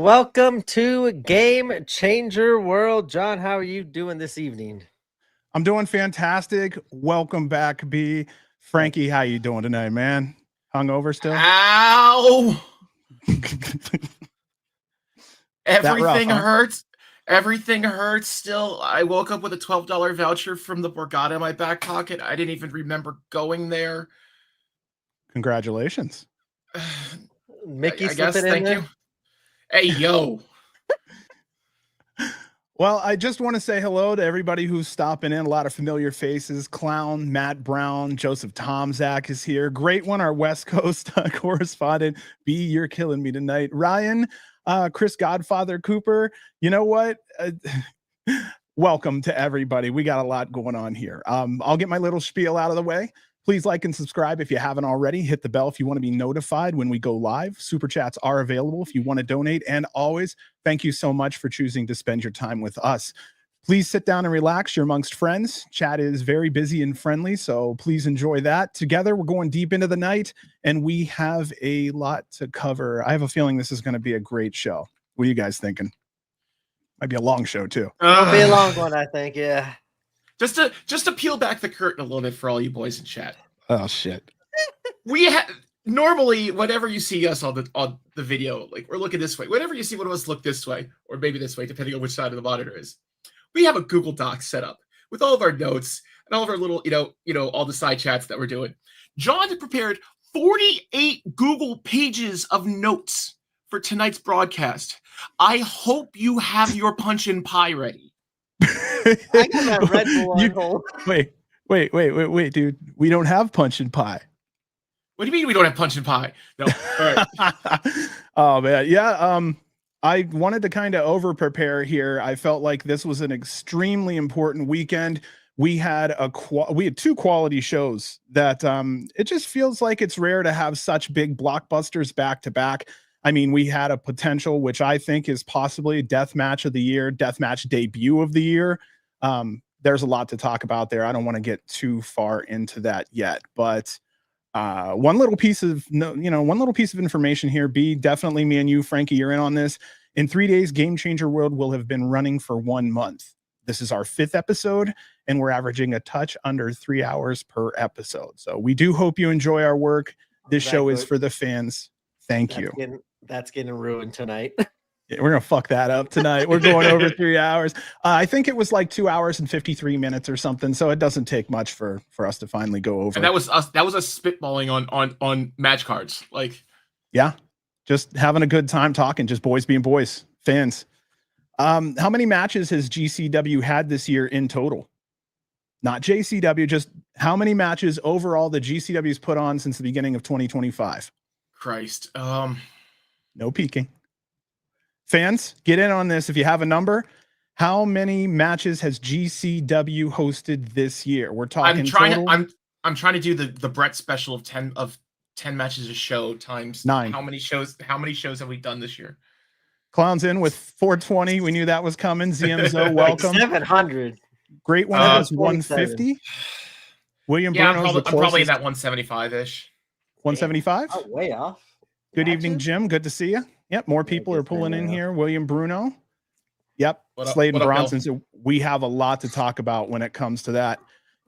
welcome to Game Changer World. John, how are you doing this evening? I'm doing fantastic. Welcome back, B. Frankie, how you doing tonight, man? Hungover still? Ow! Everything hurts. Everything hurts still. I woke up with a $12 voucher from the Borgata in my back pocket. I didn't even remember going there. Congratulations. Mickey, I guess, thank you. Hey, yo. Well, I just want to say hello to everybody who's stopping in. A lot of familiar faces. Clown, Matt Brown, Joseph Tomzak is here. Great one, our West Coast correspondent. B, you're killing me tonight. Ryan, Chris Godfather Cooper. You know what? Welcome to everybody. We got a lot going on here. I'll get my little spiel out of the way. Please like and subscribe if you haven't already. Hit the bell if you want to be notified when we go live. Super chats are available if you want to donate. And always, thank you so much for choosing to spend your time with us. Please sit down and relax. You're amongst friends. Chat is very busy and friendly, so please enjoy that. Together, we're going deep into the night, and we have a lot to cover. I have a feeling this is going to be a great show. What are you guys thinking? Might be a long show, too. It'll be a long one, I think, yeah. Just to peel back the curtain a little bit for all you boys in chat. Oh shit. We normally whenever you see us on the video, like we're looking this way. Whenever you see one of us look this way, or maybe this way, depending on which side of the monitor is, we have a Google Doc set up with all of our notes and all of our little, all the side chats that we're doing. John had prepared 48 Google pages of notes for tonight's broadcast. I hope you have your punch and pie ready. I got that Red Bull on hold. Wait, dude. We don't have punch and pie. What do you mean we don't have punch and pie? No. All right. Oh man, yeah. I wanted to kind of over prepare here. I felt like this was an extremely important weekend. We had two quality shows that it just feels like it's rare to have such big blockbusters back to back. I mean, we had a potential, which I think is possibly death match of the year, death match debut of the year. There's a lot to talk about there. I don't want to get too far into that yet, but one little piece of information here. B, definitely me and you, Frankie, you're in on this. In 3 days, Game Changer World will have been running for 1 month. This is our 5th episode, and we're averaging a touch under 3 hours per episode. So we do hope you enjoy our work. This show is for the fans. Thank you. That's getting ruined tonight. Yeah, we're gonna fuck that up tonight. We're going over 3 hours. I think it was like 2 hours and 53 minutes or something. So it doesn't take much for us to finally go over. And that was us. That was us spitballing on match cards. Like, yeah, just having a good time talking. Just boys being boys, fans. How many matches has GCW had this year in total? Not JCW. Just how many matches overall the GCW's put on since the beginning of 2025? Christ. No peeking. Fans, get in on this if you have a number. How many matches has GCW hosted this year? We're talking I'm trying to do the Brett special of 10 matches a show times 9. How many shows have we done this year? Clowns in with 420. We knew that was coming. ZMZO, welcome. 700. Great one has 150. William Bruno's I'm probably in that 175-ish. 175? Oh, way off. Good evening, Jim. Good to see you. Yep, more people are pulling in here. William Bruno. Yep, Slade and Bronson. So we have a lot to talk about when it comes to that.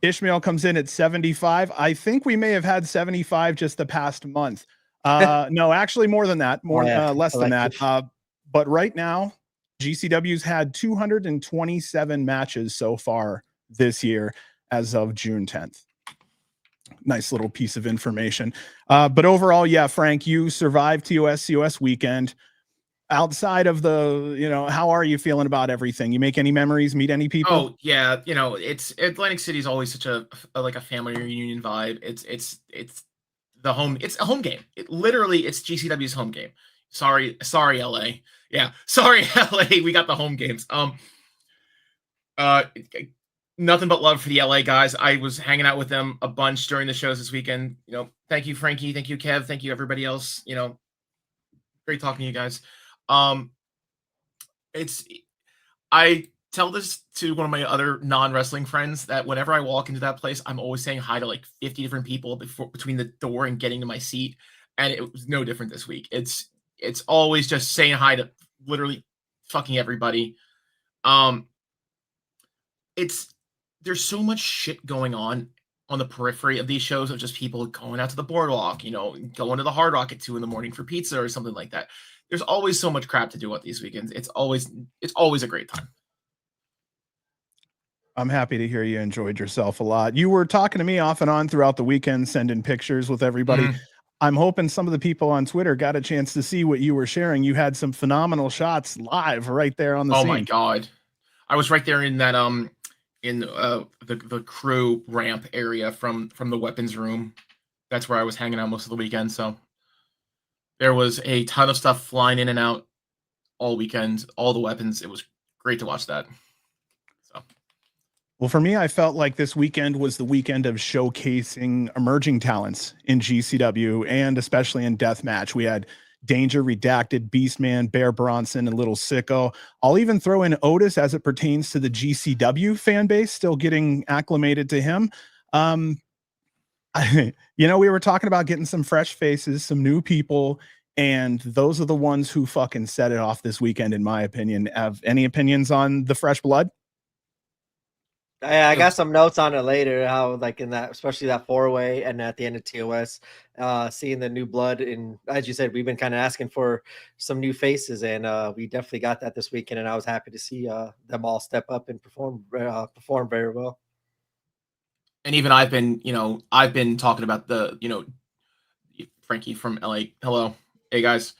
Ishmael comes in at 75. I think we may have had 75 just the past month. No, actually more than that. Less than that. But right now, GCW's had 227 matches so far this year as of June 10th. Nice little piece of information. But overall, yeah, Frank, you survived TOS, COS weekend. Outside of the, how are you feeling about everything? You make any memories, meet any people? Oh, yeah. It's Atlantic City is always such a family reunion vibe. It's a home game. It's GCW's home game. Sorry, LA. Yeah. Sorry, LA. We got the home games. Nothing but love for the LA guys. I was hanging out with them a bunch during the shows this weekend. Thank you, Frankie. Thank you, Kev. Thank you, everybody else. Great talking to you guys. I tell this to one of my other non-wrestling friends that whenever I walk into that place, I'm always saying hi to like 50 different people between the door and getting to my seat. And it was no different this week. It's always just saying hi to literally fucking everybody. There's so much shit going on the periphery of these shows of just people going out to the boardwalk, going to the Hard Rock at 2 a.m. for pizza or something like that. There's always so much crap to do at these weekends. It's always a great time. I'm happy to hear you enjoyed yourself a lot. You were talking to me off and on throughout the weekend, sending pictures with everybody. I'm hoping some of the people on Twitter got a chance to see what you were sharing. You had some phenomenal shots live right there on the scene. Oh my God. I was right there in that, in the crew ramp area from the weapons room. That's where I was hanging out most of the weekend. So there was a ton of stuff flying in and out all weekend, all the weapons. It was great to watch that. So. Well, for me, I felt like this weekend was the weekend of showcasing emerging talents in GCW and especially in deathmatch. We had Danger, Redacted, Beastman, Bear Bronson, and Little Sicko. I'll even throw in Otis as it pertains to the GCW fan base, still getting acclimated to him. We were talking about getting some fresh faces, some new people, and those are the ones who fucking set it off this weekend, in my opinion. Have any opinions on the fresh blood? I got some notes on it later, how like in that, especially that 4-way and at the end of TOS, seeing the new blood. And as you said, we've been kind of asking for some new faces, and we definitely got that this weekend. And I was happy to see them all step up and perform very well. And even I've been talking about the, Frankie from LA. Hello. Hey guys.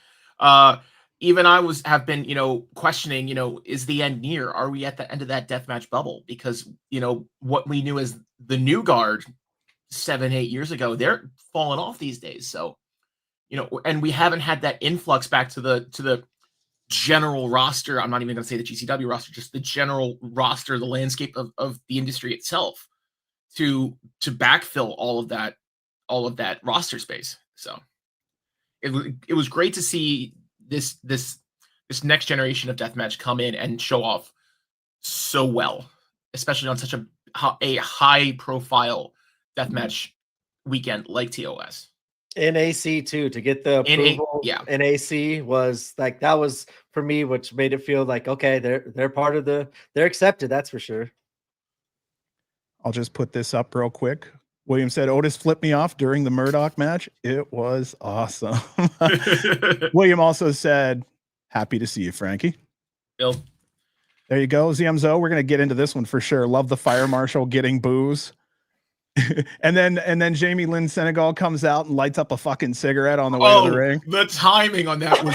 Even I have been, questioning, is the end near? Are we at the end of that deathmatch bubble? Because, what we knew as the new guard 7-8 years ago, they're falling off these days. So, and we haven't had that influx back to the general roster. I'm not even going to say the GCW roster, just the general roster, the landscape of the industry itself to backfill all of that roster space. So it was great to see this next generation of deathmatch come in and show off so well, especially on such a high profile deathmatch weekend like TOS. NAC too, to get the approval. NAC was like, that was for me, which made it feel like, okay, they're part of they're accepted. That's for sure. I'll just put this up real quick. William said Otis flipped me off during the Murdoch match. It was awesome. William also said, happy to see you, Frankie. Bill. There you go. ZMZO. We're going to get into this one for sure. Love the fire marshal getting booze. and then Jamie Lynn Senegal comes out and lights up a fucking cigarette on the way to the ring. The timing on that was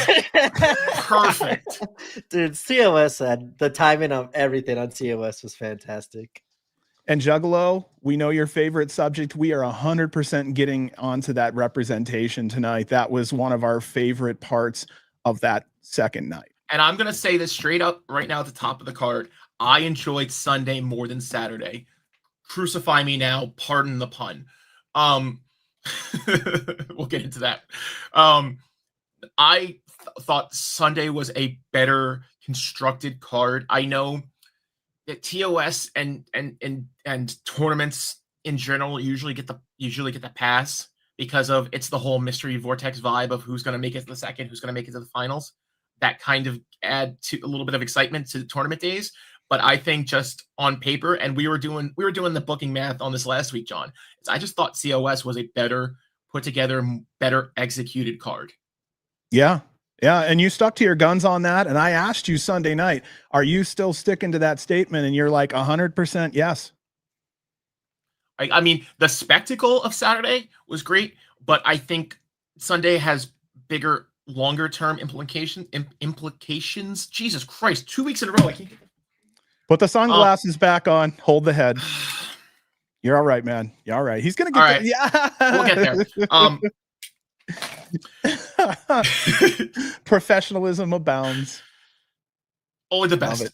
perfect. Dude, COS had the timing of everything on COS was fantastic. And Juggalo, we know your favorite subject. We are 100% getting onto that representation tonight. That was one of our favorite parts of that second night. And I'm going to say this straight up right now at the top of the card. I enjoyed Sunday more than Saturday. Crucify me now. Pardon the pun. We'll get into that. I thought Sunday was a better constructed card. I know that TOS and tournaments in general usually get the pass because of it's the whole mystery vortex vibe of who's going to make it to the second, who's going to make it to the finals. That kind of add to a little bit of excitement to the tournament days. But I think just on paper, and we were doing the booking math on this last week, John. I just thought COS was a better put together, better executed card. Yeah. Yeah, and you stuck to your guns on that. And I asked you Sunday night, are you still sticking to that statement? And you're like 100% yes. I mean, the spectacle of Saturday was great, but I think Sunday has bigger, longer-term implications. Jesus Christ, 2 weeks in a row. I can't get... Put the sunglasses back on. Hold the head. You're all right, man. You're all right. He's going to get there. Yeah. We'll get there. Professionalism abounds. Only the best.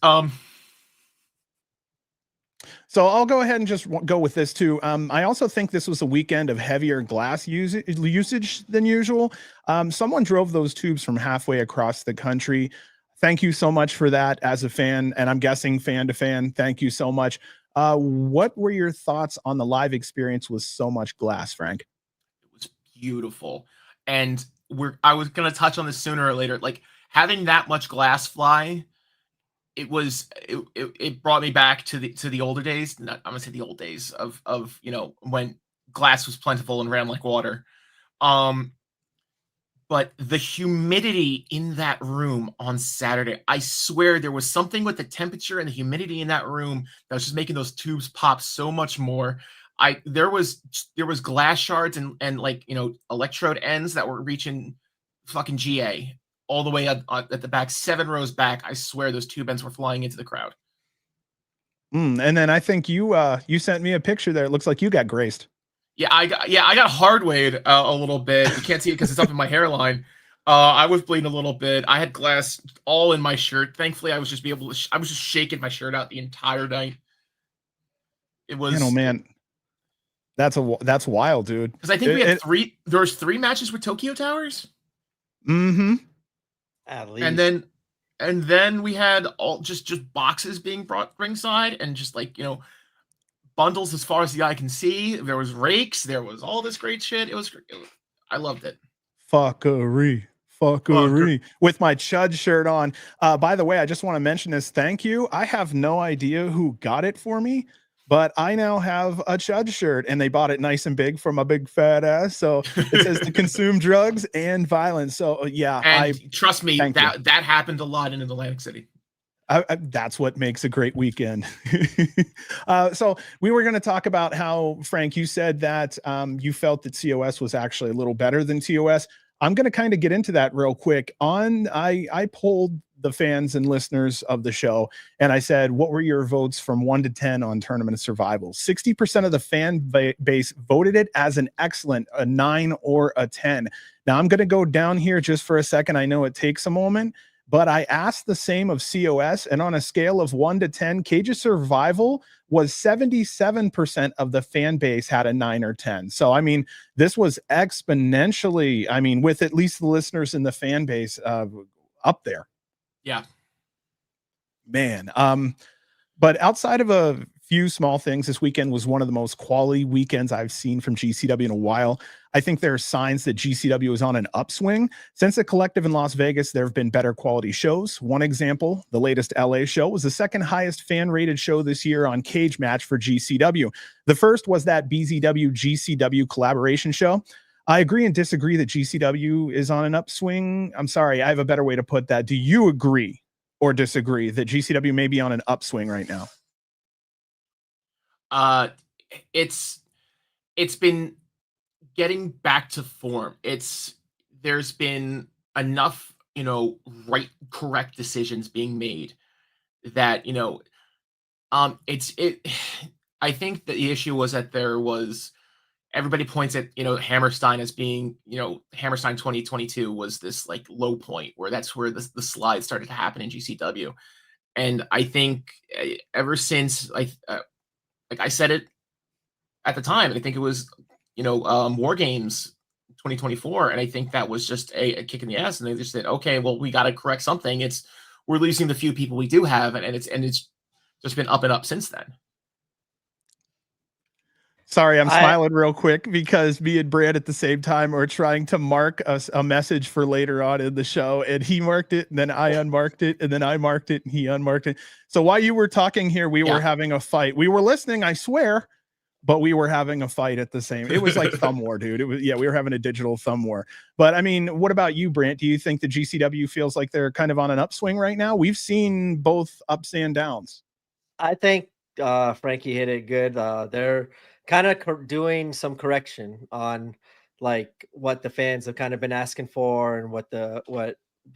So I'll go ahead and just go with this too. I also think this was a weekend of heavier glass usage than usual. Someone drove those tubes from halfway across the country. Thank you so much for that as a fan, and I'm guessing fan to fan. Thank you so much. What were your thoughts on the live experience with so much glass, Frank? It was beautiful. And I was going to touch on this sooner or later. Like having that much glass fly, it brought me back to the older days. I'm gonna say the old days of when glass was plentiful and ran like water. But the humidity in that room on Saturday, I swear there was something with the temperature and the humidity in that room that was just making those tubes pop so much more. There was glass shards and like electrode ends that were reaching fucking GA all the way at the back, 7 rows back. I swear those tube ends were flying into the crowd. And then I think you sent me a picture there. It looks like you got graced. Yeah, I got hardwayed a little bit. You can't see it because it's up in my hairline. I was bleeding a little bit. I had glass all in my shirt. Thankfully, I was just shaking my shirt out the entire night. It was, man, that's wild, dude. Because I think we had there was 3 matches with Tokyo Towers. Mm-hmm. At least. And then we had all just boxes being brought ringside and just like, bundles as far as the eye can see. There was rakes. There was all this great shit. I loved it. Fuckery with my Chud shirt on. By the way, I just want to mention this. Thank you. I have no idea who got it for me, but I now have a Chud shirt, and they bought it nice and big from a big fat ass. So it says to consume drugs and violence. So yeah, and trust me, that happened a lot in Atlantic City. That's what makes a great weekend. So we were going to talk about how, Frank, you said that you felt that COS was actually a little better than TOS. I'm going to kind of get into that real quick. I polled the fans and listeners of the show, and I said, what were your votes from 1 to 10 on Tournament of Survival? 60% of the fan base voted it as an excellent, a 9 or a 10. Now I'm going to go down here just for a second. I know it takes a moment, but I asked the same of COS, and on a scale of 1 to 10, Cage of Survival was 77% of the fan base had a 9 or 10. So, I mean, this was exponentially, with at least the listeners in the fan base up there. Yeah. Man. But outside of a few small things, this weekend was one of the most quality weekends I've seen from GCW in a while. I think there are signs that GCW is on an upswing. Since the collective in Las Vegas, there have been better quality shows. One example, the latest LA show was the second highest fan rated show this year on Cage Match for GCW. The first was that BZW GCW collaboration show. I agree and disagree that GCW is on an upswing. I'm sorry, I have a better way to put that. Do you agree or disagree that GCW may be on an upswing right now? It's been getting back to form. There's been enough, correct decisions being made that, I think that the issue was that everybody points at, Hammerstein as being, Hammerstein 2022 was this like low point where that's where the slide started to happen in GCW. And I think ever since like I said it at the time, I think it was, War Games 2024. And I think that was just a kick in the ass. And they just said, okay, well, we got to correct something. We're losing the few people we do have. And it's just been up and up since then. Sorry, I'm smiling real quick because me and Brad at the same time are trying to mark a message for later on in the show, and he marked it, and then I unmarked it, and then I marked it, and he unmarked it. So while you were talking here, we were having a fight. We were listening, I swear, but we were having a fight at the same. It was like thumb war, dude. It was, we were having a digital thumb war. But I mean, what about you, Brant? Do you think the GCW feels like they're kind of on an upswing right now? We've seen both ups and downs. I think Frankie hit it good. They're kind of doing some correction on like what the fans have kind of been asking for and what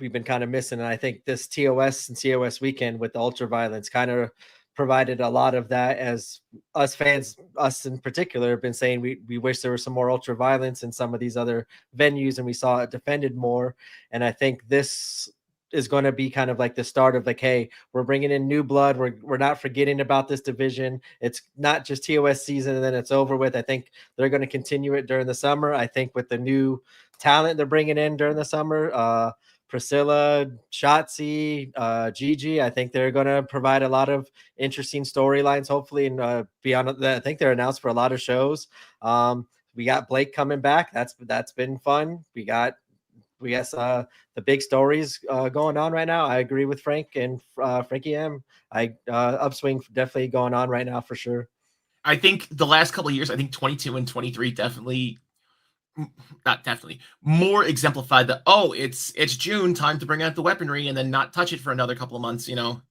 we've been kind of missing. And I think this TOS and COS weekend with the ultra violence kind of provided a lot of that, as us fans, us in particular, have been saying we wish there was some more ultra violence in some of these other venues and we saw it defended more. And I think this is going to be kind of like the start of like, hey, we're bringing in new blood. We're not forgetting about this division. It's not just TOS season and then it's over with. I think they're going to continue it during the summer. I think with the new talent they're bringing in during the summer, Priscilla, Shotzi, Gigi, I think they're going to provide a lot of interesting storylines, hopefully, and beyond that, I think they're announced for a lot of shows. We got Blake coming back. That's been fun. We got we guess the big stories going on right now. I agree with Frank and Frankie M. Upswing definitely going on right now for sure. I think the last couple of years, I think 22 and 23 definitely, not definitely, more exemplified that, oh, it's June, time to bring out the weaponry and then not touch it for another couple of months, you know?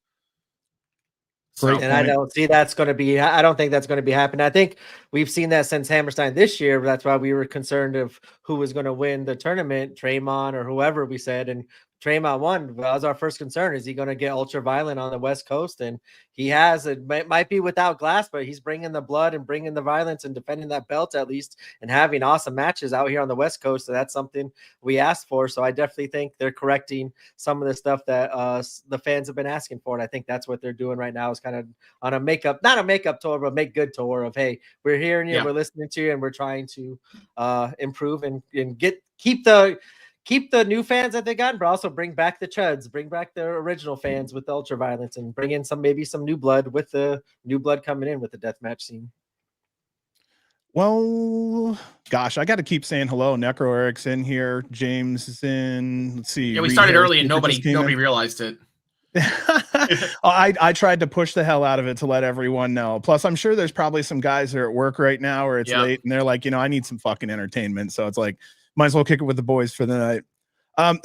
Great And I don't see that's going to be, I don't think that's going to be happening. I think we've seen that since Hammerstein this year. That's why we were concerned of who was going to win the tournament, Tremont or whoever we said. And Tremont won. That was our first concern. Is he going to get ultra violent on the West Coast? And he has. It might be without glass, but he's bringing the blood and bringing the violence and defending that belt at least and having awesome matches out here on the West Coast. So that's something we asked for. So I definitely think they're correcting some of the stuff that the fans have been asking for. And I think that's what they're doing right now is kind of on a makeup, not a makeup tour, but make good tour of, hey, we're hearing you, we're listening to you, and we're trying to improve and keep the new fans that they got, but also bring back the chuds, bring back their original fans with the ultra violence, and bring in maybe some new blood with the new blood coming in with the deathmatch scene. Well, gosh, I got to keep saying hello. Necro Eric's in here. James is in. Let's see. Yeah, we started early and nobody realized it. I tried to push the hell out of it to let everyone know. Plus, I'm sure there's probably some guys that are at work right now or it's late and they're like, you know, I need some fucking entertainment. So it's like, might as well kick it with the boys for the night.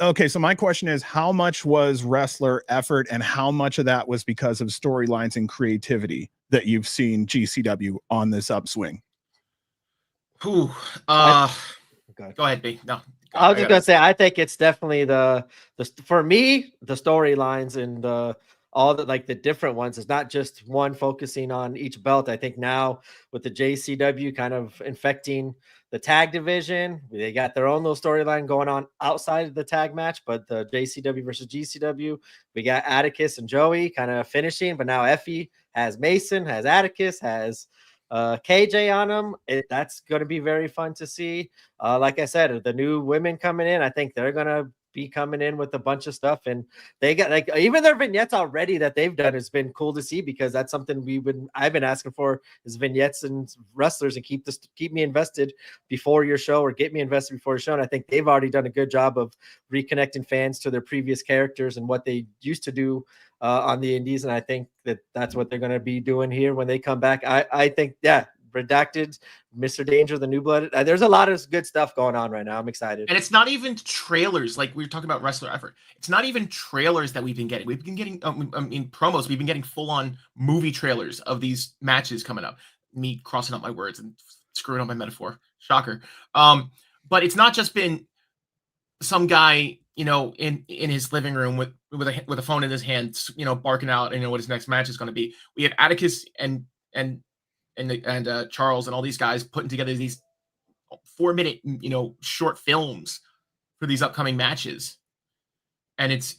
Okay, so my question is, how much was wrestler effort and how much of that was because of storylines and creativity that you've seen GCW on this upswing? Go ahead, B. No. I was just gonna say, I think it's definitely for me, the storylines and all the like the different ones. It's not just one focusing on each belt. I think now with the JCW kind of infecting the tag division, they got their own little storyline going on outside of the tag match. But the JCW versus GCW, we got Atticus and Joey kind of finishing, but now Effie has Mason, has Atticus, has KJ on them. That's going to be very fun to see. Like I said, the new women coming in, I think they're going to be coming in with a bunch of stuff, and they got like even their vignettes already that they've done has been cool to see, because that's something I've been asking for is vignettes and wrestlers and keep me invested before your show or get me invested before your show. And I think they've already done a good job of reconnecting fans to their previous characters and what they used to do on the indies. And I think that's what they're going to be doing here when they come back. I think, Redacted, Mr. Danger, the new blood. There's a lot of good stuff going on right now. I'm excited. And it's not even trailers. Like we were talking about wrestler effort. It's not even trailers that we've been getting. We've been getting in promos. We've been getting full on movie trailers of these matches coming up. Me crossing out my words and screwing up my metaphor. Shocker. But it's not just been some guy, you know, in his living room with a phone in his hand, you know, barking out, you know, what his next match is going to be. We have Atticus and Charles and all these guys putting together these 4-minute, you know, short films for these upcoming matches. And it's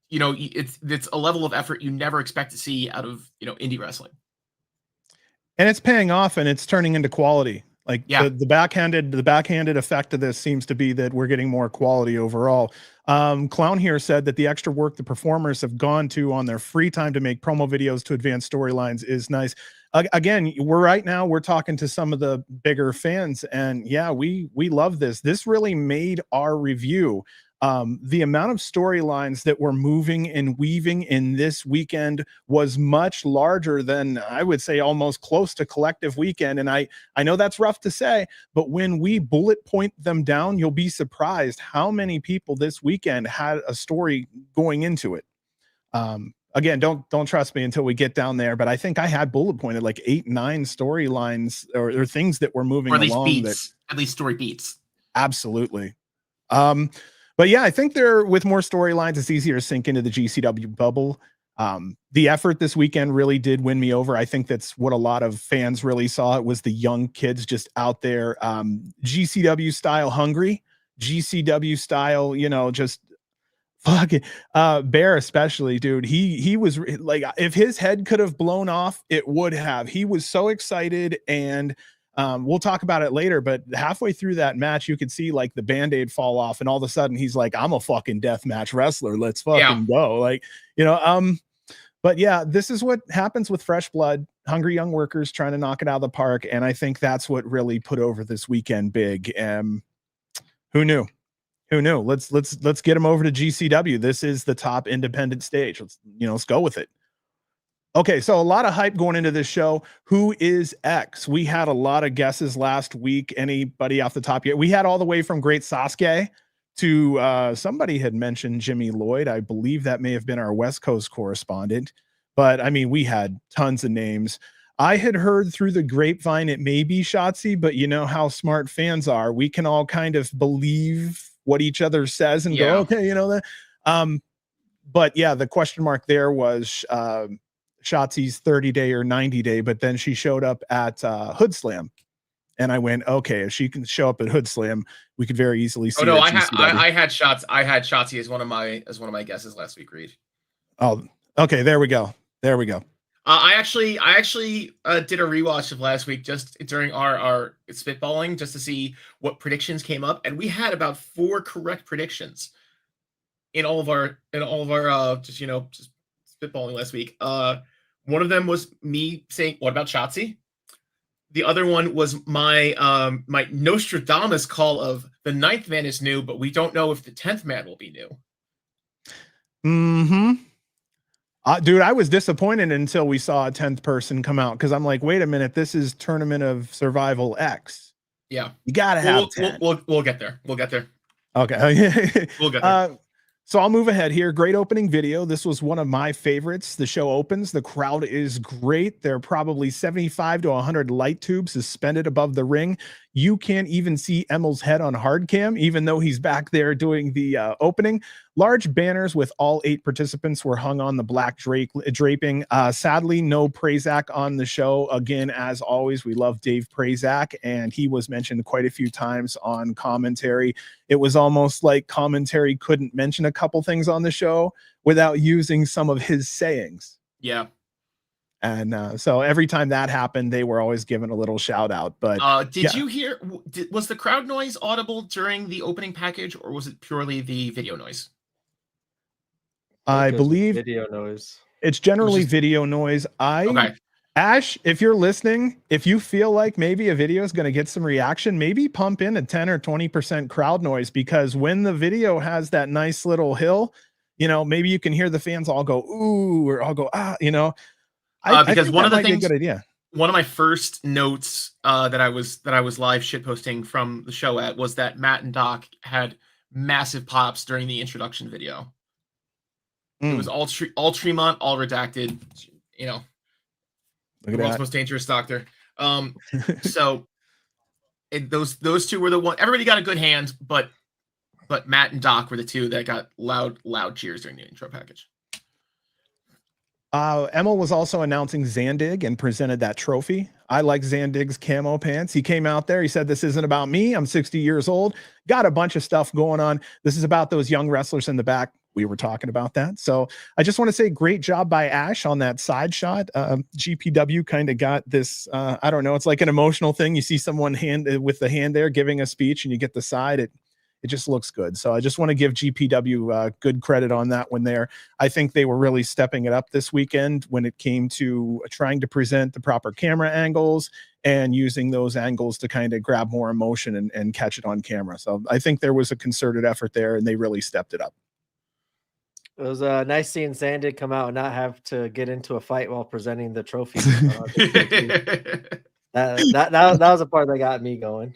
you know, it's a level of effort you never expect to see out of, you know, indie wrestling. And it's paying off and it's turning into quality. Like the backhanded effect of this seems to be that we're getting more quality overall. Clown here said that the extra work the performers have gone to on their free time to make promo videos to advance storylines is nice. Again, we're talking to some of the bigger fans, and yeah, we love this. This really made our review. The amount of storylines that were moving and weaving in this weekend was much larger than, I would say, almost close to Collective Weekend. And I know that's rough to say, but when we bullet point them down, you'll be surprised how many people this weekend had a story going into it. Again, don't trust me until we get down there, but I think I had bullet pointed like 8-9 storylines or things that were moving or at least along. Beats, at least story beats. Absolutely. But yeah, I think with more storylines, it's easier to sink into the GCW bubble. The effort this weekend really did win me over. I think that's what a lot of fans really saw. It was the young kids just out there, GCW style hungry, GCW style, you know, just fucking Bear especially, dude. He was like, if his head could have blown off, it would have. He was so excited, and we'll talk about it later, but halfway through that match, you could see like the Band-Aid fall off, and all of a sudden he's like, I'm a fucking deathmatch wrestler. Let's fucking go. Like, you know, but yeah, this is what happens with fresh blood, hungry young workers trying to knock it out of the park. And I think that's what really put over this weekend big. Who knew? Who knew? Let's get him over to GCW. This is the top independent stage. Let's go with it. Okay, so a lot of hype going into this show. Who is X? We had a lot of guesses last week. Anybody off the top here? We had all the way from Great Sasuke to somebody had mentioned Jimmy Lloyd. I believe that may have been our West Coast correspondent. But I mean, we had tons of names. I had heard through the grapevine it may be Shotzi, but you know how smart fans are. We can all kind of believe what each other says and go, okay, that. But yeah, the question mark there was Shotzi's 30-day or 90-day, but then she showed up at Hood Slam. And I went, okay, if she can show up at Hood Slam, we could very easily see. Oh no, I had Shotzi as one of my guesses last week, Reed. Oh, okay, there we go. I actually did a rewatch of last week just during our spitballing just to see what predictions came up, and we had about 4 correct predictions in all of our just spitballing last week. One of them was me saying, "What about Shotzi?" The other one was my my Nostradamus call of the 9th man is new, but we don't know if the 10th man will be new. Mm-hmm. Dude, I was disappointed until we saw a 10th person come out because I'm like, wait a minute, this is Tournament of Survival X. Yeah, you gotta have 10. We'll get there. We'll get there. Okay, we'll get there. So I'll move ahead here. Great opening video. This was one of my favorites. The show opens. The crowd is great. There are probably 75 to 100 light tubes suspended above the ring. You can't even see Emil's head on hard cam, even though he's back there doing the opening. Large banners with all 8 participants were hung on the black draping. Sadly, no Prazak on the show. Again, as always, we love Dave Prazak, and he was mentioned quite a few times on commentary. It was almost like commentary couldn't mention a couple things on the show without using some of his sayings. Yeah. And so every time that happened, they were always given a little shout out. But did you hear, was the crowd noise audible during the opening package, or was it purely the video noise? I believe video noise. It's generally video noise. Okay. Ash, if you're listening, if you feel like maybe a video is going to get some reaction, maybe pump in a 10 or 20% crowd noise, because when the video has that nice little hill, maybe you can hear the fans all go, ooh, or all go, ah, because one of the things, good idea. One of my first notes that I was live shitposting from the show at was that Matt and Doc had massive pops during the introduction video. It was all Tremont, all redacted, Look the at world's that. most dangerous doctor. So those two were the one. Everybody got a good hand, but Matt and Doc were the two that got loud cheers during the intro package. Emil was also announcing Zandig and presented that trophy. I like Zandig's camo pants. He came out there. He said, "This isn't about me. I'm 60 years old. Got a bunch of stuff going on. This is about those young wrestlers in the back." We were talking about that. So I just want to say great job by Ash on that side shot. GPW kind of got this, I don't know, it's like an emotional thing. You see someone with the hand there giving a speech and you get the side. It just looks good. So I just want to give GPW good credit on that one there. I think they were really stepping it up this weekend when it came to trying to present the proper camera angles and using those angles to kind of grab more emotion and catch it on camera. So I think there was a concerted effort there and they really stepped it up. It was nice seeing Zandig come out and not have to get into a fight while presenting the trophy. That was a part that got me going.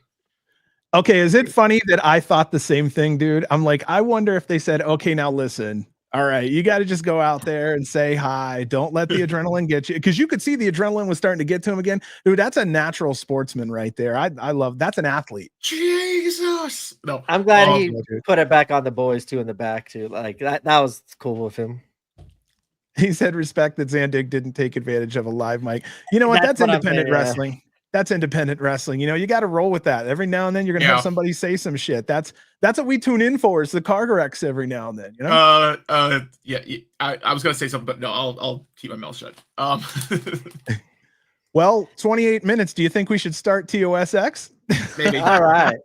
Okay, is it funny that I thought the same thing, dude? I'm like, I wonder if they said, okay, now listen. All right, you got to just go out there and say hi. Don't let the adrenaline get you, because you could see the adrenaline was starting to get to him again. Dude, that's a natural sportsman right there. I love, that's an athlete. Jesus. No, I'm glad he put it back on the boys too in the back too. Like that was cool with him. He said respect that Zandig didn't take advantage of a live mic. You know what? That's independent wrestling. Yeah. That's independent wrestling. You got to roll with that. Every now and then you're going to have somebody say some shit. That's what we tune in for, is the Cargarex every now and then, Yeah, I was going to say something, but no, I'll keep my mouth shut. Well, 28 minutes. Do you think we should start TOSX? Maybe. All right.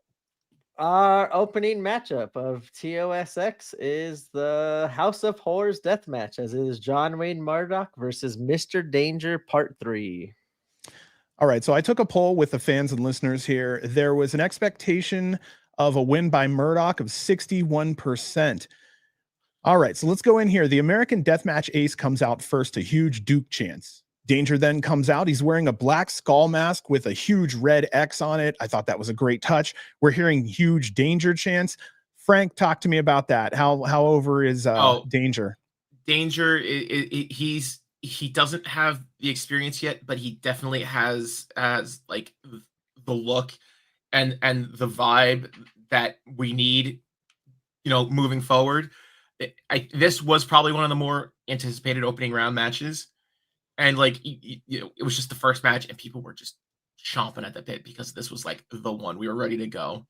Our opening matchup of TOSX is the House of Horrors death match, as it is John Wayne Murdoch versus Mr. Danger Part 3. All right, so I took a poll with the fans and listeners here. There was an expectation of a win by Murdoch of 61%. All right, so let's go in here. The American Deathmatch Ace comes out first, a huge Duke chance. Danger then comes out. He's wearing a black skull mask with a huge red X on it. I thought that was a great touch. We're hearing huge Danger chants. Frank, talk to me about that. How over is Danger? Danger, he doesn't have the experience yet, but he definitely has like the look and the vibe that we need, moving forward. This was probably one of the more anticipated opening round matches. And like, it was just the first match and people were just chomping at the bit because this was like the one. We were ready to go.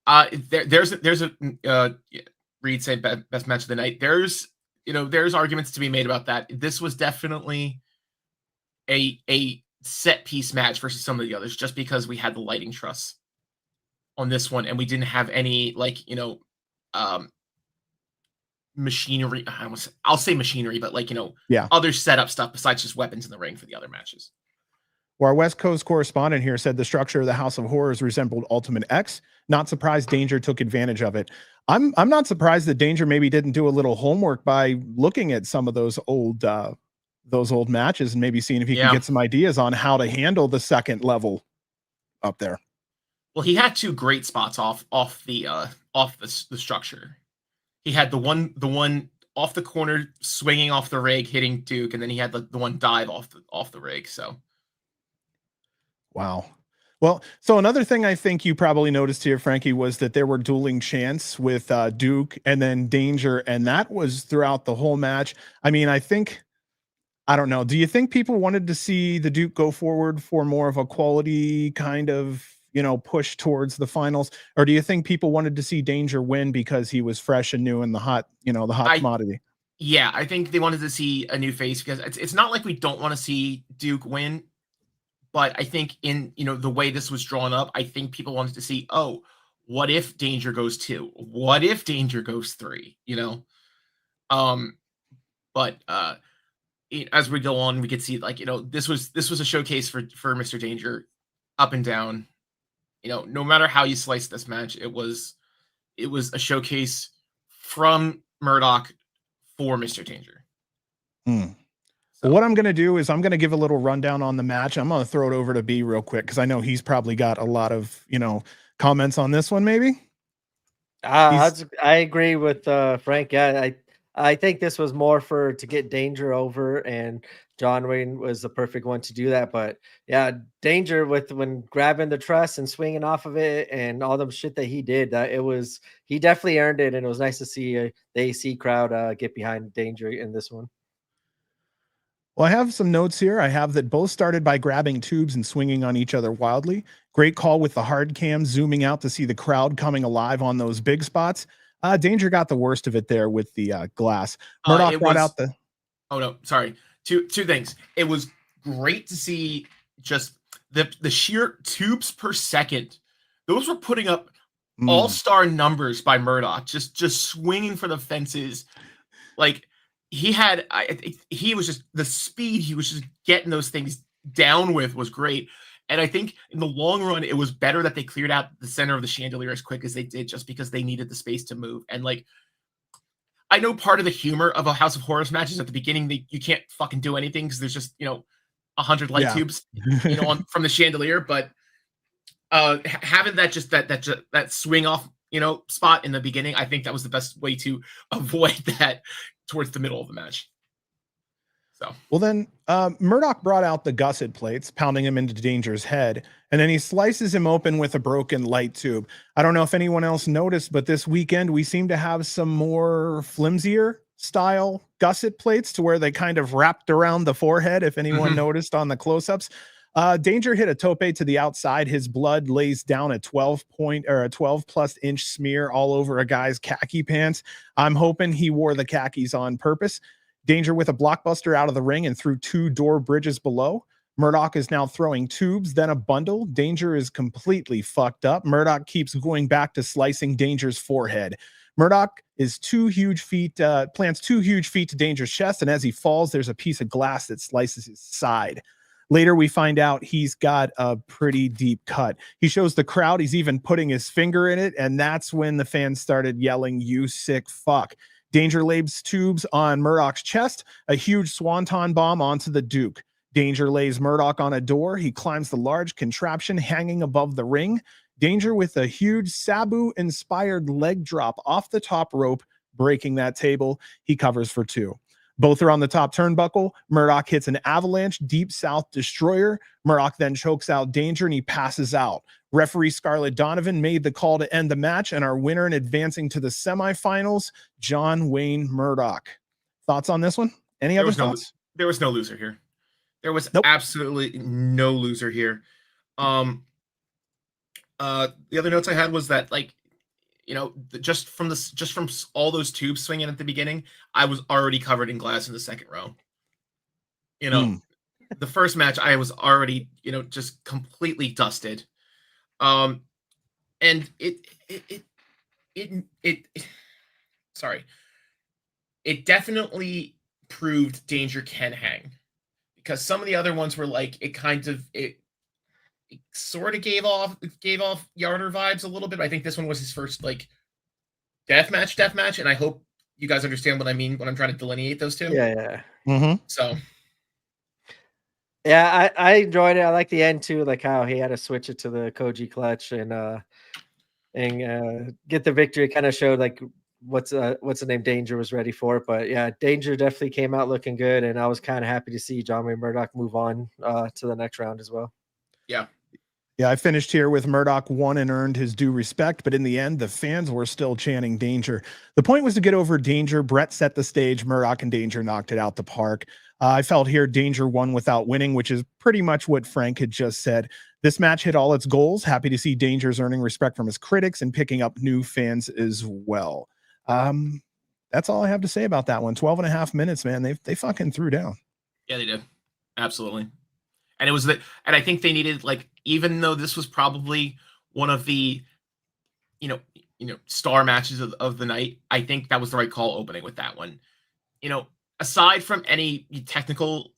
There's a Reed said best match of the night. There's arguments to be made about that. This was definitely a set piece match versus some of the others, just because we had the lighting truss on this one and we didn't have any machinery. I'll say machinery, but other setup stuff besides just weapons in the ring for the other matches. Well, our West Coast correspondent here said the structure of the House of Horrors resembled Ultimate X. Not surprised Danger took advantage of it. I'm not surprised that Danger maybe didn't do a little homework by looking at some of those old matches and maybe seeing if he can get some ideas on how to handle the second level up there. Well, he had two great spots off the structure. He had the one off the corner swinging off the rig hitting Duke, and then he had the one dive off the rig. So, wow. Well, so another thing I think you probably noticed here, Frankie, was that there were dueling chants with Duke and then Danger, and that was throughout the whole match. I mean, I don't know. Do you think people wanted to see the Duke go forward for more of a quality kind of, push towards the finals? Or do you think people wanted to see Danger win because he was fresh and new and the hot commodity? Yeah, I think they wanted to see a new face because it's not like we don't want to see Duke win. But I think in, the way this was drawn up, I think people wanted to see, what if Danger goes 2? What if Danger goes 3? But as we go on, we could see this was a showcase for Mr. Danger up and down. No matter how you slice this match, it was a showcase from Murdoch for Mr. Danger. So what I'm going to do is I'm going to give a little rundown on the match. I'm going to throw it over to B real quick because I know he's probably got a lot of, comments on this one, maybe. I agree with Frank. Yeah, I think this was more to get Danger over, and John Wayne was the perfect one to do that. But yeah, Danger when grabbing the truss and swinging off of it and all the shit that he did, he definitely earned it, and it was nice to see the AC crowd get behind Danger in this one. Well, I have some notes here. I have that both started by grabbing tubes and swinging on each other wildly. Great call with the hard cam zooming out to see the crowd coming alive on those big spots. Danger got the worst of it there with the glass. Murdoch brought out the... Oh, no, sorry. Two things. It was great to see just the sheer tubes per second. Those were putting up all-star numbers by Murdoch, just swinging for the fences. Like... he was just the speed he was just getting those things down with was great. And I think in the long run, it was better that they cleared out the center of the chandelier as quick as they did, just because they needed the space to move. And I know part of the humor of a House of Horrors match is at the beginning, you can't fucking do anything because there's just, 100 light tubes, from the chandelier. But having that swing off, spot in the beginning, I think that was the best way to avoid that towards the middle of the match. So, well, then Murdoch brought out the gusset plates, pounding him into Danger's head, and then he slices him open with a broken light tube. I don't know if anyone else noticed, but this weekend we seem to have some more flimsier style gusset plates to where they kind of wrapped around the forehead. If anyone noticed on the close-ups, Danger hit a tope to the outside. His blood lays down a 12 plus inch smear all over a guy's khaki pants. I'm hoping he wore the khakis on purpose. Danger with a blockbuster out of the ring and through 2 door bridges below. Murdoch is now throwing tubes, then a bundle. Danger is completely fucked up. Murdoch keeps going back to slicing Danger's forehead. Murdoch is plants 2 huge feet to Danger's chest, and as he falls, there's a piece of glass that slices his side. Later, we find out he's got a pretty deep cut. He shows the crowd he's even putting his finger in it, and that's when the fans started yelling, "You sick fuck." Danger lays tubes on Murdoch's chest, a huge swanton bomb onto the Duke. Danger lays Murdoch on a door. He climbs the large contraption hanging above the ring. Danger with a huge Sabu-inspired leg drop off the top rope, breaking that table. He covers for 2. Both are on the top turnbuckle. Murdoch hits an avalanche deep south destroyer. Murdoch then chokes out Danger and he passes out. Referee Scarlett Donovan made the call to end the match, and our winner in advancing to the semifinals, John Wayne Murdoch. Thoughts on this one? Any other thoughts? There was no loser here. There was absolutely no loser here. The other notes I had was that, like, you know, just from all those tubes swinging at the beginning, I was already covered in glass in the second row. You know, the first match I was already, you know, just completely dusted. And it definitely proved Danger can hang, because some of the other ones were like, it sort of gave off Yarder vibes a little bit. I think this one was his first like death match, and I hope you guys understand what I mean when I'm trying to delineate those two. Yeah. So yeah, I enjoyed it. I like the end too, like how he had to switch it to the Koji clutch and get the victory. It kind of showed like what's the name, Danger was ready for it. But yeah, Danger definitely came out looking good, and I was kind of happy to see John Wayne Murdoch move on to the next round as well. Yeah, I finished here with Murdoch won and earned his due respect, but in the end, the fans were still chanting Danger. The point was to get over Danger. Brett set the stage. Murdoch and Danger knocked it out the park. I felt here Danger won without winning, which is pretty much what Frank had just said. This match hit all its goals. Happy to see Danger's earning respect from his critics and picking up new fans as well. That's all I have to say about that one. 12.5 minutes, man. They fucking threw down. Yeah, they did. Absolutely. And it was and I think they needed, like, even though this was probably one of the, you know, star matches of the night, I think that was the right call opening with that one. You know, aside from any technical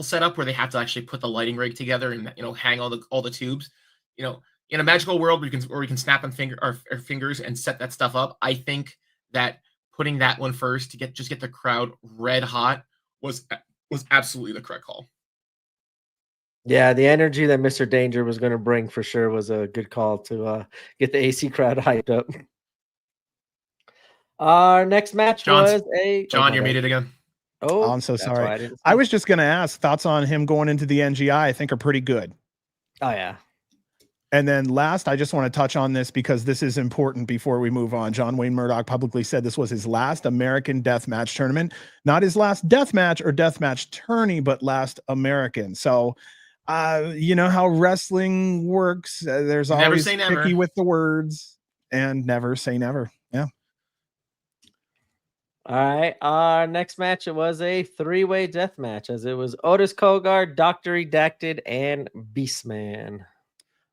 setup where they have to actually put the lighting rig together and, you know, hang all the tubes, you know, in a magical world where we can snap on our fingers and set that stuff up, I think that putting that one first to get the crowd red hot was absolutely the correct call. Yeah, the energy that Mr. Danger was going to bring for sure was a good call to get the AC crowd hyped up. Our next match was John, you're muted again. Oh, I'm so sorry. I was just going to ask thoughts on him going into the NGI. I think are pretty good. Oh, yeah. And then last, I just want to touch on this because this is important before we move on. John Wayne Murdoch publicly said this was his last American deathmatch tournament, not his last deathmatch or deathmatch tourney, but last American. So, you know how wrestling works. There's always tricky with the words, and never say never. Yeah. All right. Our next match, it was a 3-way death match, as it was Otis, Cogar, Dr. Redacted, and Beastman.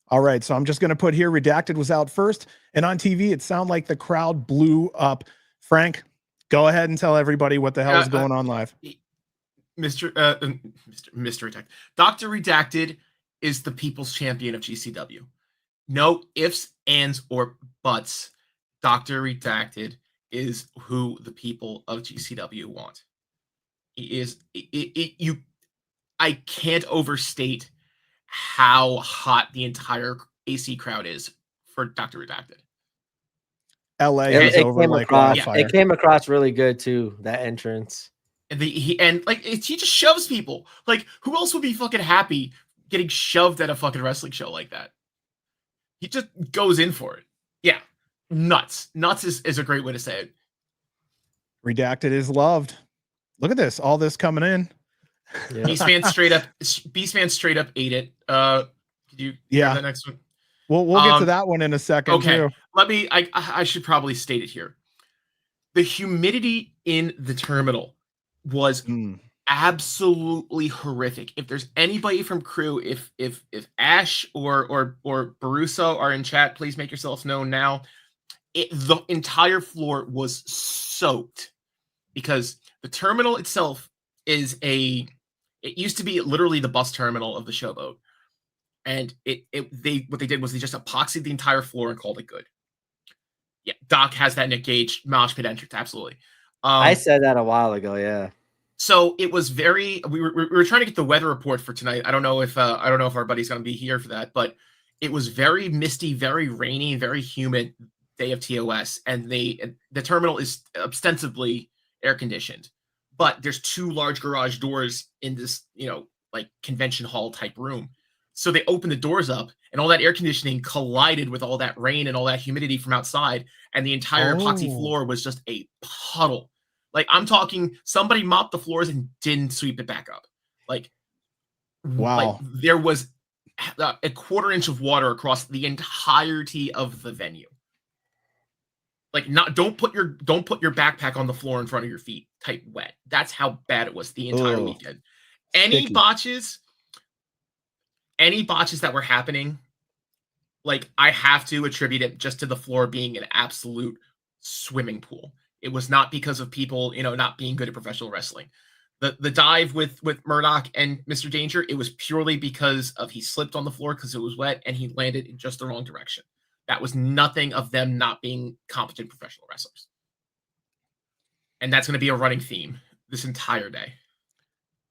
All right. So I'm just going to put here Redacted was out first, and on TV, it sounded like the crowd blew up. Frank, go ahead and tell everybody what the hell is going on live. Mr. Redacted. Dr. Redacted is the people's champion of GCW. No ifs, ands, or buts. Dr. Redacted is who the people of GCW want. He is I can't overstate how hot the entire AC crowd is for Dr. Redacted. LA is over like wildfire. It came across really good too, that entrance. And he just shoves people. Like, who else would be fucking happy getting shoved at a fucking wrestling show like that? He just goes in for it. Yeah. Nuts. Nuts is a great way to say it. Redacted is loved. Look at this. All this coming in. Yeah. Beastman straight up ate it. Could you hear the next one? We'll get to that one in a second. Okay. Too. I should probably state it here. The humidity in the terminal was absolutely horrific. If there's anybody from crew, if Ash or Baruso are in chat, please make yourselves known now. The entire floor was soaked because the terminal itself is It used to be literally the bus terminal of the Showboat. And what they did was they just epoxied the entire floor and called it good. Yeah, Doc has that Nick Gage mosh pit entrance, absolutely. I said that a while ago, yeah. So it was very. We were trying to get the weather report for tonight. I don't know if our buddy's going to be here for that, but it was very misty, very rainy, very humid day of TOS, and the terminal is ostensibly air conditioned, but there's 2 large garage doors in this, like convention hall type room. So they opened the doors up, and all that air conditioning collided with all that rain and all that humidity from outside, and the entire epoxy floor was just a puddle. Like, I'm talking, somebody mopped the floors and didn't sweep it back up. Like, wow. Like, there was a 1/4 inch of water across the entirety of the venue. Like, don't put your backpack on the floor in front of your feet type wet. That's how bad it was the entire weekend. Any botches that were happening, like, I have to attribute it just to the floor being an absolute swimming pool. It was not because of people, not being good at professional wrestling. The dive with Murdoch and Mr. Danger, it was purely because of he slipped on the floor because it was wet and he landed in just the wrong direction. That was nothing of them not being competent professional wrestlers. And that's going to be a running theme this entire day.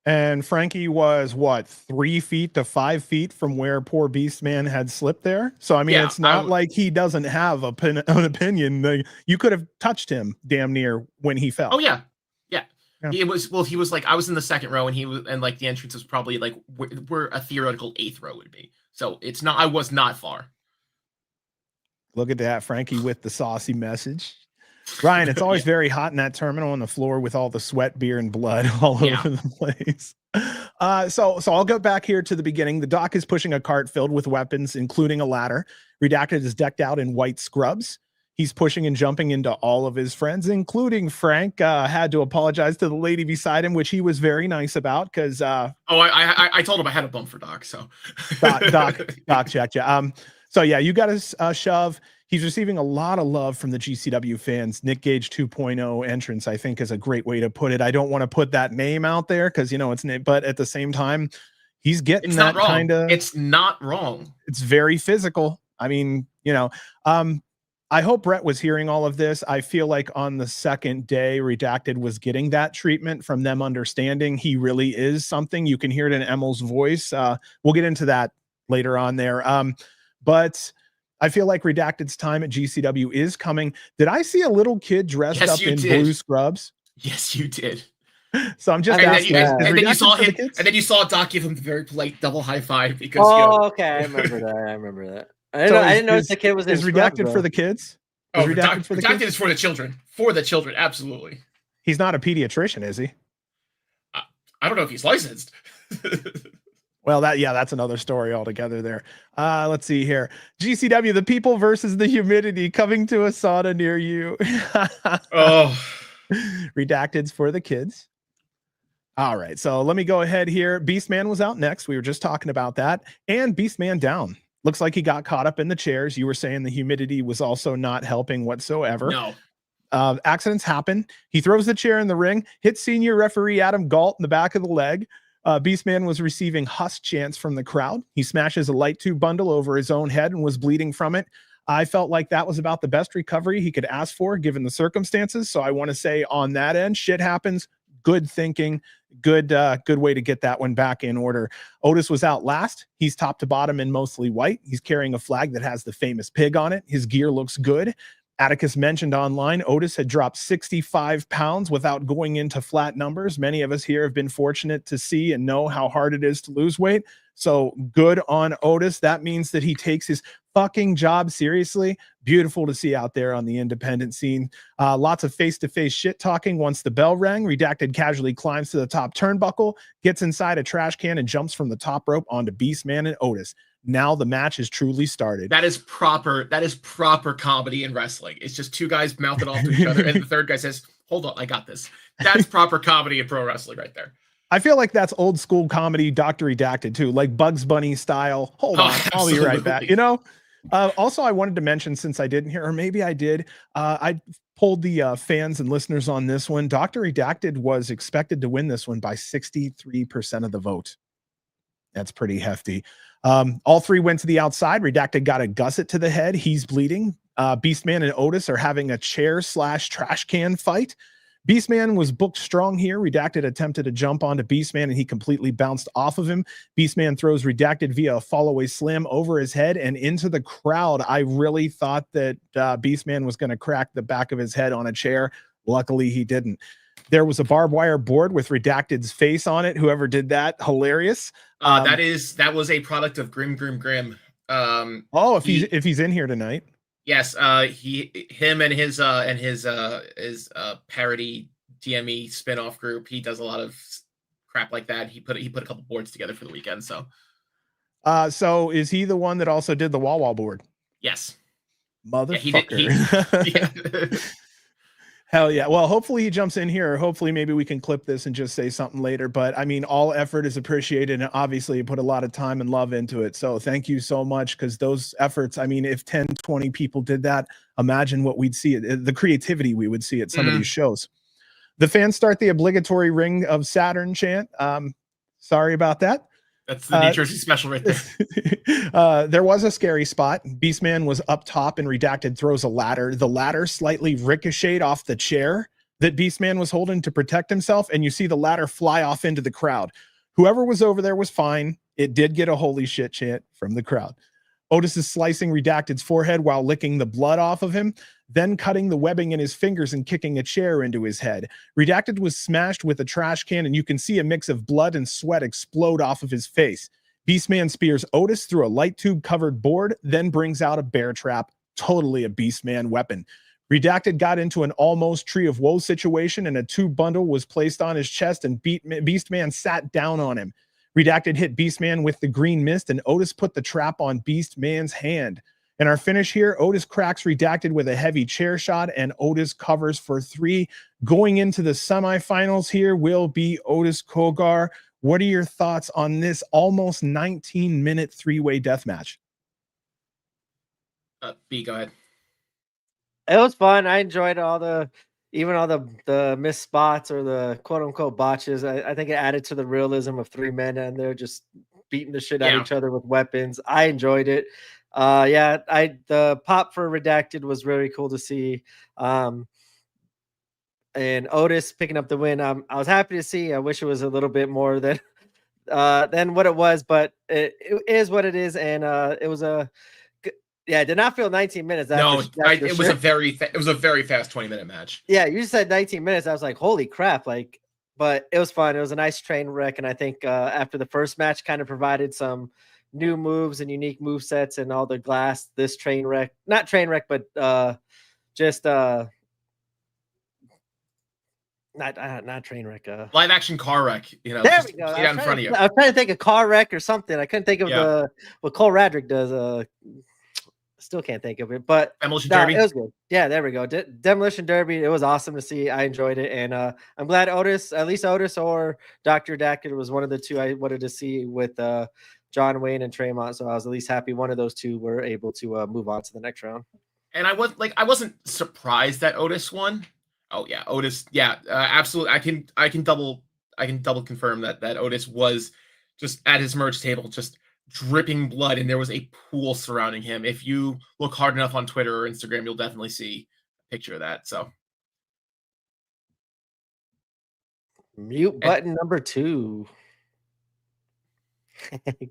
And Frankie was what, 3 feet to 5 feet from where poor Beastman had slipped there. So I mean, yeah, it's not like he doesn't have an opinion. You could have touched him damn near when he fell. Oh yeah, yeah. He was like, I was in the second row, and he was, and like the entrance was probably like where a theoretical 8th row would be. So it's not. I was not far. Look at that, Frankie with the saucy message. Ryan, it's always very hot in that terminal on the floor with all the sweat, beer, and blood all over the place. So I'll go back here to the beginning. The Doc is pushing a cart filled with weapons, including a ladder. Redacted is decked out in white scrubs. He's pushing and jumping into all of his friends, including Frank. Had to apologize to the lady beside him, which he was very nice about because. I told him I had a bump for Doc. So Doc checked you. So yeah, you got a shove. He's receiving a lot of love from the GCW fans. Nick Gage 2.0 entrance, I think, is a great way to put it. I don't want to put that name out there because, it's Nick, but at the same time, he's getting that kind of. It's not wrong. It's very physical. I mean, I hope Brett was hearing all of this. I feel like on the second day, Redacted was getting that treatment from them understanding he really is something. You can hear it in Emil's voice. We'll get into that later on there. But I feel like Redacted's time at GCW is coming. Did I see a little kid dressed up in blue scrubs? Yes, you did. So I'm just asking. And then you saw him, and then you saw Doc give him the very polite double high five because. Okay, I remember that. I didn't know the kid was in Redacted for the kids. Redacted is for the children. For the children, absolutely. He's not a pediatrician, is he? I don't know if he's licensed. Well, that's another story altogether there. Let's see here. GCW, the people versus the humidity, coming to a sauna near you. Redacted's for the kids. All right, so let me go ahead here. Beastman was out next. We were just talking about that. And Beastman down. Looks like he got caught up in the chairs. You were saying the humidity was also not helping whatsoever. No. Accidents happen. He throws the chair in the ring, hits senior referee Adam Galt in the back of the leg. Beastman was receiving huss chants from the crowd. He smashes a light tube bundle over his own head and was bleeding from it. I felt like that was about the best recovery he could ask for given the circumstances. So I want to say on that end, shit happens. Good thinking. Good way to get that one back in order. Otis was out last. He's top to bottom in mostly white. He's carrying a flag that has the famous pig on it. His gear looks good. Atticus mentioned online, Otis had dropped 65 pounds without going into flat numbers. Many of us here have been fortunate to see and know how hard it is to lose weight. So good on Otis. That means that he takes his fucking job seriously. Beautiful to see out there on the independent scene. Lots of face-to-face shit talking once the bell rang. Redacted casually climbs to the top turnbuckle, gets inside a trash can and jumps from the top rope onto Beastman and Otis. Now the match has truly started. That is proper comedy in wrestling. It's just 2 guys mounted off to each other, and the third guy says, "Hold on, I got this." That's proper comedy in pro wrestling right there. I feel like that's old school comedy, Dr. Redacted too, like Bugs Bunny style. Hold on, I'll be right back. Also, I wanted to mention, since I didn't hear, or maybe I did, I polled the fans and listeners on this one. Dr. Redacted was expected to win this one by 63% of the vote. That's pretty hefty. All three went to the outside. Redacted got a gusset to the head. He's bleeding. Beastman and Otis are having a chair/trash can fight. Beastman was booked strong here. Redacted attempted to jump onto Beastman, and he completely bounced off of him. Beastman throws Redacted via a fall-away slam over his head and into the crowd. I really thought that Beastman was going to crack the back of his head on a chair. Luckily, he didn't. There was a barbed wire board with Redacted's face on it. Whoever did that, hilarious. That was a product of Grim. If he's in here tonight. Yes, him and his parody DME spinoff group. He does a lot of crap like that. He put a couple boards together for the weekend. So is he the one that also did the wall board? Yes, motherfucker. Yeah, Hell yeah. Well, hopefully he jumps in here, or hopefully maybe we can clip this and just say something later. But I mean, all effort is appreciated, and obviously you put a lot of time and love into it. So thank you so much, because those efforts, I mean, if 10, 20 people did that, imagine what we'd see, the creativity we would see at some of these shows. The fans start the obligatory Ring of Saturn chant. Sorry about that. That's the New Jersey special right there. There was a scary spot. Beastman was up top, and Redacted throws a ladder. The ladder slightly ricocheted off the chair that Beastman was holding to protect himself, and you see the ladder fly off into the crowd. Whoever was over there was fine. It did get a holy shit chant from the crowd. Otis is slicing Redacted's forehead while licking the blood off of him, then cutting the webbing in his fingers and kicking a chair into his head. Redacted was smashed with a trash can, and you can see a mix of blood and sweat explode off of his face. Beastman spears Otis through a light tube covered board, then brings out a bear trap, totally a Beastman weapon. Redacted got into an almost Tree of Woe situation, and a tube bundle was placed on his chest, and Beastman sat down on him. Redacted hit Beastman with the green mist, and Otis put the trap on Beastman's hand. In our finish here, Otis cracks Redacted with a heavy chair shot, and Otis covers for 3. Going into the semifinals here will be Otis Cogar. What are your thoughts on this almost 19-minute three-way death match? B, go ahead. It was fun. I enjoyed all the missed spots or the quote unquote botches. I think it added to the realism of 3 men, and they're just beating the shit out of each other with weapons. I enjoyed it. The pop for Redacted was really cool to see. And Otis picking up the win. I was happy to see. I wish it was a little bit more than what it was, but it is what it is. And it was it did not feel 19 minutes. It was a very fast 20-minute match. Yeah, you said 19 minutes. I was like, holy crap! But it was fun. It was a nice train wreck, and I think after the first match, kind of provided some new moves and unique move sets and all the glass. This train wreck, not train wreck, but just not train wreck. Live action car wreck. You know, there we go. Out in front of you. I was trying to think of car wreck or something. I couldn't think of what Cole Radrick does. Still can't think of it, but Demolition Derby. It was good. Yeah, there we go. Demolition Derby. It was awesome to see. I enjoyed it, and I'm glad Otis or Dr. Redacted was one of the two I wanted to see with John Wayne and Tremont. So I was at least happy one of those two were able to move on to the next round. And I wasn't surprised that Otis won. Oh yeah, Otis. Yeah, absolutely. I can double confirm that Otis was just at his merge table, just dripping blood, and there was a pool surrounding him. If you look hard enough on Twitter or Instagram, you'll definitely see a picture of that. So mute button number 2. Which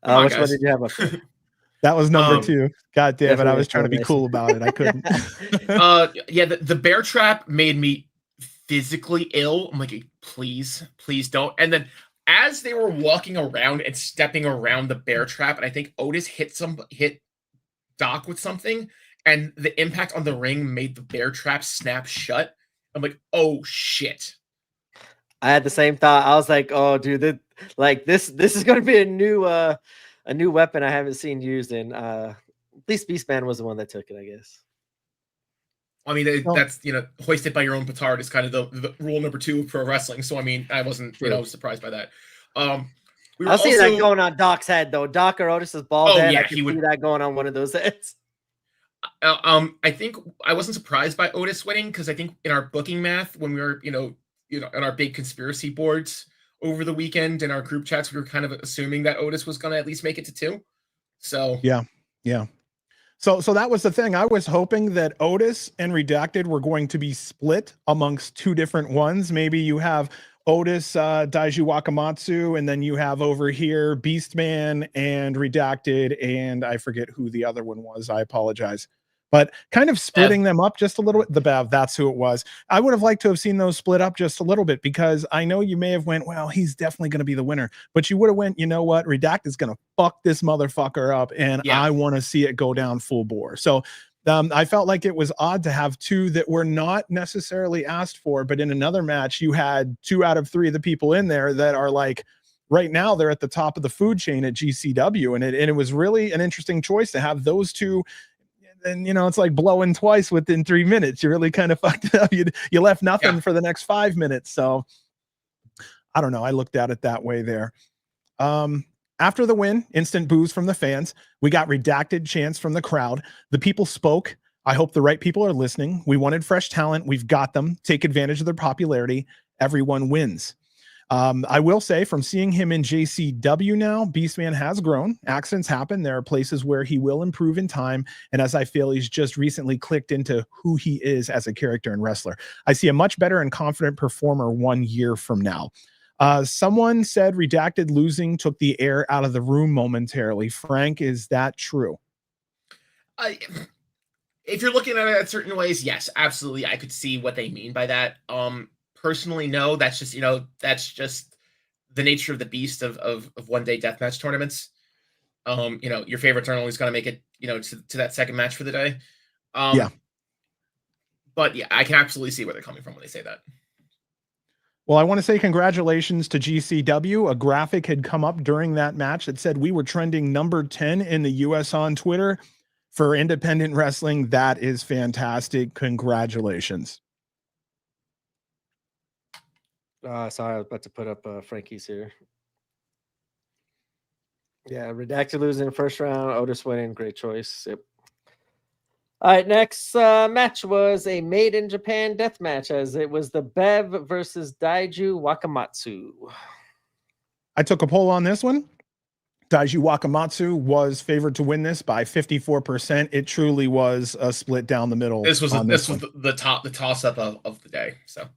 one did you have up there? That was number 2. God damn it, I was trying to be cool about it. I couldn't. The bear trap made me physically ill. I'm like, please don't. And then as they were walking around and stepping around the bear trap, and I think Otis hit Doc with something, and the impact on the ring made the bear trap snap shut. I'm like, oh shit. I had the same thought. I was like, oh dude, this is gonna be a new weapon I haven't seen used in. At least Beastman was the one that took it, I guess. I mean, that's, hoisted by your own petard is kind of the rule number 2 of pro wrestling. So, I mean, I wasn't, surprised by that. I'll see that going on Doc's head, though. Doc or Otis's bald head. Yeah, I can see that going on one of those heads. I think I wasn't surprised by Otis winning because I think in our booking math, when we were, on our big conspiracy boards over the weekend in our group chats, we were kind of assuming that Otis was going to at least make it to 2. So Yeah. So that was the thing. I was hoping that Otis and Redacted were going to be split amongst 2 different ones. Maybe you have Otis, Daiju Wakamatsu, and then you have over here Beastman and Redacted, and I forget who the other one was. I apologize. But kind of splitting them up just a little bit. The Bev, that's who it was. I would have liked to have seen those split up just a little bit, because I know you may have went, well, he's definitely going to be the winner. But you would have went, you know what? Redacted is going to fuck this motherfucker up, and I want to see it go down full bore. So I felt like it was odd to have 2 that were not necessarily asked for, but in another match, you had 2 out of 3 of the people in there that are like, right now, they're at the top of the food chain at GCW. And it was really an interesting choice to have those 2. And, it's like blowing twice within 3 minutes. You really kind of fucked it up. You left nothing for the next 5 minutes. So I don't know. I looked at it that way there. After the win, instant boos from the fans. We got Redacted chants from the crowd. The people spoke. I hope the right people are listening. We wanted fresh talent. We've got them. Take advantage of their popularity. Everyone wins. I will say, from seeing him in JCW now, Beastman has grown. Accidents happen. There are places where he will improve in time. And as I feel, he's just recently clicked into who he is as a character and wrestler. I see a much better and confident performer 1 year from now. Someone said Redacted losing took the air out of the room momentarily. Frank, is that true? If you're looking at it in certain ways, yes, absolutely. I could see what they mean by that. Personally, no, that's just, the nature of the beast of one-day deathmatch tournaments. Your favorites aren't always going to make it, to that second match for the day. But yeah, I can absolutely see where they're coming from when they say that. Well, I want to say congratulations to GCW. A graphic had come up during that match that said we were trending number 10 in the US on Twitter for independent wrestling. That is fantastic. Congratulations. Sorry, I was about to put up Frankie's here. Yeah, Redacted losing first round, Otis winning. Great choice. Yep. All right, next match was a Made in Japan death match, as it was the Bev versus Daiju Wakamatsu. I took a poll on this one. Daiju Wakamatsu was favored to win this by 54%. It truly was a split down the middle. This was the toss up of the day. So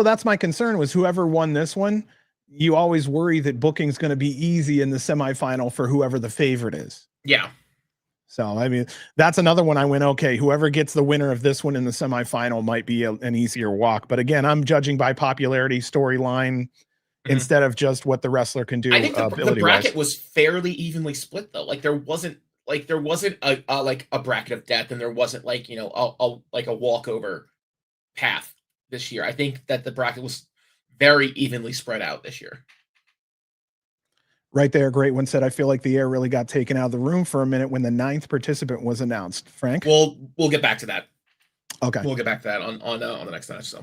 that's my concern, was whoever won this one, you always worry that booking's going to be easy in the semifinal for whoever the favorite is. Yeah. So, I mean, that's another one I went, okay, whoever gets the winner of this one in the semifinal might be an easier walk. But again, I'm judging by popularity, storyline, instead of just what the wrestler can do. I think the bracket was fairly evenly split, though. Like there wasn't a bracket of death, and there wasn't a walkover path this year. I think that the bracket was very evenly spread out this year. Right there, great one said, I feel like the air really got taken out of the room for a minute when the 9th participant was announced. Frank? We'll get back to that. Okay. We'll get back to that on the next match. So.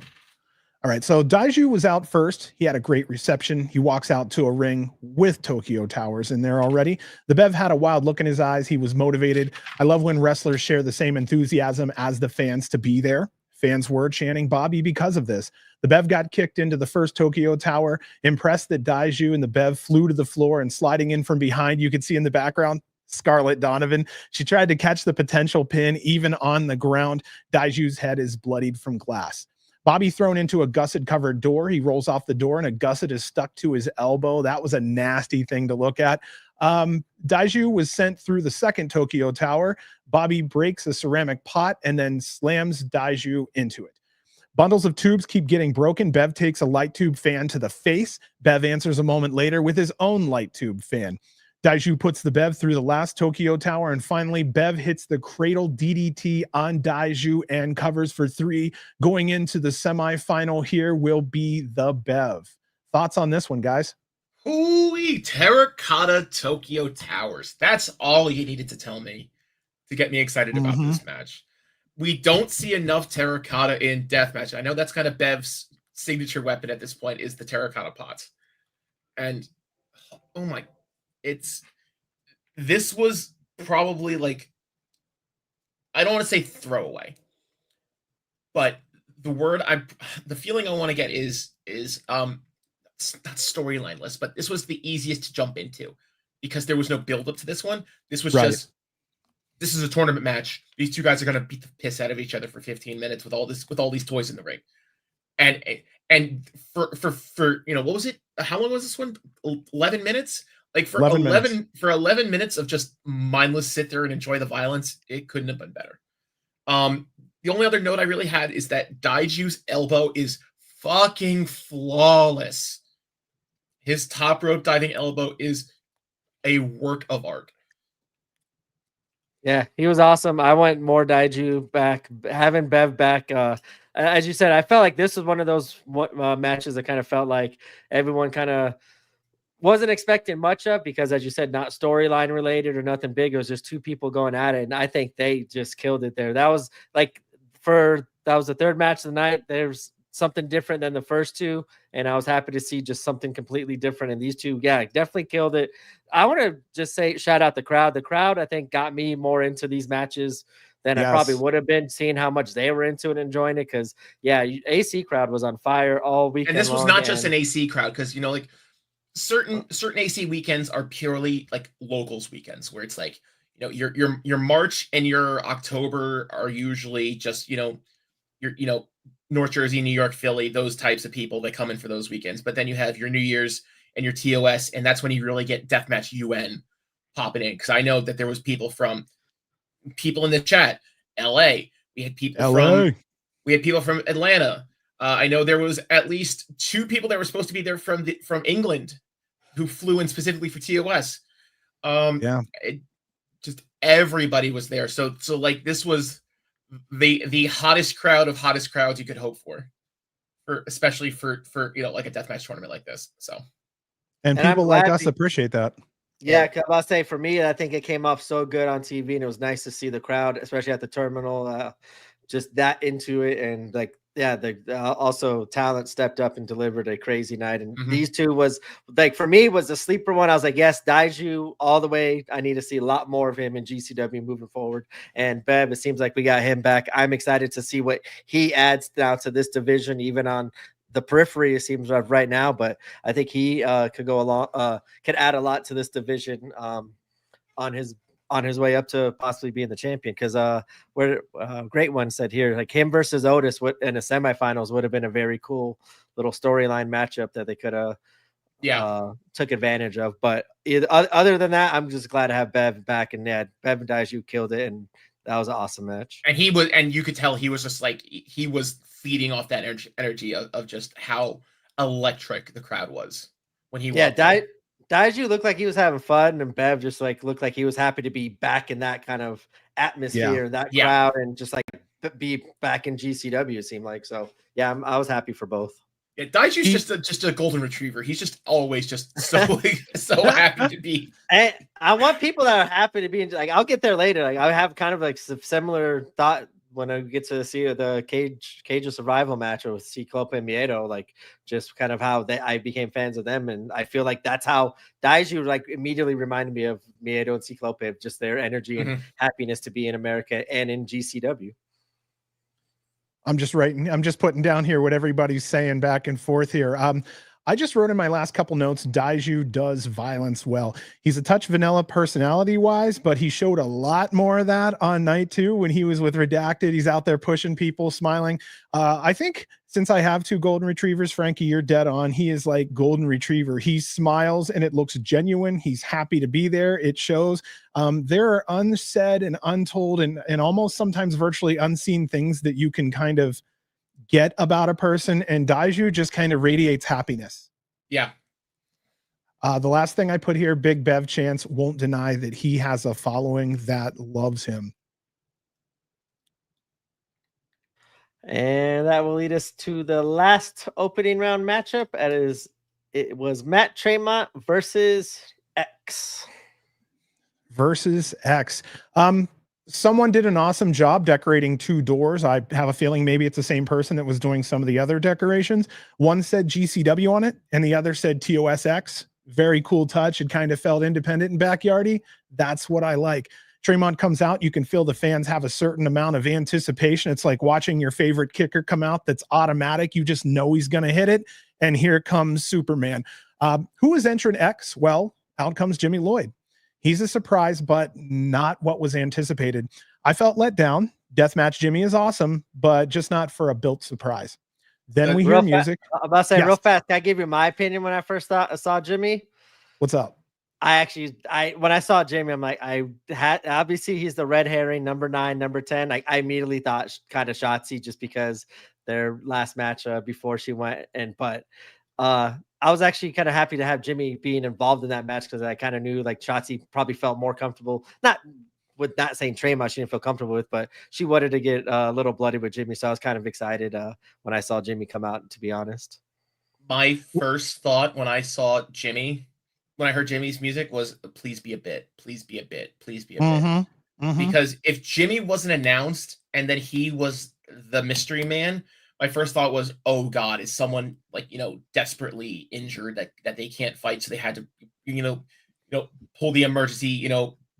All right, so Daiju was out first. He had a great reception. He walks out to a ring with Tokyo Towers in there already. The Bev had a wild look in his eyes. He was motivated. I love when wrestlers share the same enthusiasm as the fans to be there. Fans were chanting Bobby because of this. The Bev got kicked into the first Tokyo Tower, impressed that Daiju and the Bev flew to the floor, and sliding in from behind, you could see in the background, Scarlett Donovan. She tried to catch the potential pin even on the ground. Daiju's head is bloodied from glass. Bobby thrown into a gusset covered door. He rolls off the door and a gusset is stuck to his elbow. That was a nasty thing to look at. Daiju was sent through the second Tokyo Tower. Bobby breaks a ceramic pot and then slams Daiju into it. Bundles of tubes keep getting broken. Bev takes a light tube fan to the face. Bev answers a moment later with his own light tube fan. Daiju puts the Bev through the last Tokyo Tower, and finally Bev hits the cradle DDT on Daiju and covers for 3. Going into the semifinal here will be the Bev. Thoughts on this one, guys? Holy terracotta Tokyo Towers. That's all you needed to tell me to get me excited about this match. We don't see enough terracotta in deathmatch. I know that's kind of Bev's signature weapon at this point, is the terracotta pot. And oh my, this was probably like I don't want to say throwaway, but the feeling I want to get is not storyline-less, but this was the easiest to jump into because there was no build up to this one. This was just, this is a tournament match. These two guys are going to beat the piss out of each other for 15 minutes with all these toys in the ring. And for what was it? How long was this one? 11 minutes? Like for 11 minutes of just mindless sit there and enjoy the violence, it couldn't have been better. The only other note I really had is that Daiju's elbow is fucking flawless. His top rope diving elbow is a work of art. Yeah, he was awesome. I want more Daiju back, having Bev back. As you said, I felt like this was one of those matches that kind of felt like everyone kind of wasn't expecting much of, because as you said, not storyline related or nothing big. It was just two people going at it. And I think they just killed it there. That was the third match of the night. There's something different than the first two. And I was happy to see just something completely different. And these two, yeah, definitely killed it. I want to just say, shout out the crowd. The crowd, I think, got me more into these matches than I probably would have been, seeing how much they were into it and enjoying it. Because, yeah, AC crowd was on fire all weekend. And this was not just an AC crowd, because, like, certain AC weekends are purely like locals weekends, where it's like, your March and your October are usually just, your North Jersey, New York, Philly, those types of people that come in for those weekends. But then you have your New Year's and your TOS, and that's when you really get Deathmatch UN popping in. Because I know that there was people in the chat, LA. We had people from Atlanta. I know there was at least 2 people that were supposed to be there from England who flew in specifically for TOS. Just everybody was there. So like, this was the hottest crowd of hottest crowds you could hope for especially for like a deathmatch tournament like this. So, and people like us appreciate that. Yeah, I'll say for me, I think it came off so good on TV, and it was nice to see the crowd, especially at the terminal, just that into it. And like, yeah, also talent stepped up and delivered a crazy night. And these two was like, for me, was the sleeper one. I was like, yes, Daiju all the way. I need to see a lot more of him in GCW moving forward. And Bev, it seems like we got him back. I'm excited to see what he adds now to this division, even on the periphery, it seems like right now, but I think he could go along, could add a lot to this division on his way up to possibly being the champion. Because where Great One said here, like, him versus Otis in the semifinals would have been a very cool little storyline matchup that they could have took advantage of. But other than that, I'm just glad to have Bev back, and Bev and Daiju killed it, and that was an awesome match. And you could tell he was just like, he was feeding off that energy of just how electric the crowd was when he Daiju looked like he was having fun, and Bev just like looked like he was happy to be back in that kind of atmosphere, that crowd, and just like be back in GCW, it seemed like. So yeah, I was happy for both. Yeah, Daiju's just a golden retriever. He's just always just so happy to be. And I want people that are happy to be. Like, I'll get there later. Like, I have kind of like some similar thought when I get to see the Cage of Survival match with Ciclope and Miedo. Like, just kind of how I became fans of them, and I feel like that's how Daiju like immediately reminded me of Miedo and Ciclope, of just their energy and happiness to be in America and in GCW. I'm just putting down here what everybody's saying back and forth here. I just wrote in my last couple notes, Daiju does violence well. He's a touch vanilla personality wise, but he showed a lot more of that on night 2 when he was with Redacted. He's out there pushing people, smiling. I think since I have 2 golden retrievers, Frankie, you're dead on. He is like golden retriever. He smiles and it looks genuine. He's happy to be there. It shows. There are unsaid and untold and almost sometimes virtually unseen things that you can kind of get about a person, and Daiju just kind of radiates happiness. Yeah. The last thing I put here, Big Bev Chance won't deny that he has a following that loves him. And that will lead us to the last opening round matchup. It was Matt Tremont versus X. Someone did an awesome job decorating 2 doors. I have a feeling maybe it's the same person that was doing some of the other decorations. One said GCW on it, and the other said TOSX. Very cool touch. It kind of felt independent and backyardy. That's what I like. Tremont comes out, you can feel the fans have a certain amount of anticipation. It's like watching your favorite kicker come out that's automatic. You just know he's going to hit it. And here comes Superman. Who is entrant X? Well, out comes Jimmy Lloyd. He's a surprise, but not what was anticipated. I felt let down. Deathmatch Jimmy is awesome, but just not for a built surprise. Then we hear music. I'm about to say Yes. real fast. Can I give you my opinion when I first saw Jimmy? What's up? When I saw Jimmy, I'm like, I had obviously he's the red herring, number 9, number 10. Like I immediately thought kind of Shotzi just because their last match before she went but I was actually kind of happy to have Jimmy being involved in that match because I kind of knew like Shotzi probably felt more comfortable, not saying Tremont she didn't feel comfortable with, but she wanted to get a little bloody with Jimmy. So I was kind of excited when I saw Jimmy come out, to be honest. My first thought when I heard Jimmy's music was, please be a bit, please be a bit, please be a bit. Because if Jimmy wasn't announced and then he was the mystery man, my first thought was, oh God, is someone like, desperately injured that they can't fight. So they had to, pull the emergency,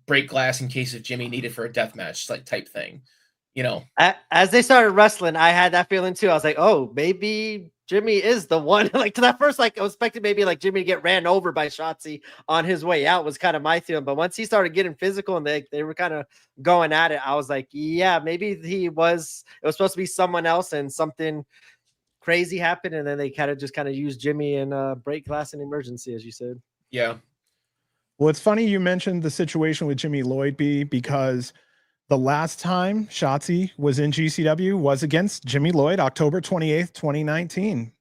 break glass in case if Jimmy needed for a death match, like type thing, As they started wrestling, I had that feeling too. I was like, oh, maybe Jimmy is the one. Like to that first, like I was expecting maybe like Jimmy to get ran over by Shotzi on his way out was kind of my feeling. But once he started getting physical and they were kind of going at it, I was like, yeah, maybe it was supposed to be someone else and something crazy happened. And then they kind of used Jimmy and break glass in emergency, as you said. Yeah. Well, it's funny you mentioned the situation with Jimmy Lloyd because the last time Shotzi was in GCW was against Jimmy Lloyd, October 28th, 2019.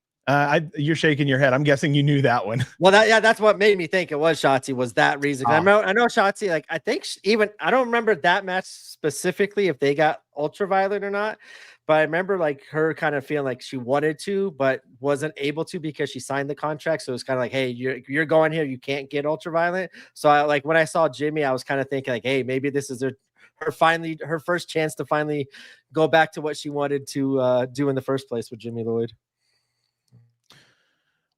You're shaking your head. I'm guessing you knew that one. Well, that's what made me think it was Shotzi, was that reason. I know Shotzi, like I think I don't remember that match specifically if they got ultraviolet or not, but I remember like her kind of feeling like she wanted to, but wasn't able to because she signed the contract. So it's kind of like, hey, you're going here, you can't get ultraviolet. So when I saw Jimmy, I was kind of thinking like, hey, maybe this is her first chance to finally go back to what she wanted to do in the first place with Jimmy Lloyd.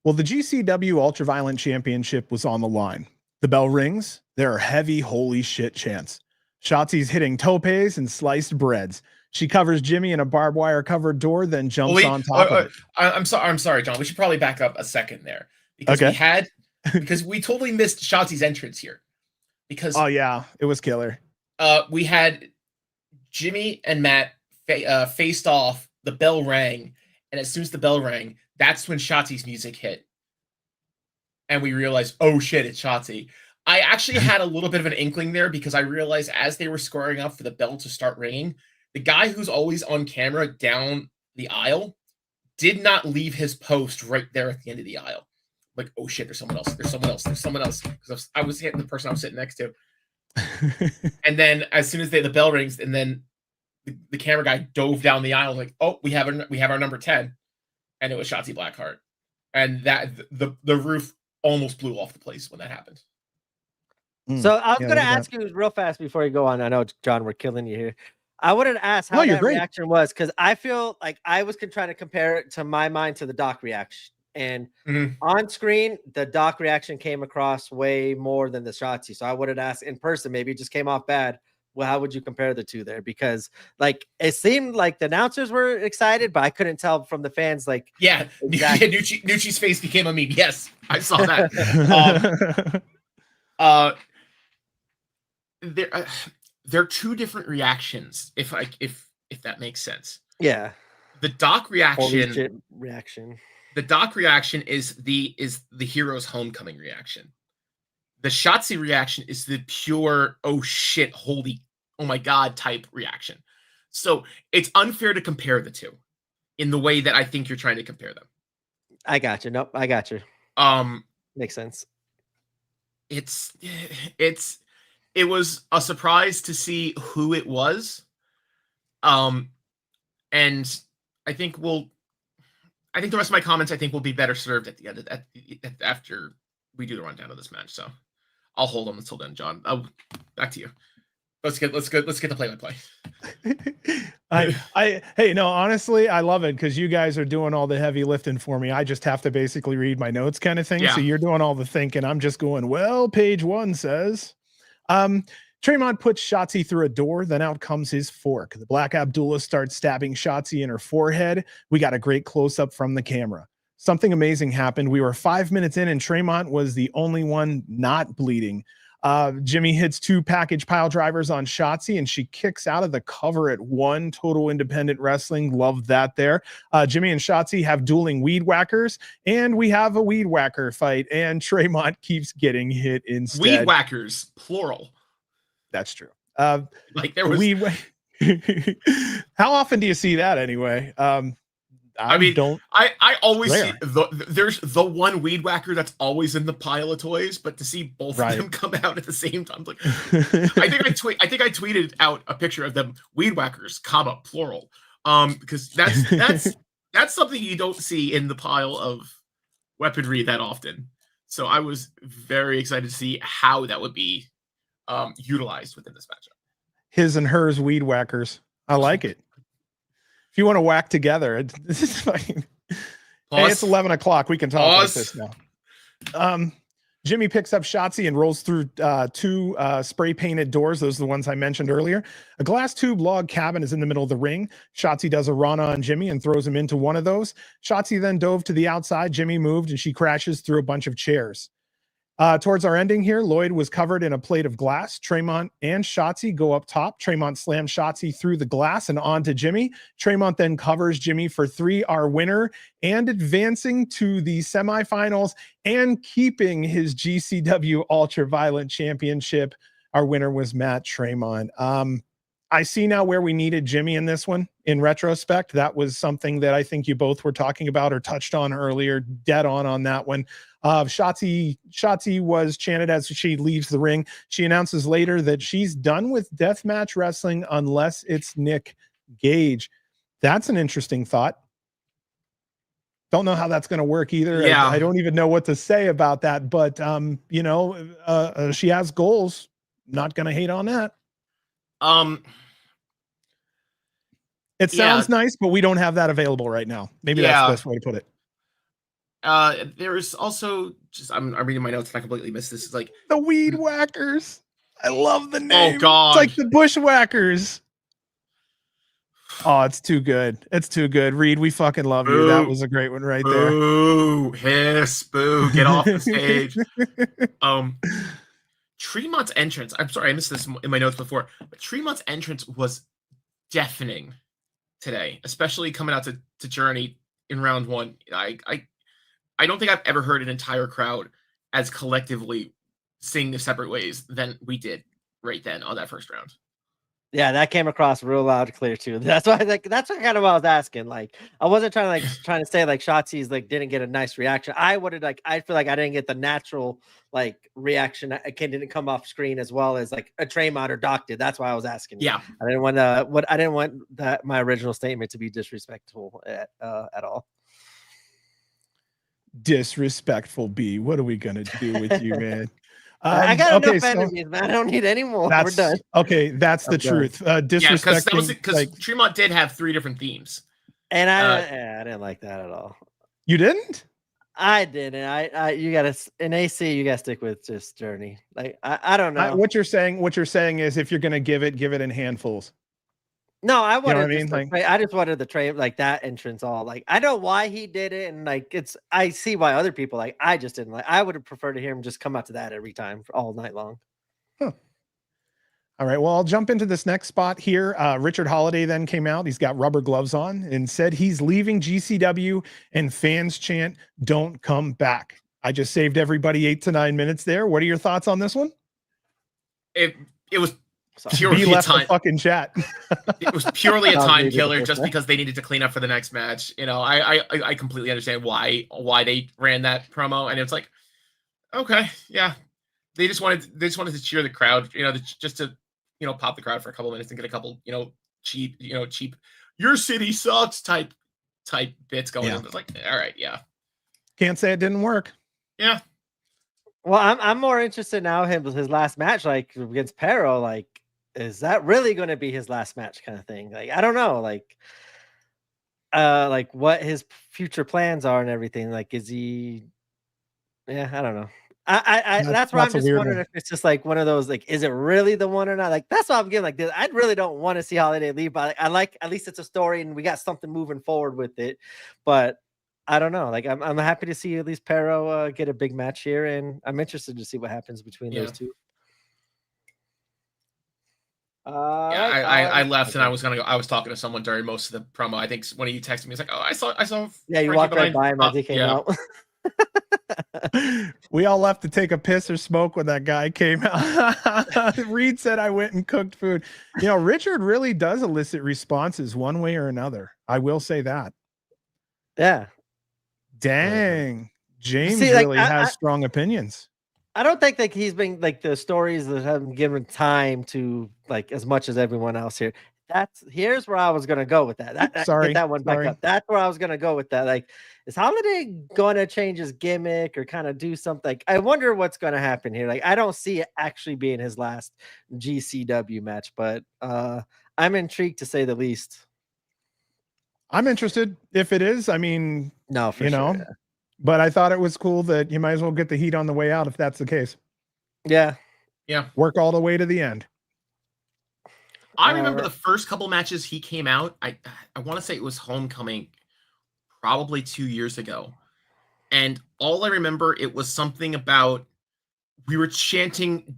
Well, the GCW Ultraviolent Championship was on the line. The bell rings. There are heavy, holy shit chants. Shotzi's hitting topes and sliced breads. She covers Jimmy in a barbed wire covered door, then jumps on top of it. I'm sorry, John. We should probably back up a second there because because we totally missed Shotzi's entrance here. Because oh yeah, it was killer. We had Jimmy and Matt faced off. The bell rang, and as soon as the bell rang, that's when Shotzi's music hit. And we realized, oh shit, it's Shotzi. I actually had a little bit of an inkling there because I realized as they were squaring up for the bell to start ringing, the guy who's always on camera down the aisle did not leave his post right there at the end of the aisle. Like, oh shit, there's someone else. There's someone else. There's someone else. Because I was hitting the person I was sitting next to. And then as soon as the bell rings, and then the camera guy dove down the aisle, like, oh, we have our number 10. And it was Shotzi Blackheart. And that the roof almost blew off the place when that happened. So I was going to ask you real fast before you go on. I know, John, we're killing you here. I wanted to ask how that reaction was, because I feel like I was trying to compare it to my mind to the Doc reaction. And on screen, the Doc reaction came across way more than the Shotzi. So I wanted to ask in person, maybe it just came off bad. Well, how would you compare the two there? Because like it seemed like the announcers were excited, but I couldn't tell from the fans. Like, yeah, exactly. Nucci's face became a meme. Yes, I saw that. There are two different reactions. If that makes sense. Yeah. The Doc reaction. The Doc reaction is the hero's homecoming reaction. The Shotzi reaction is the pure, oh shit, holy, oh my God type reaction. So it's unfair to compare the two in the way that I think you're trying to compare them. I got you. Nope, I got you. Makes sense. It was a surprise to see who it was. And I think the rest of my comments will be better served at the end after we do the rundown of this match. So I'll hold them until then, John. Back to you. Let's get the play-by-play. Hey, no, honestly, I love it because you guys are doing all the heavy lifting for me. I just have to basically read my notes kind of thing. Yeah. So you're doing all the thinking. I'm just going, well, page 1 says, Tremont puts Shotzi through a door, then out comes his fork. The Black Abdullah starts stabbing Shotzi in her forehead. We got a great close-up from the camera. Something amazing happened. We were 5 minutes in, and Tremont was the only one not bleeding. Jimmy hits 2 package pile drivers on Shotzi, and she kicks out of the cover at 1. Total independent wrestling. Love that there. Jimmy and Shotzi have dueling weed whackers, and we have a weed whacker fight, and Tremont keeps getting hit instead. Weed whackers, plural. That's true. Like there was. How often do you see that anyway? I always see there's the one weed whacker that's always in the pile of toys, but to see both of them come out at the same time, like I think I tweeted out a picture of them weed whackers, comma plural, because that's something you don't see in the pile of weaponry that often. So I was very excited to see how that would be utilized within this matchup. His and hers weed whackers. I like it. If you want to whack together, this is fucking. Hey, it's 11 o'clock. We can talk like this now. Jimmy picks up Shotzi and rolls through 2 spray painted doors. Those are the ones I mentioned earlier. A glass tube log cabin is in the middle of the ring. Shotzi does a Rana on Jimmy and throws him into one of those. Shotzi then dove to the outside. Jimmy moved and she crashes through a bunch of chairs. Towards our ending here, Lloyd was covered in a plate of glass. Tremont and Shotzi go up top. Tremont slams Shotzi through the glass and onto Jimmy. Tremont then covers Jimmy for 3, our winner, and advancing to the semifinals and keeping his GCW Ultraviolent Championship. Our winner was Matt Tremont. I see now where we needed Jimmy in this one. In retrospect, that was something that I think you both were talking about or touched on earlier. Dead on that one. Shotzi was chanted as she leaves the ring. She announces later that she's done with deathmatch wrestling unless it's Nick Gage. That's an interesting thought. Don't know how that's going to work either. Yeah. I don't even know what to say about that, but she has goals. Not going to hate on that. It sounds nice, but we don't have that available right now. Maybe that's the best way to put it. There's also just I'm reading my notes and I completely missed this. It's like the weed whackers. I love the name. Oh god, it's like the bushwhackers. Oh, it's too good. It's too good. Reed, we fucking love you. That was a great one right there. Boo, hiss, boo, get off the stage. Tremont's entrance. I'm sorry, I missed this in my notes before, but Tremont's entrance was deafening today, especially coming out to Journey in round 1. I don't think I've ever heard an entire crowd as collectively sing in separate ways than we did right then on that first round. Yeah, that came across real loud, clear too. That's why, that's what kind of what I was asking. Like, I wasn't trying to say like Shotzi's didn't get a nice reaction. I feel like I didn't get the natural reaction. It didn't come off screen as well as a Tremont or Doc did. That's why I was asking. Yeah, I didn't want my original statement to be disrespectful at all. Disrespectful B. What are we gonna do with you, man? I got enough enemies, man. I don't need any more. We're done. Okay, that's the truth. Disrespecting because Tremont did have 3 different themes, and I didn't like that at all. You didn't? I didn't. You gotta in AC. You gotta stick with just Journey. I don't know what you're saying. What you're saying is if you're gonna give it in handfuls. No, I wanted. You know what I mean? I just wanted the trade that entrance all. I know why he did it, and I see why other people I just didn't like. I would have preferred to hear him just come out to that every time all night long. Huh. All right, well, I'll jump into this next spot here. Richard Holliday then came out. He's got rubber gloves on and said he's leaving GCW, and fans chant, "Don't come back." I just saved everybody 8 to 9 minutes there. What are your thoughts on this one? It was purely a left the fucking chat. It was purely a time killer just because they needed to clean up for the next match. I completely understand why they ran that promo, and it's like, okay, yeah, they just wanted to cheer the crowd, just to pop the crowd for a couple minutes and get a couple cheap your city sucks type bits going on. It's like, all right, yeah, can't say it didn't work. Yeah. Well, I'm more interested now his last match against Pero. Is that really going to be his last match kind of thing? I don't know. What his future plans are and everything. Is he? Yeah, I don't know. That's where I'm a just weird wondering one. if it's just like one of those, like, is it really the one or not? Like, that's what I'm getting. Like, I really don't want to see Holliday leave, but I like, at least it's a story and we got something moving forward with it. But I don't know. Like, I'm happy to see at least Pero get a big match here, and I'm interested to see what happens between those two. I left and I was gonna go. I was talking to someone during most of the promo. I think when he texted me, he's like, "Oh, I saw." Yeah, you walked right by him as he came out. We all left to take a piss or smoke when that guy came out. Reed said I went and cooked food. You know, Richard really does elicit responses one way or another. I will say that. Yeah. Dang. James See, like, really has strong opinions. I don't think that he's been, like, the stories that haven't given time to, like, as much as everyone else here. Here's where I was gonna go with that. Get that one back up. That's where I was gonna go with that. Like, is Holliday gonna change his gimmick or kind of do something? Like, I wonder what's gonna happen here. Like, I don't see it actually being his last GCW match, but I'm intrigued to say the least. I'm interested if it is. I mean, no, for sure. Yeah. But I thought it was cool that you might as well get the heat on the way out if that's the case. Yeah. Work all the way to the end. I remember the first couple matches he came out. I want to say it was Homecoming, probably 2 years ago. And all I remember, it was something about we were chanting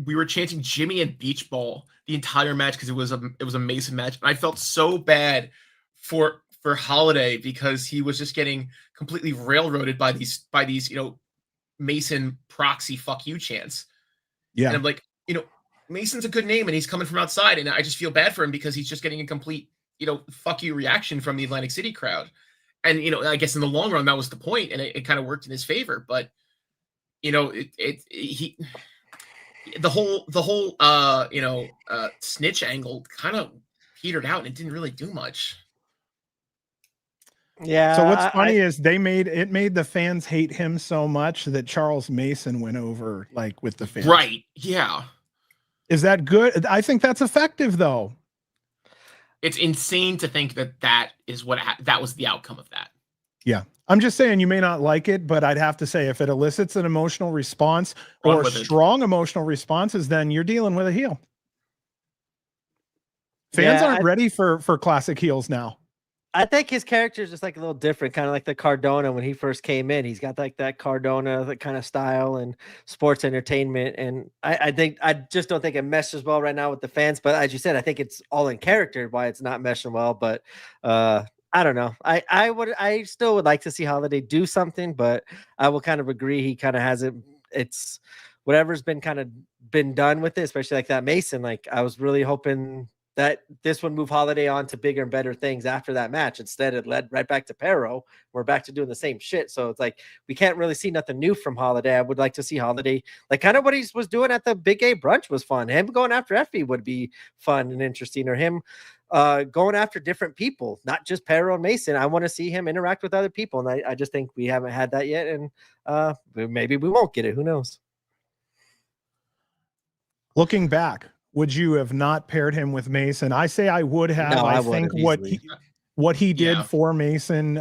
Jimmy and Beach Ball the entire match because it was a Mason match. And I felt so bad for Holliday because he was just getting completely railroaded by these Mason proxy fuck you chants. Yeah. And I'm like, Mason's a good name and he's coming from outside, and I just feel bad for him because he's just getting a complete, fuck you reaction from the Atlantic City crowd. And, I guess in the long run, that was the point, and it kind of worked in his favor. But, the whole snitch angle kind of petered out and it didn't really do much. Yeah. So what's funny is they made the fans hate him so much that Charles Mason went over, like, with the fans. Right. Yeah. Is that good? I think that's effective, though. It's insane to think that was the outcome of that. Yeah. I'm just saying, you may not like it, but I'd have to say if it elicits an emotional response or strong emotional responses, then you're dealing with a heel. Fans aren't ready for classic heels now. I think his character is just, like, a little different, kind of like the Cardona when he first came in. He's got, like, that Cardona, that kind of style and sports entertainment. And I just don't think it meshes well right now with the fans. But as you said, I think it's all in character why it's not meshing well. But I don't know. I still would like to see Holliday do something, but I will kind of agree he kind of hasn't. It's whatever's been done with it, especially like that Mason. Like, I was really hoping that this would move Holliday on to bigger and better things after that match. Instead, it led right back to Pero. We're back to doing the same shit. So it's like, we can't really see nothing new from Holliday. I would like to see Holliday, like, kind of what he was doing at the Big A brunch was fun. Him going after Effie would be fun and interesting, or him going after different people, not just Pero and Mason. I want to see him interact with other people. And I just think we haven't had that yet. And maybe we won't get it. Who knows? Looking back, would you have not paired him with Mason? I say I would have. No, I think what he did for Mason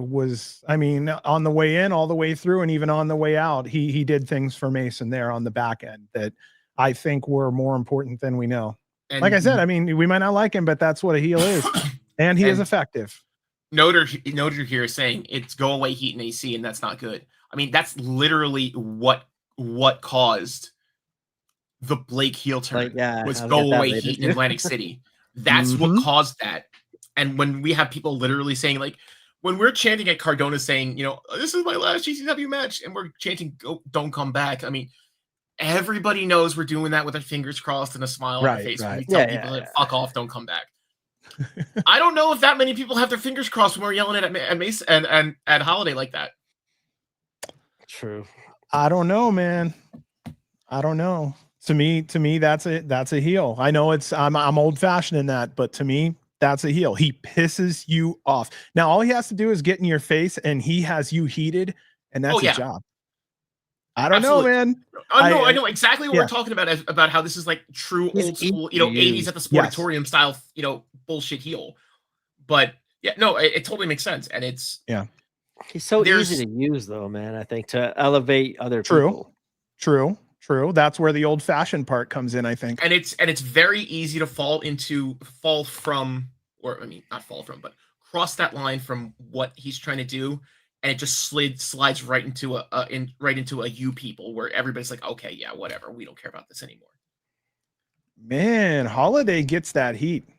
was, I mean, on the way in, all the way through, and even on the way out, he did things for Mason there on the back end that I think were more important than we know. And like I said, I mean, we might not like him, but that's what a heel is, and he is effective. Noter here is saying it's go away heat and AC, and that's not good. I mean, that's literally what caused the Blake heel turn, was go away heat in Atlantic City. That's what caused that. And when we have people literally saying, like, when we're chanting at Cardona saying, this is my last GCW match, and we're chanting, don't come back. I mean, everybody knows we're doing that with our fingers crossed and a smile on our face. When we tell people fuck off, don't come back. I don't know if that many people have their fingers crossed when we're yelling at Mason and at Holliday like that. True. I don't know, man. I don't know. To me, that's a heel. I know I'm old fashioned in that, but to me, that's a heel. He pisses you off. Now, all he has to do is get in your face, and he has you heated, and that's his job. I don't know, man. I know exactly what we're talking about how this is like true old school, 80s at the Sportatorium style, bullshit heel. But yeah, no, it totally makes sense, and it's He's so There's- easy to use, though, man. I think to elevate other True. people. True. That's where the old-fashioned part comes in, I think. And it's very easy to fall from, or I mean, not fall from, but cross that line from what he's trying to do, and it just slides right into a you people where everybody's like, okay, yeah, whatever, we don't care about this anymore. Man, Holliday gets that heat.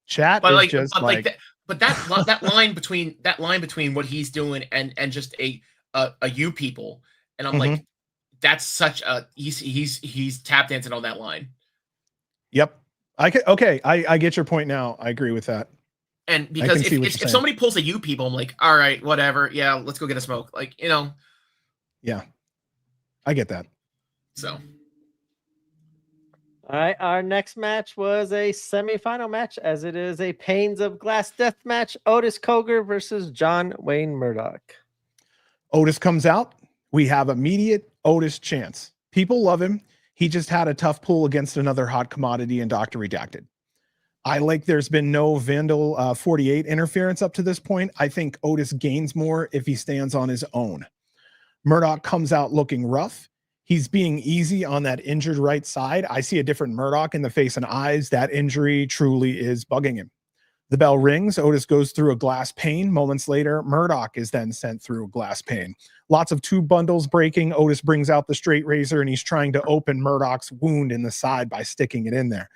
Chat But is like, just but like, like that, but that line between what he's doing and just a you people, and I'm like, that's such a he's tap dancing on that line. Yep. I get your point now. I agree with that. And because if somebody pulls a you people, I'm like, all right, whatever, yeah, let's go get a smoke, like, you know. Yeah, I get that. So, all right, our next match was a semifinal match, as it is a Panes of Glass death match. Otis Cogar versus John Wayne Murdoch. Otis comes out. We have immediate Otis chance. People love him. He just had a tough pull against another hot commodity in Dr. Redacted. I like there's been no Vandal 48 interference up to this point. I think Otis gains more if he stands on his own. Murdoch comes out looking rough. He's being easy on that injured right side. I see a different Murdoch in the face and eyes. That injury truly is bugging him. The bell rings. Otis goes through a glass pane. Moments later, Murdoch is then sent through a glass pane. Lots of tube bundles breaking. Otis brings out the straight razor, and he's trying to open Murdoch's wound in the side by sticking it in there.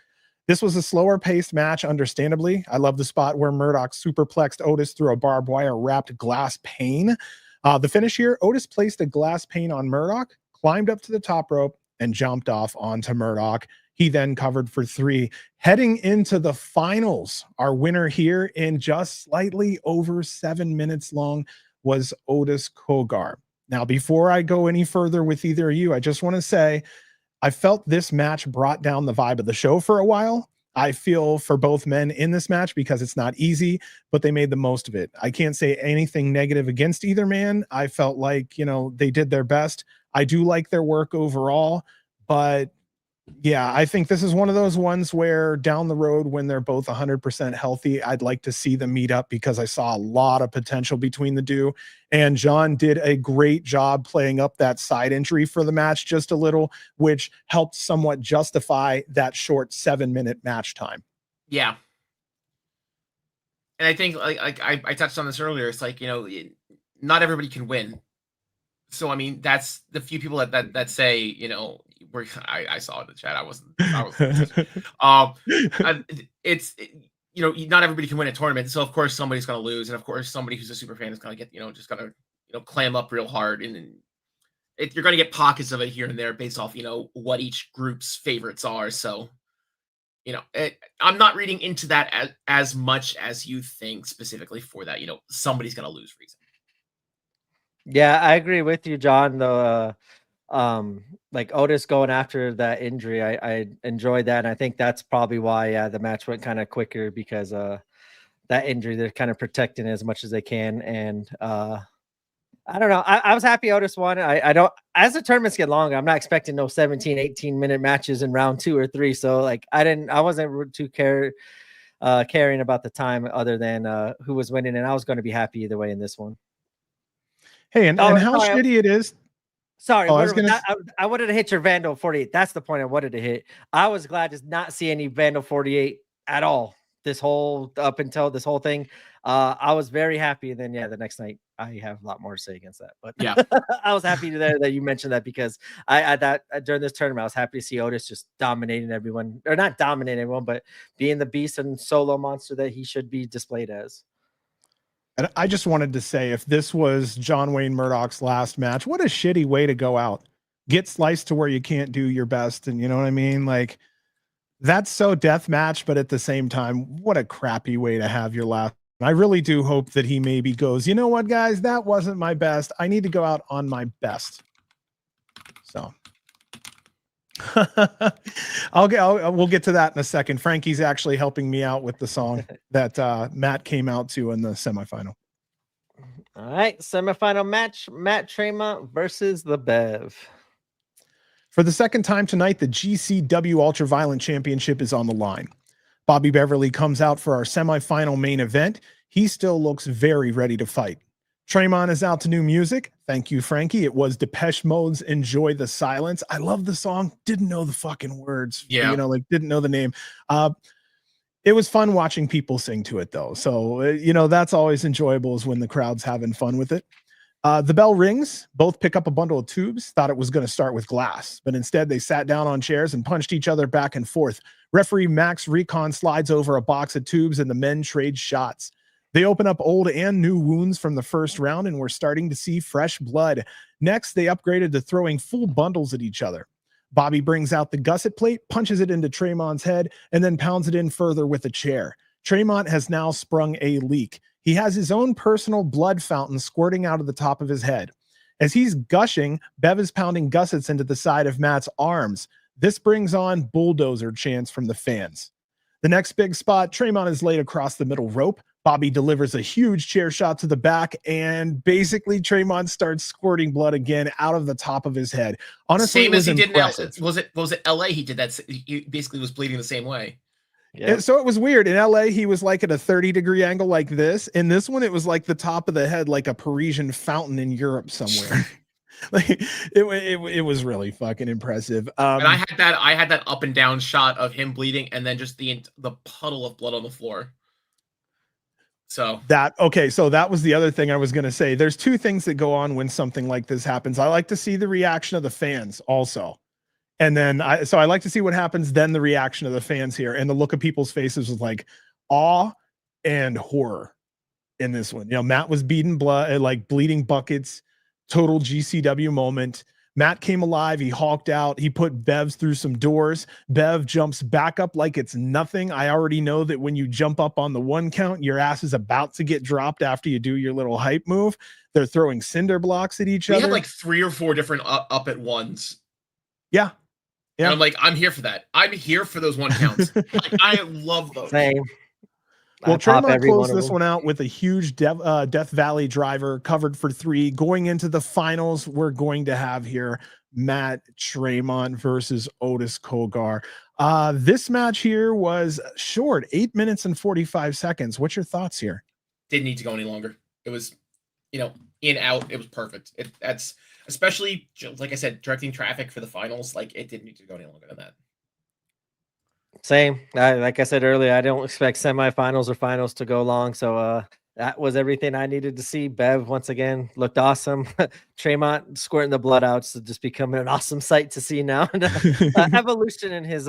This was a slower paced match, understandably. I love the spot where Murdoch superplexed Otis through a barbed wire wrapped glass pane. The finish here, Otis placed a glass pane on Murdoch, climbed up to the top rope, and jumped off onto Murdoch. He then covered for 3. Heading into the finals, our winner here in just slightly over 7 minutes long was Otis Cogar. Now, before I go any further with either of you, I just want to say I felt this match brought down the vibe of the show for a while. I feel for both men in this match because it's not easy, but they made the most of it. I can't say anything negative against either man. I felt like, they did their best. I do like their work overall, but yeah, I think this is one of those ones where down the road, when they're both 100% healthy, I'd like to see them meet up because I saw a lot of potential between the two. And John did a great job playing up that side injury for the match just a little, which helped somewhat justify that short 7-minute match time. Yeah. And I think like I touched on this earlier. It's like, not everybody can win. So, I mean, that's the few people that say, I saw in the chat. I wasn't it's, not everybody can win a tournament. So of course somebody's going to lose. And of course somebody who's a super fan is going to get, just going to clam up real hard. And you're going to get pockets of it here and there based off, what each group's favorites are. So, I'm not reading into that as much as you think specifically for that, somebody's going to lose reason. Yeah, I agree with you, John, though. Like Otis going after that injury, I enjoyed that, and I think that's probably why the match went kind of quicker, because that injury, they're kind of protecting as much as they can. And I don't know, I was happy Otis won. I don't, as the tournaments get longer, I'm not expecting no 17-18 minute matches in round 2 or 3, so like I wasn't too caring about the time, other than who was winning, and I was going to be happy either way in this one. Hey, and how shitty it is. Sorry, I wanted to hit your Vandal 48. That's the point I wanted to hit. I was glad to not see any Vandal 48 at all up until this whole thing. I was very happy. And then, the next night I have a lot more to say against that. But yeah, I was happy that you mentioned that, because I thought during this tournament, I was happy to see Otis just dominating everyone, or not dominating everyone, but being the beast and solo monster that he should be displayed as. And I just wanted to say, if this was John Wayne Murdoch's last match, what a shitty way to go out. Get sliced to where you can't do your best. And you know what I mean? Like, that's so death match, but at the same time, what a crappy way to have your last. I really do hope that he maybe goes, you know what, guys, that wasn't my best. I need to go out on my best. So we'll get to that in a second. Frankie's actually helping me out with the song that Matt came out to in the semifinal. All right, semifinal match, Matt Tremont versus the Bev. For the second time tonight, the GCW Ultraviolent Championship is on the line. Bobby Beverly comes out for our semifinal main event. He still looks very ready to fight. Tremont is out to new music. Thank you, Frankie. It was Depeche Mode's Enjoy the Silence. I love the song. Didn't know the fucking words. Yeah. You know, like didn't know the name. It was fun watching people sing to it though. So, you know, that's always enjoyable is when the crowd's having fun with it. The bell rings. Both pick up a bundle of tubes. Thought it was going to start with glass, but instead they sat down on chairs and punched each other back and forth. Referee Max Recon slides over a box of tubes and the men trade shots. They open up old and new wounds from the first round, and we're starting to see fresh blood. Next, they upgraded to throwing full bundles at each other. Bobby brings out the gusset plate, punches it into Tremont's head, and then pounds it in further with a chair. Tremont has now sprung a leak. He has his own personal blood fountain squirting out of the top of his head. As he's gushing, Bev is pounding gussets into the side of Matt's arms. This brings on bulldozer chants from the fans. The next big spot, Tremont is laid across the middle rope. Bobby delivers a huge chair shot to the back, and basically Tremont starts squirting blood again out of the top of his head. Honestly, same as he impressive. did in was it LA? He did that. He basically was bleeding the same way. Yeah. So it was weird. In LA, he was like at a 30-degree angle like this. In this one, it was like the top of the head, like a Parisian fountain in Europe somewhere. Like it was really fucking impressive. And I had that up and down shot of him bleeding, and then just the puddle of blood on the floor. So that was the other thing I was going to say. There's two things that go on when something like this happens. I like to see the reaction of the fans also. And then I like to see what happens, then the reaction of the fans here, and the look of people's faces was like awe and horror in this one. You know, Matt was beating blood, like bleeding buckets, total GCW moment. Matt came alive. He hulked out. He put Bev's through some doors. Bev jumps back up like it's nothing. I already know that when you jump up on the 1 count, your ass is about to get dropped after you do your little hype move. They're throwing cinder blocks at each other. We had like 3 or 4 different up at ones. Yeah. Yeah. And I'm like, I'm here for that. I'm here for those 1 counts. Like, I love those. Same. Well, Tremont closed this one out with a huge Death Valley driver covered for 3. Going into the finals, we're going to have here Matt Tremont versus Otis Cogar. This match here was short, 8 minutes and 45 seconds. What's your thoughts here? Didn't need to go any longer. It was, you know, in, out. It was perfect. That's especially, like I said, directing traffic for the finals. Like, it didn't need to go any longer than that. Same. Like I said earlier, I don't expect semifinals or finals to go long. So that was everything I needed to see. Bev, once again, looked awesome. Tremont squirting the blood out, so just becoming an awesome sight to see now. Evolution in his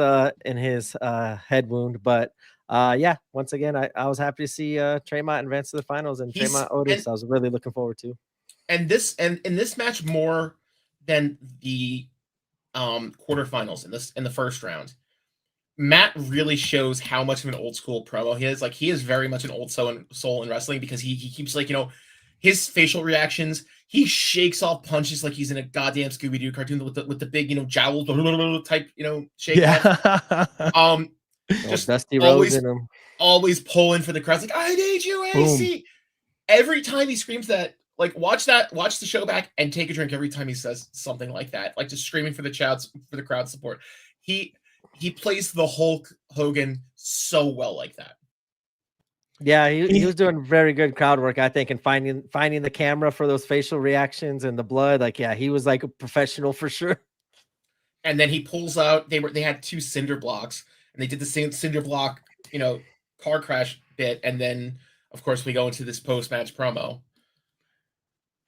head wound. But yeah, once again, I was happy to see Tremont advance to the finals, and Tremont Otis, I was really looking forward to. And in this match, more than the quarterfinals in the first round, Matt really shows how much of an old school promo he is. Like, he is very much an old soul in wrestling, because he keeps, like, you know, his facial reactions. He shakes off punches like he's in a goddamn Scooby-Doo cartoon with the big, you know, jowl type, you know, shake off. Just Dusty Rose in him. Always pulling for the crowd. Like, I need you, AC. Every time he screams that, like, watch the show back and take a drink every time he says something like that. Like, just screaming for the crowd support. He plays the Hulk Hogan so well like that. Yeah, he was doing very good crowd work, I think, and finding the camera for those facial reactions and the blood. Like, yeah, he was like a professional for sure. And then he pulls out. They had 2 cinder blocks, and they did the same cinder block, you know, car crash bit, and then of course we go into this post-match promo.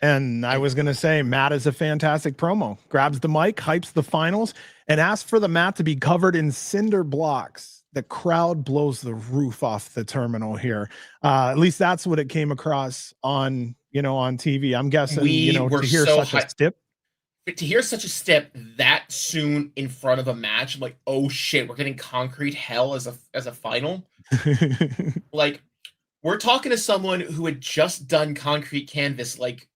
And I was going to say, Matt is a fantastic promo. Grabs the mic, hypes the finals, and asks for the mat to be covered in cinder blocks. The crowd blows the roof off the terminal here. At least that's what it came across on TV. I'm guessing, to hear such a stip. To hear such a step that soon in front of a match, I'm like, oh shit, we're getting concrete hell as a final. Like, we're talking to someone who had just done concrete canvas, like,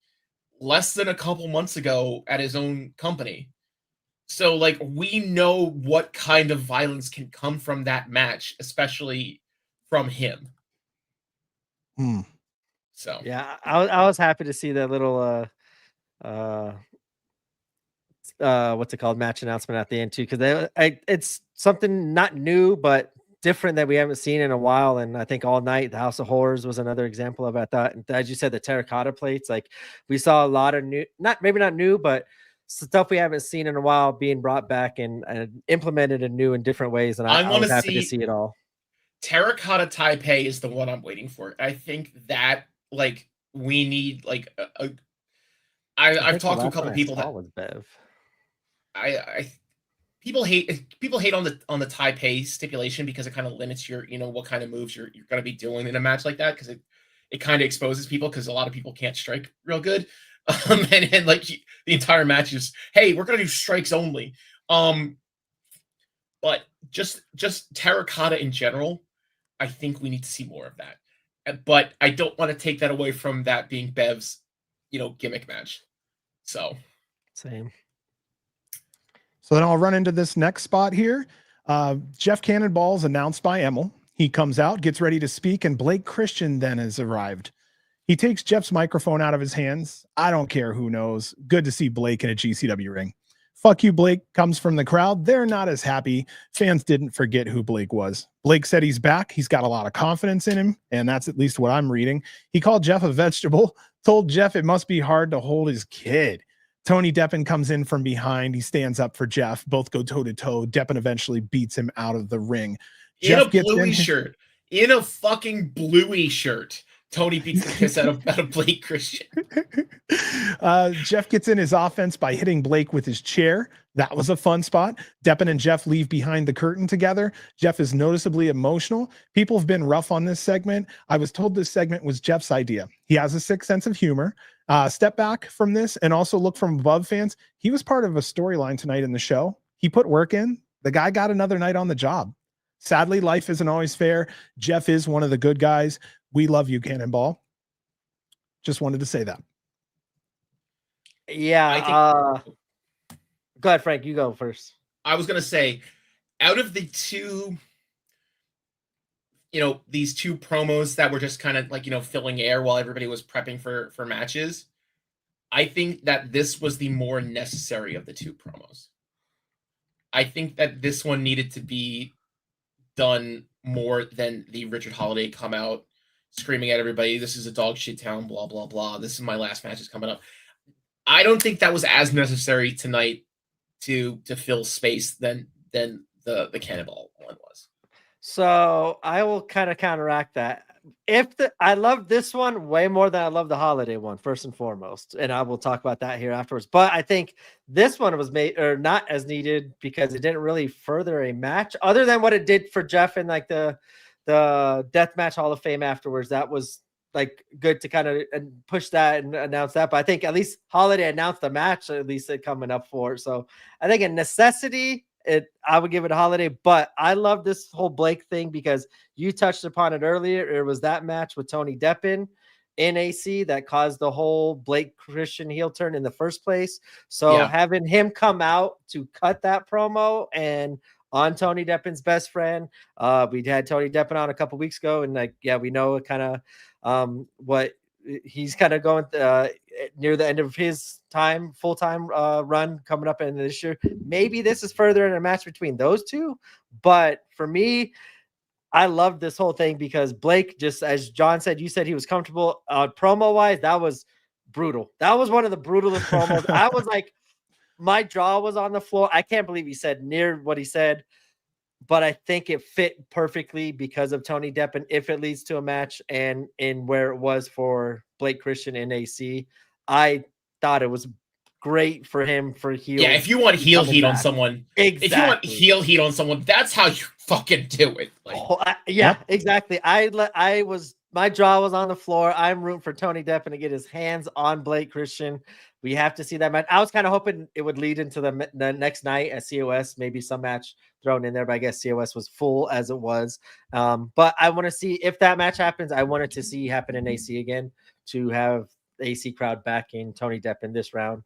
less than a couple months ago at his own company. So, like, we know what kind of violence can come from that match, especially from him. So yeah, I was happy to see that little what's it called, match announcement at the end too, because it's something not new, but different that we haven't seen in a while. And I think All Night, the House of Horrors was another example of that. And as you said, the terracotta plates, like we saw a lot of new, maybe not new, but stuff we haven't seen in a while being brought back and implemented in new and different ways. And I was happy to see it all. Terracotta Taipei is the one I'm waiting for. I think that like we need like I've talked to a couple people that was Bev. People hate on the Taipei stipulation because it kind of limits your, you know, what kind of moves you're going to be doing in a match like that, because it kind of exposes people, because a lot of people can't strike real good. And like the entire match is, hey, we're going to do strikes only. But just terracotta in general, I think we need to see more of that. But I don't want to take that away from that being Bev's, you know, gimmick match. So same. So then I'll run into this next spot here. Jeff Cannonball's announced by Emil. He comes out, gets ready to speak, and Blake Christian then has arrived. He takes Jeff's microphone out of his hands. I don't care who knows. Good to see Blake in a GCW ring. Fuck you, Blake comes from the crowd. They're not as happy. Fans didn't forget who Blake was. Blake said he's back. He's got a lot of confidence in him, and that's at least what I'm reading. He called Jeff a vegetable, told Jeff it must be hard to hold his kid. Tony Deppen comes in from behind. He stands up for Jeff. Both go toe-to-toe. Deppen eventually beats him out of the ring. In a bluey shirt. In a fucking bluey shirt. Tony beats the piss out of Blake Christian. Jeff gets in his offense by hitting Blake with his chair. That was a fun spot. Deppen and Jeff leave behind the curtain together. Jeff is noticeably emotional. People have been rough on this segment. I was told this segment was Jeff's idea. He has a sick sense of humor. Step back from this and also look from above, fans. He was part of a storyline tonight in the show. He put work in. The guy got another night on the job. Sadly, life isn't always fair. Jeff is one of the good guys. We love you, Cannonball. Just wanted to say that. Yeah. Go ahead, Frank. You go first. I was going to say, out of the two, you know, these two promos that were just kind of like, you know, filling air while everybody was prepping for matches, I think that this was the more necessary of the two promos. I think that this one needed to be done more than the Richard Holliday come out screaming at everybody, this is a dog shit town, blah, blah, blah. This is my last match is coming up. I don't think that was as necessary tonight to fill space than the Cannonball one was. So I will kind of counteract that. I love this one way more than I love the Holiday one, first and foremost, and I will talk about that here afterwards. But I think this one was made or not as needed because it didn't really further a match other than what it did for Jeff in like the Deathmatch Hall of Fame afterwards. That was like good to kind of push that and announce that. But I think at least Holiday announced the match, at least it coming up for it. So I think a necessity, I would give it a Holiday, but I love this whole Blake thing because you touched upon it earlier. It was that match with Tony Deppen in AC that caused the whole Blake Christian heel turn in the first place. So having him come out to cut that promo and on Tony Deppen's best friend, we had Tony Deppen on a couple weeks ago, and like, yeah, we know kind of what he's kind of going near the end of his full-time run coming up in this year. Maybe this is further in a match between those two, but for me, I love this whole thing because Blake, just as John said, you said he was comfortable promo wise. That was brutal. That was one of the brutalest promos. I was like, my jaw was on the floor. I can't believe he said near what he said, but I think it fit perfectly because of Tony Deppen if it leads to a match and in where it was for Blake Christian in AC. I thought it was great for him for heel. Yeah, if you want heel heat on someone, exactly. If you want heel heat on someone, that's how you fucking do it. Like, exactly. My jaw was on the floor. I'm rooting for Tony Deppen to get his hands on Blake Christian. We have to see that match. I was kind of hoping it would lead into the next night at COS, maybe some match thrown in there, but I guess COS was full as it was. But I want to see if that match happens. I wanted to see happen in AC again to have the AC crowd backing Tony Deppen this round,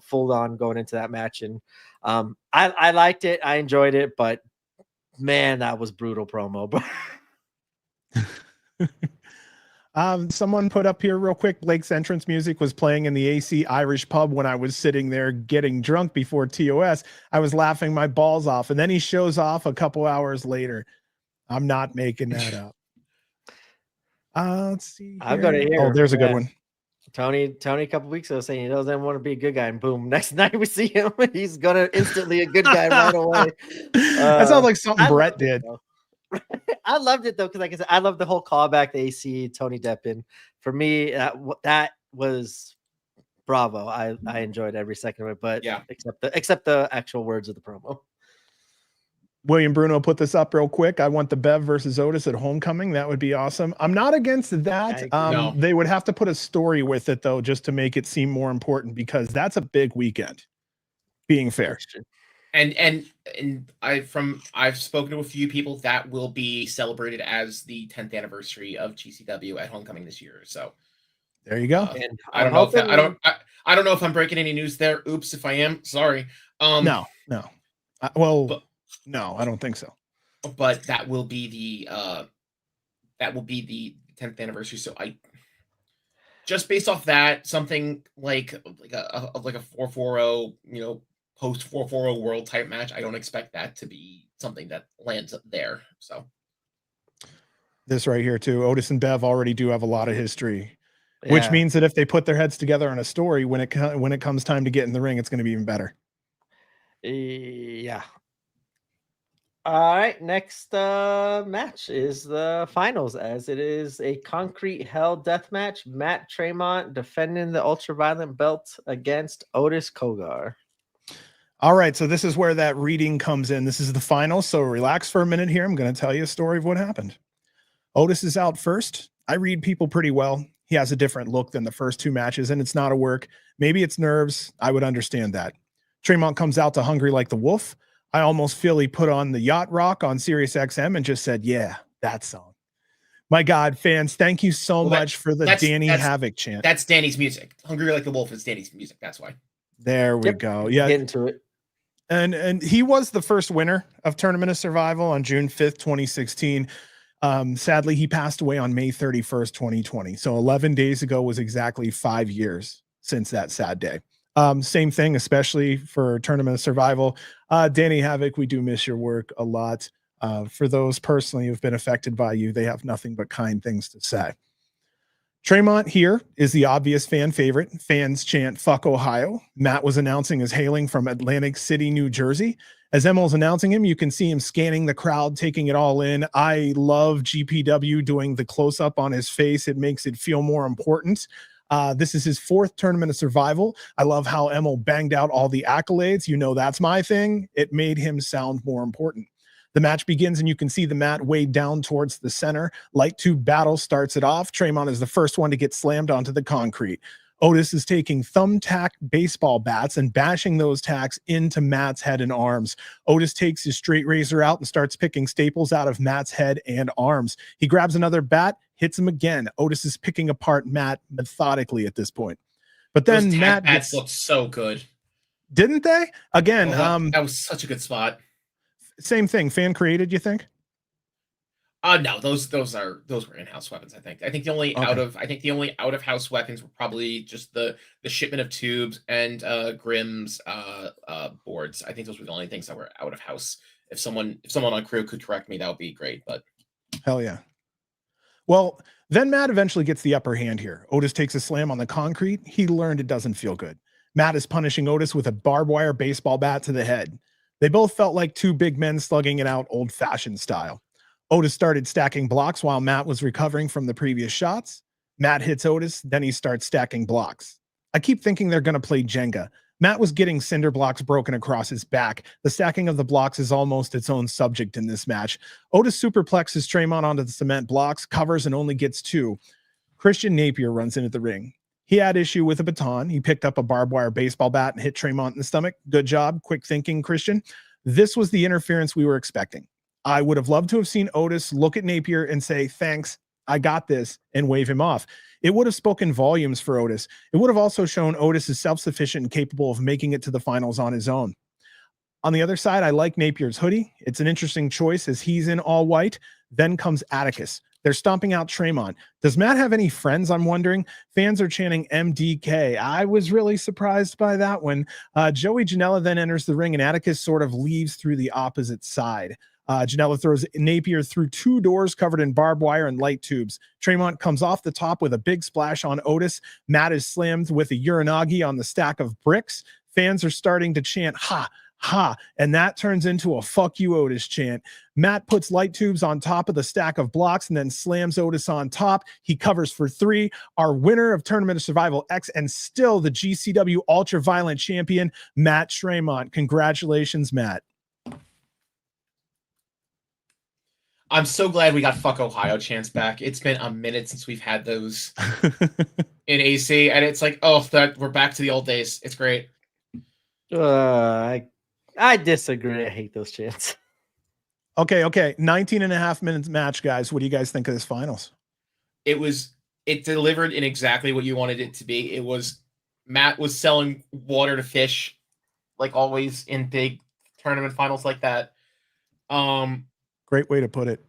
full on going into that match. And I liked it. I enjoyed it, but man, that was brutal promo, bro. Someone put up here real quick, Blake's entrance music was playing in the AC Irish pub when I was sitting there getting drunk before TOS. I was laughing my balls off, and then he shows off a couple hours later. I'm not making that up. Let's see. I've got it Here. here. Oh, there's a good Yeah. one. Tony a couple weeks ago saying he doesn't want to be a good guy, and boom, next night we see him, he's gonna instantly a good guy right away. That sounds like something I Brett loved it, did. though. I loved it though, because like I said, I love the whole callback to AC Tony Deppen. For me, that was bravo. I enjoyed every second of it, but Yeah, except the actual words of the promo. William Bruno put this up real quick. I want the Bev versus Otis at Homecoming. That would be awesome. I'm not against that. No. They would have to put a story with it though, just to make it seem more important, because that's a big weekend. Being fair. And I've spoken to a few people that will be celebrated as the 10th anniversary of GCW at Homecoming this year. So there you go. And I don't know if that, I don't know if I'm breaking any news there. Oops, if I am, sorry. No. No, I don't think so. But that will be the 10th anniversary. So I just based off that, something like a 440, post 440 world type match. I don't expect that to be something that lands there. So this right here too, Otis and Bev already do have a lot of history, which means that if they put their heads together on a story, when it comes time to get in the ring, it's going to be even better. Yeah. All right, next match is the finals, as it is a concrete hell death match. Matt Tremont defending the ultraviolet belt against Otis Cogar. All right, so this is where that reading comes in. This is the final, so relax for a minute here. I'm going to tell you a story of what happened. Otis is out first. I read people pretty well. He has a different look than the first two matches, and it's not a work. Maybe it's nerves. I would understand that. Tremont comes out to Hungry Like the Wolf. I almost feel he put on the Yacht Rock on Sirius XM and just said, yeah, that song. My God, fans, thank you so much for the Danny Havoc chant. That's Danny's music. Hungry Like the Wolf is Danny's music. That's why. There we go. Yeah. Get into it. And he was the first winner of Tournament of Survival on June 5th, 2016. Sadly, he passed away on May 31st, 2020. So 11 days ago was exactly 5 years since that sad day. Same thing, especially for Tournament of Survival. Danny Havoc, we do miss your work a lot. For those personally who've been affected by you, they have nothing but kind things to say. Tremont here is the obvious fan favorite. Fans chant "Fuck Ohio." Matt was announcing as hailing from Atlantic City, New Jersey. As Emil's announcing him, you can see him scanning the crowd, taking it all in. I love GPW doing the close-up on his face. It makes it feel more important. This is his fourth Tournament of Survival. I love how Emil banged out all the accolades. That's my thing. It made him sound more important. The match begins, and you can see the mat weighed down towards the center. Light tube battle starts it off. Tremont is the first one to get slammed onto the concrete. Otis is taking thumbtack baseball bats and bashing those tacks into Matt's head and arms. Otis takes his straight razor out and starts picking staples out of Matt's head and arms. He grabs another bat, hits him again. Otis is picking apart Matt methodically at this point. But then those Matt bats looked so good. Didn't they? Again, that was such a good spot. Same thing. Fan created, you think? No, those were in-house weapons. I think the only out of house weapons were probably just the shipment of tubes and Grimm's boards. I think those were the only things that were out of house. If someone on crew could correct me, that would be great. But hell yeah. Well, then Matt eventually gets the upper hand here. Otis takes a slam on the concrete. He learned it doesn't feel good. Matt is punishing Otis with a barbed wire baseball bat to the head. They both felt like two big men slugging it out old-fashioned style. Otis started stacking blocks while Matt was recovering from the previous shots. Matt hits Otis, then he starts stacking blocks. I keep thinking they're going to play Jenga. Matt was getting cinder blocks broken across his back. The stacking of the blocks is almost its own subject in this match. Otis superplexes Tremont onto the cement blocks, covers, and only gets two. Christian Napier runs into the ring. He had issue with a baton. He picked up a barbed wire baseball bat and hit Tremont in the stomach. Good job. Quick thinking, Christian. This was the interference we were expecting. I would have loved to have seen Otis look at Napier and say, thanks, I got this, and wave him off. It would have spoken volumes for Otis. It would have also shown Otis is self-sufficient and capable of making it to the finals on his own. On the other side, I like Napier's hoodie. It's an interesting choice as he's in all white. Then comes Atticus. They're stomping out Tremont. Does Matt have any friends, I'm wondering? Fans are chanting MDK. I was really surprised by that one. Joey Janela then enters the ring, and Atticus sort of leaves through the opposite side. Janela throws Napier through 2 doors covered in barbed wire and light tubes. Tremont comes off the top with a big splash on Otis. Matt is slammed with a Uranagi on the stack of bricks. Fans are starting to chant, ha, ha, and that turns into a fuck you Otis chant. Matt puts light tubes on top of the stack of blocks and then slams Otis on top. He covers for 3. Our winner of Tournament of Survival X and still the GCW Ultra Violent Champion, Matt Tremont. Congratulations, Matt. I'm so glad we got fuck Ohio chants back. It's been a minute since we've had those in AC, and it's like, oh, we're back to the old days. It's great. I disagree. I hate those chants. Okay. 19 and a half minutes match, guys. What do you guys think of this finals? It delivered in exactly what you wanted it to be. Matt was selling water to fish, like always in big tournament finals like that. Great way to put it.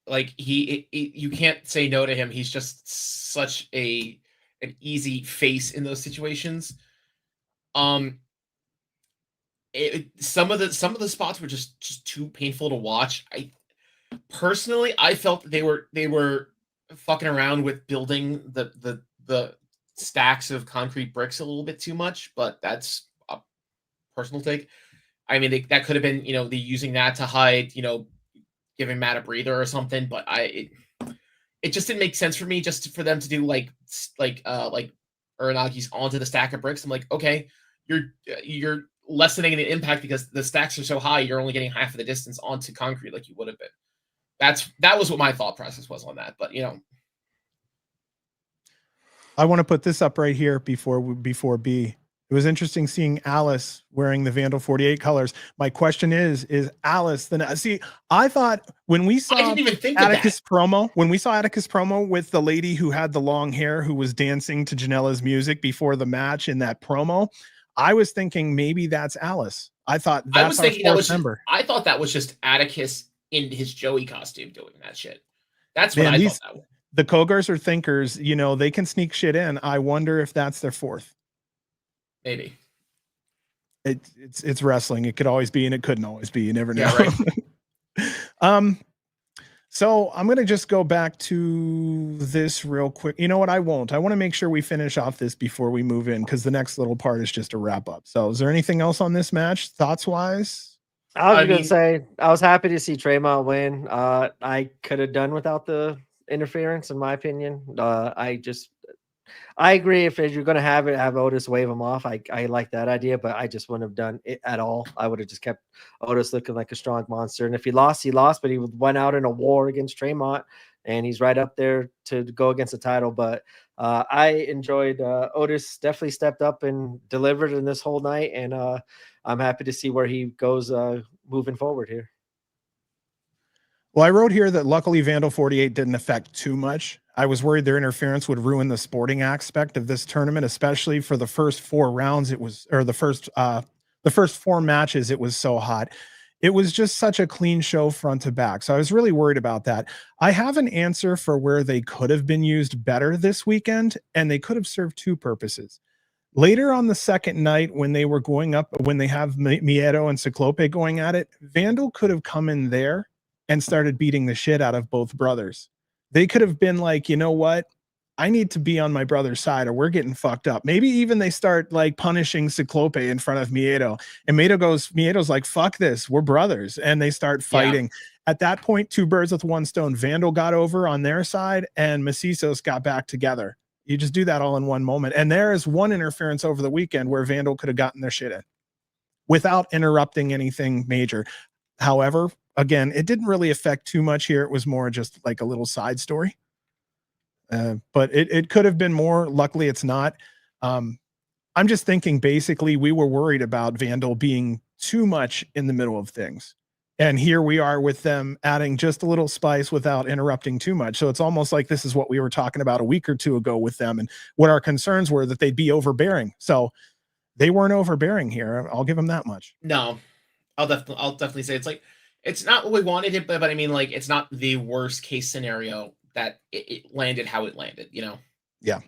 Like you can't say no to him. He's just such an easy face in those situations. Some of the spots were just too painful to watch. I felt that they were fucking around with building the stacks of concrete bricks a little bit too much, but that's a personal take. I mean, that could have been, the using that to hide, giving Matt a breather or something, but it just didn't make sense for me just for them to do like Uranagi's onto the stack of bricks. I'm like, okay, you're lessening the impact because the stacks are so high, you're only getting half of the distance onto concrete like you would have been. That was what my thought process was on that, but I want to put this up right here before B. It was interesting seeing Alice wearing the Vandal 48 colors. My question is Alice I thought when we saw Atticus promo with the lady who had the long hair who was dancing to Janela's music before the match in that promo, I was thinking maybe that's Alice. I thought that's our fourth member. I thought that was just Atticus in his Joey costume doing that shit. That's what I thought that was. The Cogars are thinkers, they can sneak shit in. I wonder if that's their fourth. Maybe. It's wrestling. It could always be, and it couldn't always be. You never know. Yeah, right. So I'm going to just go back to this real quick. You know what? I won't. I want to make sure we finish off this before we move in, because the next little part is just a wrap up. So is there anything else on this match, thoughts wise? I was going to say, I was happy to see Tremont win. I could have done without the interference, in my opinion. I agree. If you're going to have Otis wave him off, I like that idea, but I just wouldn't have done it at all. I would have just kept Otis looking like a strong monster. And if he lost, but he went out in a war against Tremont, and he's right up there to go against the title. But I enjoyed Otis. Definitely stepped up and delivered in this whole night, and I'm happy to see where he goes moving forward here. Well, I wrote here that luckily Vandal 48 didn't affect too much. I was worried their interference would ruin the sporting aspect of this tournament, especially for the first 4 rounds. The first 4 matches, it was so hot. It was just such a clean show front to back. So I was really worried about that. I have an answer for where they could have been used better this weekend, and they could have served 2 purposes. Later on the second night, when they were going up, when they have Miedo and Ciclope going at it, Vandal could have come in there and started beating the shit out of both brothers. They could have been like, you know what? I need to be on my brother's side, or we're getting fucked up. Maybe even they start like punishing Ciclope in front of Miedo, and Miedo's like, fuck this, we're brothers. And they start fighting. Yeah. At that point, 2 birds with 1 stone. Vandal got over on their side, and Macizos got back together. You just do that all in one moment. And there is one interference over the weekend where Vandal could have gotten their shit in without interrupting anything major. However, again, it didn't really affect too much here. It was more just like a little side story. But it could have been more. Luckily, it's not. I'm just thinking, basically, we were worried about Vandal being too much in the middle of things. And here we are with them adding just a little spice without interrupting too much. So it's almost like this is what we were talking about a week or 2 ago with them, and what our concerns were, that they'd be overbearing. So they weren't overbearing here. I'll give them that much. No, I'll definitely say it's not what we wanted it, but I mean, like, it's not the worst case scenario that it landed how it landed, Yeah.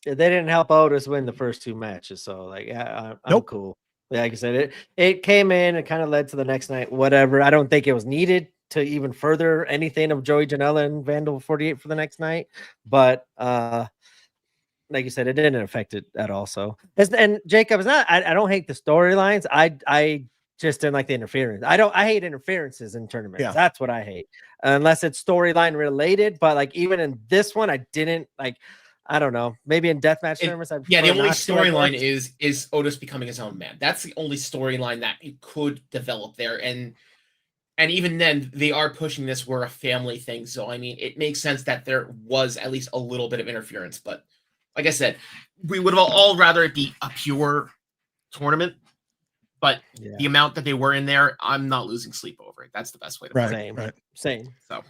They didn't help Otis win the first 2 matches, so like, I'm nope. cool. Yeah, like I said, it came in and kind of led to the next night. Whatever. I don't think it was needed to even further anything of Joey Janela and Vandal 48 for the next night, but like you said, it didn't affect it at all. So, and Jacob, it's not. I don't hate the storylines. I just didn't like the interference. I hate interferences in tournaments. Yeah. That's what I hate, unless it's storyline related. But like even in this one, I didn't like. I don't know. Maybe in deathmatch tournaments, the only storyline is Otis becoming his own man. That's the only storyline that you could develop there, and even then, they are pushing this where a family thing. So I mean, it makes sense that there was at least a little bit of interference. But like I said, we would have all rather it be a pure tournament. But the amount that they were in there, I'm not losing sleep over it. That's the best way to put it. Same. So.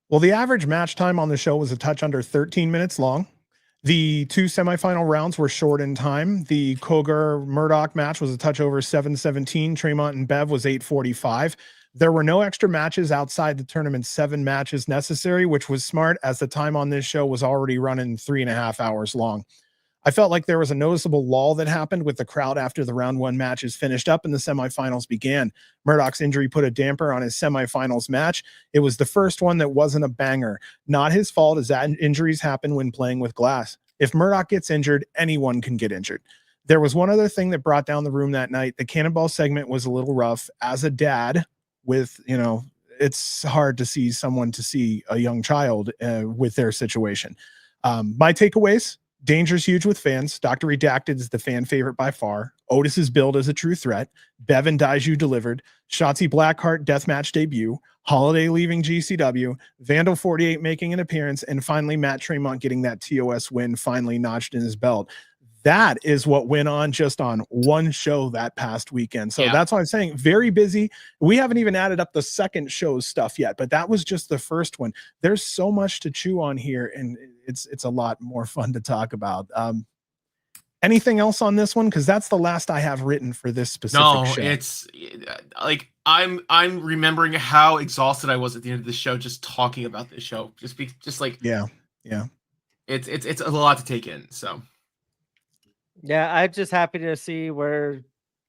Well, the average match time on the show was a touch under 13 minutes long. The 2 semifinal rounds were short in time. The Cogar Murdoch match was a touch over 7:17. Tremont and Bev was 8:45. There were no extra matches outside the tournament's 7 matches necessary, which was smart as the time on this show was already running 3.5 hours long. I felt like there was a noticeable lull that happened with the crowd after the round 1 matches finished up and the semifinals began. Murdoch's injury put a damper on his semifinals match. It was the first one that wasn't a banger. Not his fault, as that injuries happen when playing with glass. If Murdoch gets injured, anyone can get injured. There was one other thing that brought down the room that night. The Cannonball segment was a little rough. As a dad with, it's hard to see a young child with their situation. My takeaways: Danger's huge with fans. Dr. Redacted is the fan favorite by far. Otis is billed as a true threat. Bev and Daiju delivered. Shotzi Blackheart deathmatch debut. Holliday leaving GCW. Vandal 48 making an appearance. And finally, Matt Tremont getting that TOS win finally notched in his belt. That is what went on just on one show that past weekend. So that's why I'm saying very busy. We haven't even added up the second show's stuff yet, but that was just the first one. There's so much to chew on here, and it's a lot more fun to talk about. Anything else on this one? Because that's the last I have written for this specific show. No, it's like I'm remembering how exhausted I was at the end of the show just talking about this show. Just like it's a lot to take in. So. Yeah, I'm just happy to see where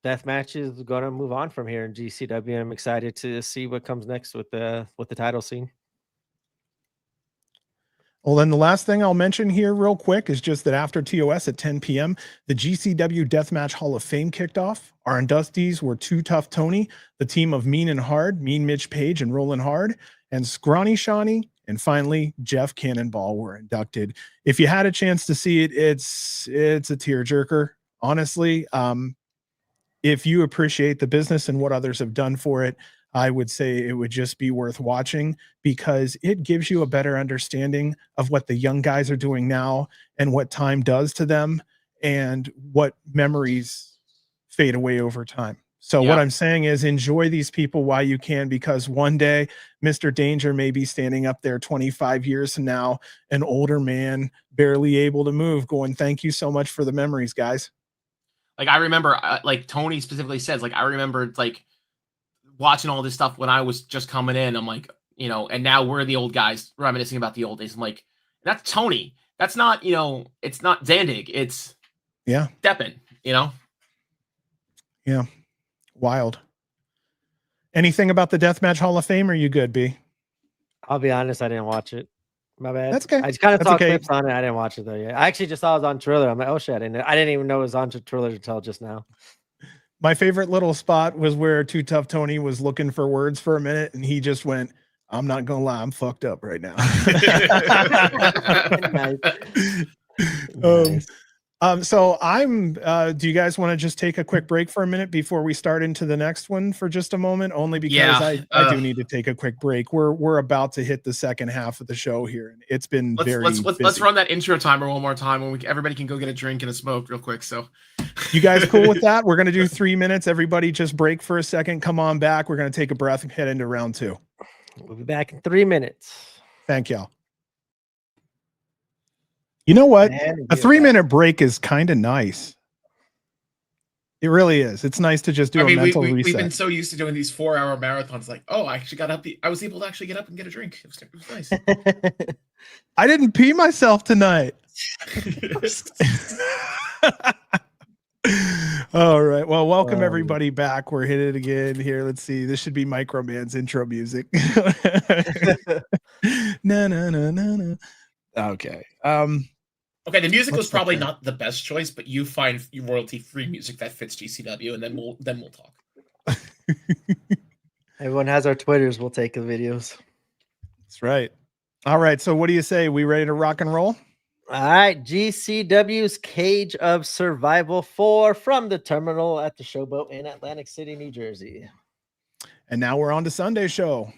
deathmatch is going to move on from here in GCW. I'm excited to see what comes next with the title scene. Well, then the last thing I'll mention here real quick is just that after TOS at 10 p.m., the GCW Deathmatch Hall of Fame kicked off. Our inductees were Too Tough Tony, the team of Mean and Hard, Mean Mitch Page and Rollin' Hard, and Scrawny Shawnee, and finally, Jeff Cannonball were inducted. If you had a chance to see it, it's a tearjerker, honestly. If you appreciate the business and what others have done for it, I would say it would just be worth watching because it gives you a better understanding of what the young guys are doing now and what time does to them and what memories fade away over time. So what I'm saying is enjoy these people while you can, because one day Mr. Danger may be standing up there 25 years from now, an older man, barely able to move, going, thank you so much for the memories, guys. Like, I remember, like Tony specifically says, like, I remember like watching all this stuff when I was just coming in. I'm like, and now we're the old guys reminiscing about the old days. I'm like, that's Tony. That's not, it's not Zandig. It's Deppen, Yeah. Wild. Anything about the Deathmatch Hall of Fame? Or are you good, B? I'll be honest, I didn't watch it. My bad. That's okay. I just kind of saw clips on it. I didn't watch it though. Yeah, I actually just saw it was on Triller. I'm like, oh shit, I didn't even know it was on Triller until just now. My favorite little spot was where Too Tough Tony was looking for words for a minute, and he just went, "I'm not gonna lie, I'm fucked up right now." Nice. So do you guys want to just take a quick break for a minute before we start into the next one for just a moment? Only because I do need to take a quick break. We're about to hit the second half of the show here, and it's been let's run that intro timer one more time when everybody can go get a drink and a smoke real quick. So you guys cool with that? We're gonna do 3 minutes. Everybody just break for a second. Come on back. We're gonna take a breath and head into round 2. We'll be back in 3 minutes. Thank y'all. You know what? A 3-minute break is kind of nice. It really is. It's nice to just do a mental reset. We've been so used to doing these 4-hour marathons. Like, oh, I actually got up. I was able to actually get up and get a drink. It was nice. I didn't pee myself tonight. All right. Well, welcome Um, everybody back. We're hitting it again here. Let's see. This should be Microman's intro music. No, no, no, no, no. Okay. Okay, the music was Let's look probably here. not the best choice, but you find royalty-free music that fits GCW, and then we'll talk. Everyone has our Twitters. We'll take the videos. That's right. All right. So what do you say? We ready to rock and roll? All right, GCW's Cage of Survival 4 from the terminal at the Showboat in Atlantic City, New Jersey. And now we're on to Sunday show.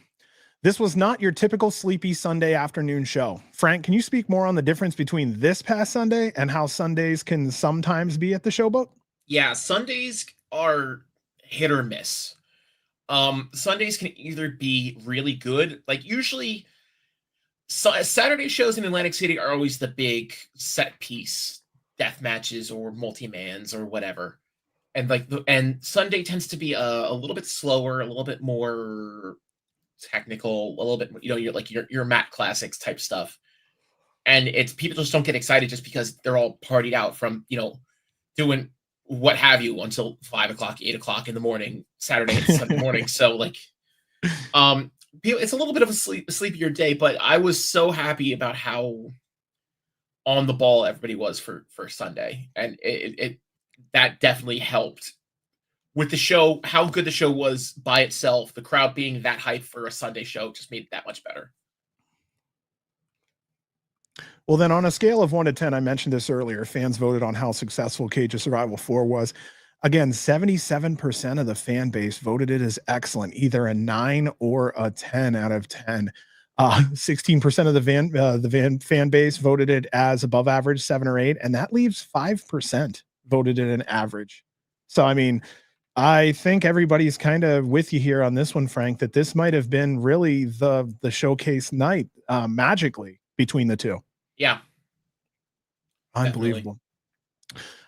This was not your typical sleepy Sunday afternoon show. Frank, can you speak more on the difference between this past Sunday and how Sundays can sometimes be at the Showboat? Yeah, Sundays are hit or miss. Sundays can either be really good, like usually Saturday shows in Atlantic City are always the big set piece death matches or multi-mans or whatever. And and Sunday tends to be a little bit slower, a little bit more technical, a little bit, your mat classics type stuff. And it's people just don't get excited just because they're all partied out from, doing what have you until 5 o'clock, 8 o'clock in the morning, Saturday and Sunday morning. So it's a little bit of a sleepier day, but I was so happy about how on the ball everybody was for Sunday. And it that definitely helped with the show. How good the show was by itself, the crowd being that hyped for a Sunday show just made it that much better. Well, then on a scale of 1 to 10, I mentioned this earlier, fans voted on how successful Cage of Survival 4 was. Again, 77% of the fan base voted it as excellent, either a 9 or a 10 out of 10. 16% of the fan base voted it as above average, 7 or 8, and that leaves 5% voted it an average. So, I mean, I think everybody's kind of with you here on this one, Frank, that this might have been really the showcase night magically between the two. Yeah. Unbelievable. Definitely.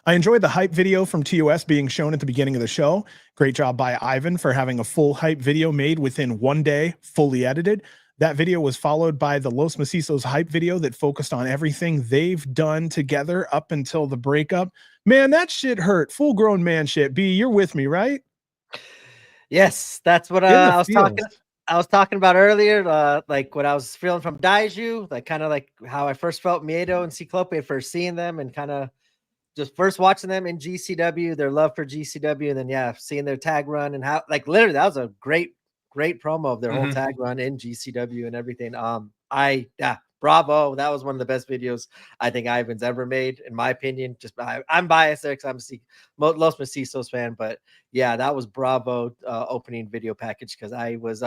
I enjoyed the hype video from TOS being shown at the beginning of the show. Great job by Ivan for having a full hype video made within 1 day, fully edited. That video was followed by the Los Macizos hype video that focused on everything they've done together up until the breakup. Man, that shit hurt. Full grown man shit. B, you're with me, right? Yes, that's what I was talking about earlier. Like what I was feeling from Daiju, like kind of like how I first felt Miedo and Ciclope at first seeing them and kind of just first watching them in GCW, their love for GCW, and then seeing their tag run and how literally that was a great promo of their whole tag run in GCW and everything. Bravo. That was one of the best videos I think Ivan's ever made, in my opinion. Just I'm biased there because I'm a Los Macizos fan, but yeah, that was bravo opening video package because I was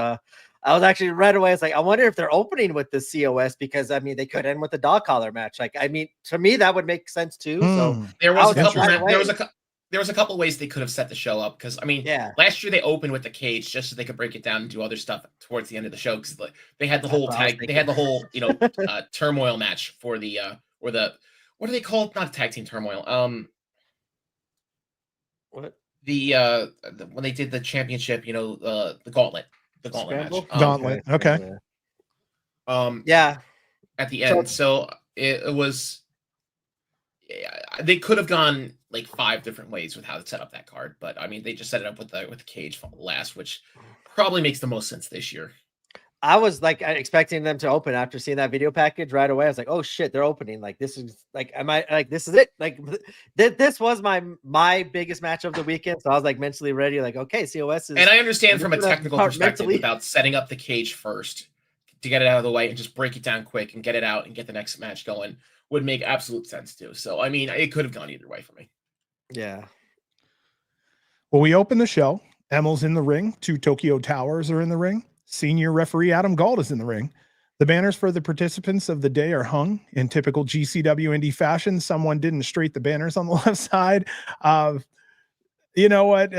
actually right away. It's like, I wonder if they're opening with the COS because I mean they could end with a dog collar match. Like, I mean, to me that would make sense too. So there was a couple ways they could have set the show up because I mean, last year they opened with the cage just so they could break it down and do other stuff towards the end of the show because they had the whole turmoil match for the what are they called? Not tag team turmoil. What when they did the championship, the gauntlet Scramble? match. Gauntlet. Okay. At the end, so it was. They could have gone like 5 different ways with how to set up that card, but I mean, they just set it up with the cage last, which probably makes the most sense this year. I was like expecting them to open after seeing that video package right away. I was like, oh shit, they're opening. Like, this is like, this is it. Like, this was my biggest match of the weekend. So I was like mentally ready. Like, okay, COS is. And I understand from a technical perspective about setting up the cage first to get it out of the way and just break it down quick and get it out and get the next match going would make absolute sense too. So, I mean, it could have gone either way for me. Yeah. Well, we open the show. Emel's in the ring. 2 Tokyo Towers are in the ring. Senior referee Adam Galt is in the ring. The banners for the participants of the day are hung in typical GCW indie fashion. Someone didn't straight the banners on the left side. You know what?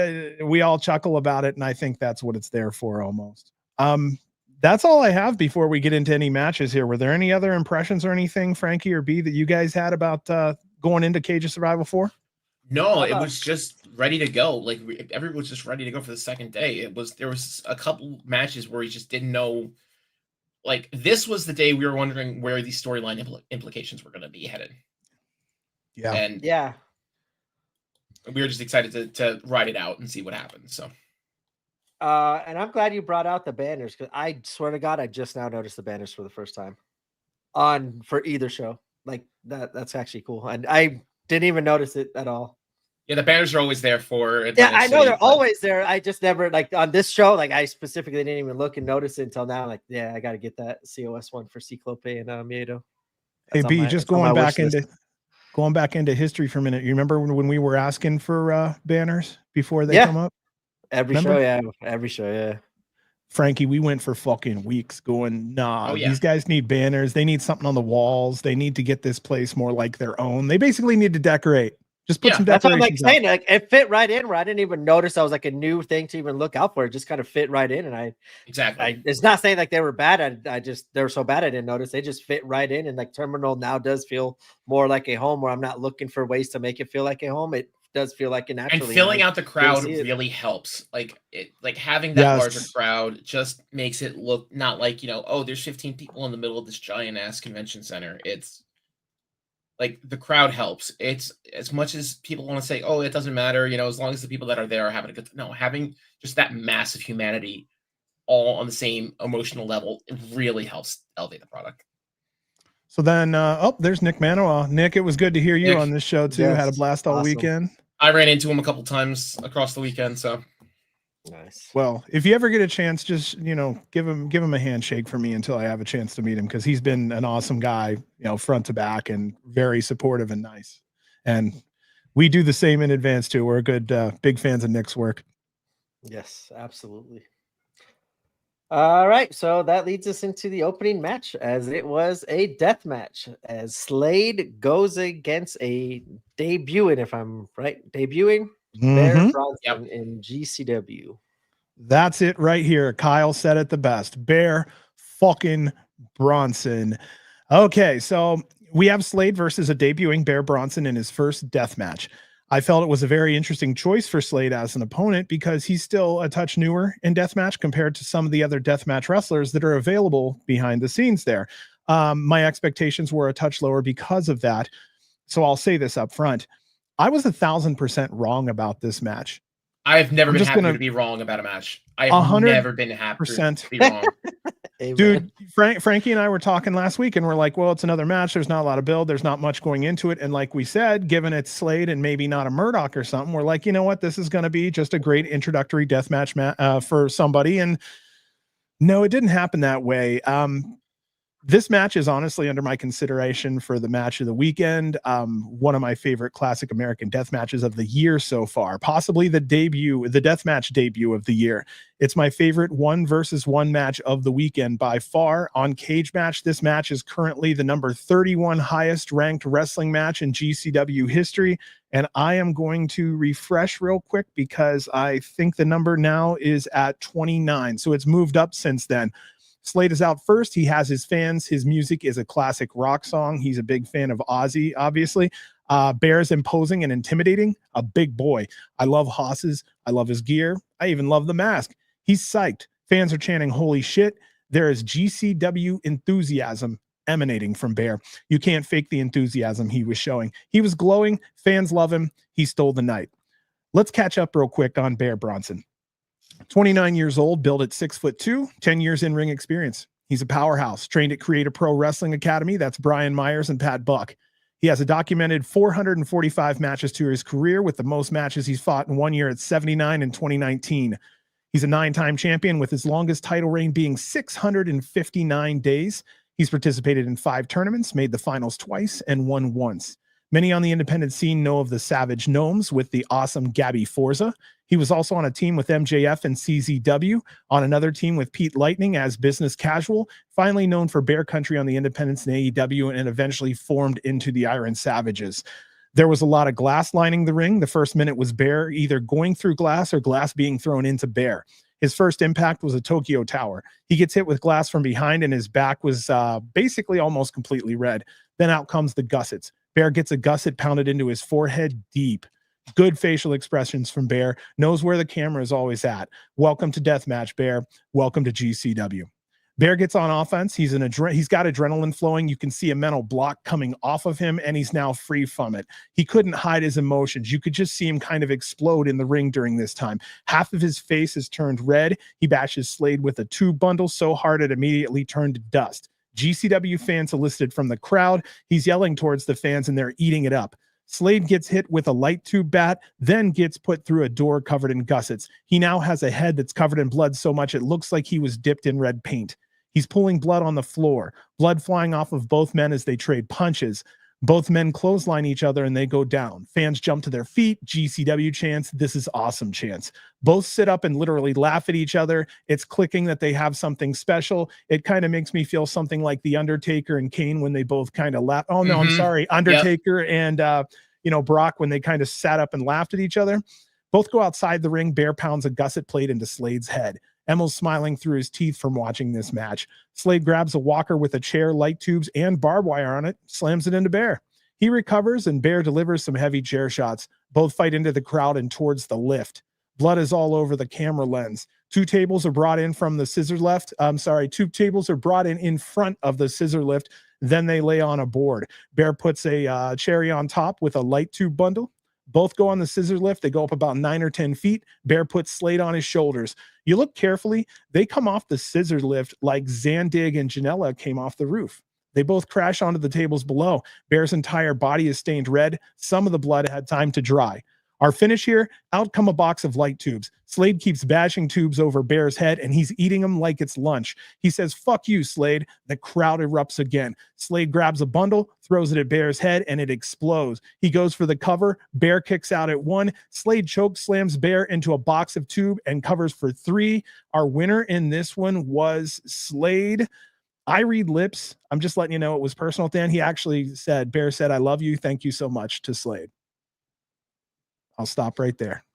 We all chuckle about it, and I think that's what it's there for almost. That's all I have before we get into any matches here. Were there any other impressions or anything, Frankie or B, that you guys had about going into Cage of Survival 4? No, it was just ready to go. Like, everyone was just ready to go for the second day. There was a couple matches where you just didn't know. Like, this was the day we were wondering where these storyline implications were going to be headed. Yeah. And we were just excited to ride it out and see what happens. So. And I'm glad you brought out the banners because I swear to God, I just now noticed the banners for the first time for either show. Like that's actually cool, and I didn't even notice it at all. Yeah, the banners are always there for Atlantic Yeah, I know City, they're always there. I just never like on this show. Like I specifically didn't even look and notice it until now. Like, yeah, I got to get that COS one for Ciclope and Miedo. Hey B, just going back into history for a minute. You remember when we were asking for banners before they come up? Every show, yeah. Frankie, we went for fucking weeks going, these guys need banners. They need something on the walls. They need to get this place more like their own. They basically need to decorate. Just put some decorations. That's what I'm like saying. Like it fit right in where I didn't even notice I was like a new thing to even look out for. It just kind of fit right in. And it's not saying like they were bad. They were so bad I didn't notice. They just fit right in. And like Terminal now does feel more like a home where I'm not looking for ways to make it feel like a home. It does feel like an actually. And filling out the crowd really helps. Like having that larger crowd just makes it look not like, there's 15 people in the middle of this giant ass convention center. It's like the crowd helps. It's as much as people want to say, oh, it doesn't matter, as long as the people that are there are having a good having just that massive humanity all on the same emotional level, it really helps elevate the product. So then, there's Nick Manoa. Nick, it was good to hear you on this show too. Had a blast all weekend. I ran into him a couple times across the weekend, so nice. Well, if you ever get a chance, just give him a handshake for me until I have a chance to meet him, because he's been an awesome guy, front to back, and very supportive and nice. And we do the same in advance too. We're good, big fans of Nick's work. Yes, absolutely. All right, so that leads us into the opening match, as it was a death match, as Slade goes against a debuting, if I'm right, Bear Bronson in GCW. That's it right here. Kyle said it the best. Bear fucking Bronson. Okay, so we have Slade versus a debuting Bear Bronson in his first death match. I felt it was a very interesting choice for Slade as an opponent because he's still a touch newer in deathmatch compared to some of the other deathmatch wrestlers that are available behind the scenes there. My expectations were a touch lower because of that. So I'll say this up front. I was 1,000% wrong about this match. I've never been happy to be wrong about a match. I've never been happy to be wrong. Dude, Frankie and I were talking last week and we're like, well, it's another match. There's not a lot of build. There's not much going into it. And like we said, given it's Slade and maybe not a Murdoch or something, we're like, you know what? This is going to be just a great introductory death match for somebody. And no, it didn't happen that way. This match is honestly under my consideration for the match of the weekend. One of my favorite classic American death matches of the year so far, possibly the death match debut of the year. It's my favorite 1-versus-1 match of the weekend by far. On Cage Match, this match is currently the number 31 highest ranked wrestling match in GCW history. And I am going to refresh real quick because I think the number now is at 29. So it's moved up since then. Slade is out first. He has his fans. His music is a classic rock song. He's a big fan of Ozzy, obviously. Bear's imposing and intimidating, a big boy. I love Haas's. I love his gear. I even love the mask. He's psyched. Fans are chanting, holy shit. There is GCW enthusiasm emanating from Bear. You can't fake the enthusiasm he was showing. He was glowing. Fans love him. He stole the night. Let's catch up real quick on Bear Bronson. 29 years old, built at 6'2", 10 years in ring experience. He's a powerhouse, trained at Creative Pro Wrestling Academy. That's Brian Myers and Pat Buck. He has a documented 445 matches to his career, with the most matches he's fought in 1 year at 79 in 2019. He's a 9-time champion, with his longest title reign being 659 days. He's participated in 5 tournaments, made the finals twice, and won once. Many on the independent scene know of the Savage Gnomes with the awesome Gabby Forza. He was also on a team with MJF and CZW, on another team with Pete Lightning as Business Casual, finally known for Bear Country on the independents in AEW, and eventually formed into the Iron Savages. There was a lot of glass lining the ring. The first minute was Bear either going through glass or glass being thrown into Bear. His first impact was a Tokyo Tower. He gets hit with glass from behind and his back was basically almost completely red. Then out comes the gussets. Bear gets a gusset pounded into his forehead deep. Good facial expressions from Bear. Knows where the camera is always at. Welcome to Deathmatch, Bear. Welcome to GCW. Bear gets on offense. He's got adrenaline flowing. You can see a mental block coming off of him, and he's now free from it. He couldn't hide his emotions. You could just see him kind of explode in the ring during this time. Half of his face is turned red. He bashes Slade with a tube bundle so hard it immediately turned to dust. GCW fans elicited from the crowd. He's yelling towards the fans, and they're eating it up. Slade gets hit with a light tube bat, then gets put through a door covered in gussets. He now has a head that's covered in blood so much it looks like he was dipped in red paint. He's pulling blood on the floor, blood flying off of both men as they trade punches. Both men clothesline each other and they go down. Fans jump to their feet. GCW chants, "This is awesome" chants. Both sit up and literally laugh at each other. It's clicking that they have something special. It kind of makes me feel something like The Undertaker and Kane when they both kind of laugh. Oh, no, I'm sorry. Undertaker and, Brock when they kind of sat up and laughed at each other. Both go outside the ring. Bear pounds a gusset plate into Slade's head. Emil's smiling through his teeth from watching this match. Slade grabs a walker with a chair, light tubes, and barbed wire on it, slams it into Bear. He recovers, and Bear delivers some heavy chair shots. Both fight into the crowd and towards the lift. Blood is all over the camera lens. Two tables are brought in from the scissor lift. Two tables are brought in front of the scissor lift. Then they lay on a board. Bear puts a cherry on top with a light tube bundle. Both go on the scissor lift. They go up about 9 or 10 feet. Bear puts Slade on his shoulders. You look carefully, they come off the scissor lift like Zandig and Janela came off the roof. They both crash onto the tables below. Bear's entire body is stained red. Some of the blood had time to dry. Our finish here, out come a box of light tubes. Slade keeps bashing tubes over Bear's head, and he's eating them like it's lunch. He says, "Fuck you, Slade." The crowd erupts again. Slade grabs a bundle, throws it at Bear's head, and it explodes. He goes for the cover. Bear kicks out at 1. Slade choke slams Bear into a box of tube and covers for 3. Our winner in this one was Slade. I read lips. I'm just letting you know it was personal, Dan. He actually said, Bear said, "I love you. Thank you so much," to Slade. I'll stop right there.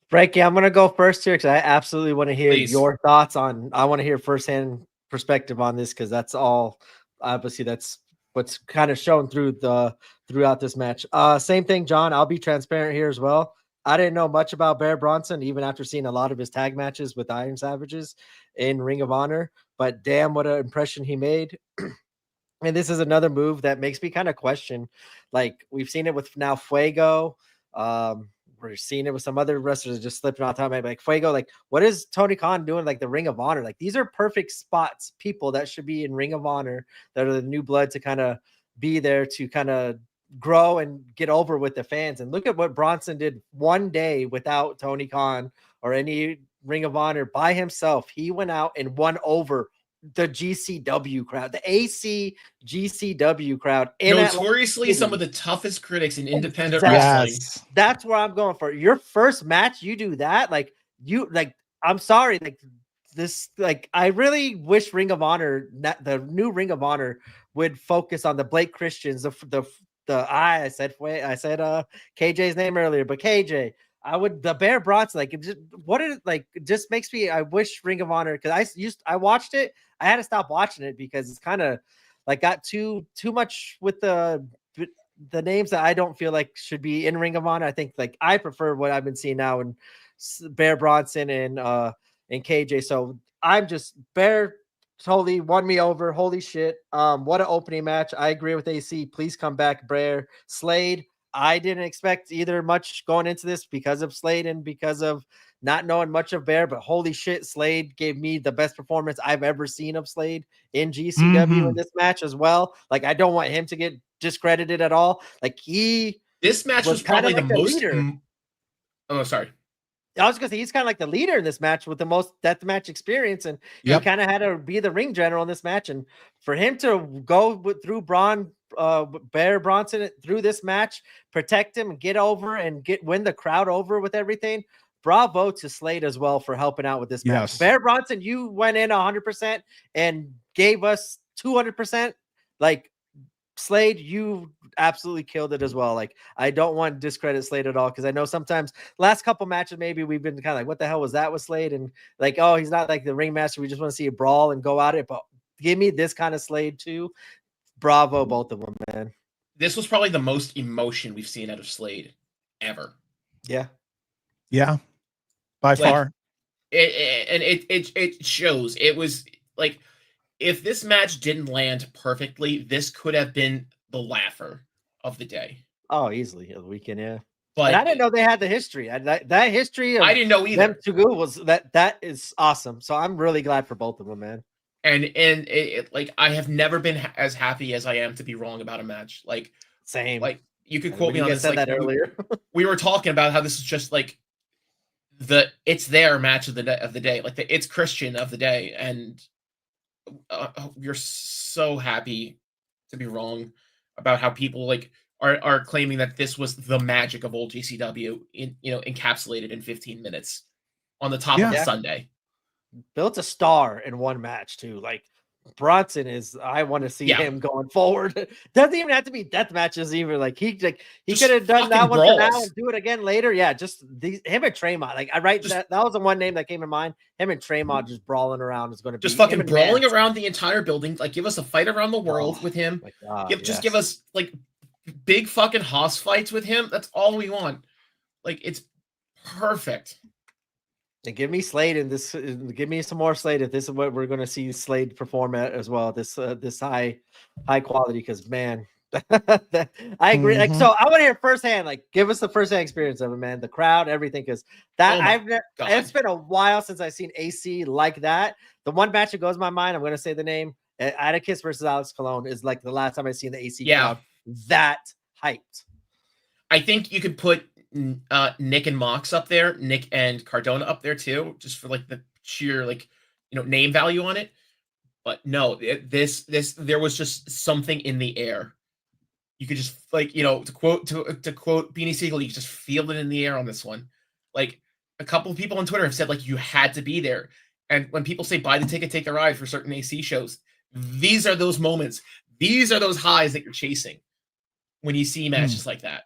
Frankie, I'm going to go first here because I absolutely want to hear Please. your thoughts on. I want to hear firsthand perspective on this because that's all. Obviously, that's what's kind of shown throughout this match. Same thing, John. I'll be transparent here as well. I didn't know much about Bear Bronson, even after seeing a lot of his tag matches with Iron Savages in Ring of Honor. But damn, what an impression he made. And this is another move that makes me kind of question. Like we've seen it with now Fuego. We're seeing it with some other wrestlers just slipping off time. Like Fuego, like what is Tony Khan doing? Like the Ring of Honor, like these are perfect spots, people that should be in Ring of Honor that are the new blood to kind of be there to kind of grow and get over with the fans. And look at what Bronson did one day without Tony Khan or any Ring of Honor by himself. He went out and won over the GCW crowd, the AC GCW crowd. Notoriously some of the toughest critics in independent wrestling. Yes. That's where I'm going for. Your first match, you do that. I'm sorry. I really wish Ring of Honor, the new Ring of Honor would focus on the Blake Christians, I said KJ's name earlier, but KJ, the Bear Bronson, it just makes me, I wish Ring of Honor, because I watched it. I had to stop watching it because it's kind of like got too much with the names that I don't feel like should be in Ring of Honor. I think like I prefer what I've been seeing now in Bear Bronson and KJ. So I'm just Bear totally won me over. Holy shit. What an opening match. I agree with AC. Please come back, Bear. Slade, I didn't expect either much going into this because of Slade and because of not knowing much of Bear, but holy shit, Slade gave me the best performance I've ever seen of Slade in GCW in this match as well. Like, I don't want him to get discredited at all. Like, this match was probably the most leader. Oh, sorry. I was gonna say he's kind of like the leader in this match with the most deathmatch experience, and he kind of had to be the ring general in this match. And for him to go through Bear Bronson through this match, protect him, and get over and win the crowd over with everything. Bravo to Slade as well for helping out with this match. Yes. Bear Bronson, you went in 100% and gave us 200%. Like, Slade, you absolutely killed it as well. Like, I don't want to discredit Slade at all because I know sometimes last couple matches maybe we've been kind of like, what the hell was that with Slade? And like, oh, he's not like the ringmaster. We just want to see a brawl and go at it. But give me this kind of Slade too. Bravo, both of them, man. This was probably the most emotion we've seen out of Slade ever. Yeah. Yeah. By far. It shows. It was like if this match didn't land perfectly, this could have been the laugher of the day. Oh, easily of the weekend, yeah. But and I didn't know they had the history. That history of I didn't know either. them to go was that is awesome. So I'm really glad for both of them, man. And like I have never been as happy as I am to be wrong about a match. Like same. Like you could quote me on this. Said like, that earlier. we were talking about how this is just like it's their match of the day, like the it's Christian of the day, and we're so happy to be wrong about how people like are claiming that this was the magic of old GCW encapsulated in 15 minutes on the top of a Sunday. Built a star in one match too. Like Bronson is, I want to see him going forward. Doesn't even have to be death matches either. Like he could have done that one for now and do it again later. Yeah, just him and Tremont. Like that was the one name that came in mind. Him and Tremont just brawling around is going to be just fucking brawling around the entire building. Like give us a fight around the world with him. Just give us like big fucking hoss fights with him. That's all we want. Like it's perfect. And give me Slade and this. Give me some more Slade if this is what we're going to see Slade perform at as well. This high quality, because man, I agree. Like so, I want to hear firsthand. Like, give us the firsthand experience of it, man. The crowd, everything, because it's been a while since I've seen AC like that. The one match that goes in my mind, I'm going to say the name. Atticus versus Alex Colon is like the last time I've seen the AC crowd that hyped. I think you could put Nick and Mox up there, Nick and Cardona up there too, just for like the sheer name value on it. But no, this there was just something in the air. You could just to quote Beanie Siegel, you could just feel it in the air on this one. Like a couple of people on Twitter have said like you had to be there. And when people say buy the ticket, take a ride for certain AC shows, these are those moments. These are those highs that you're chasing when you see matches like that.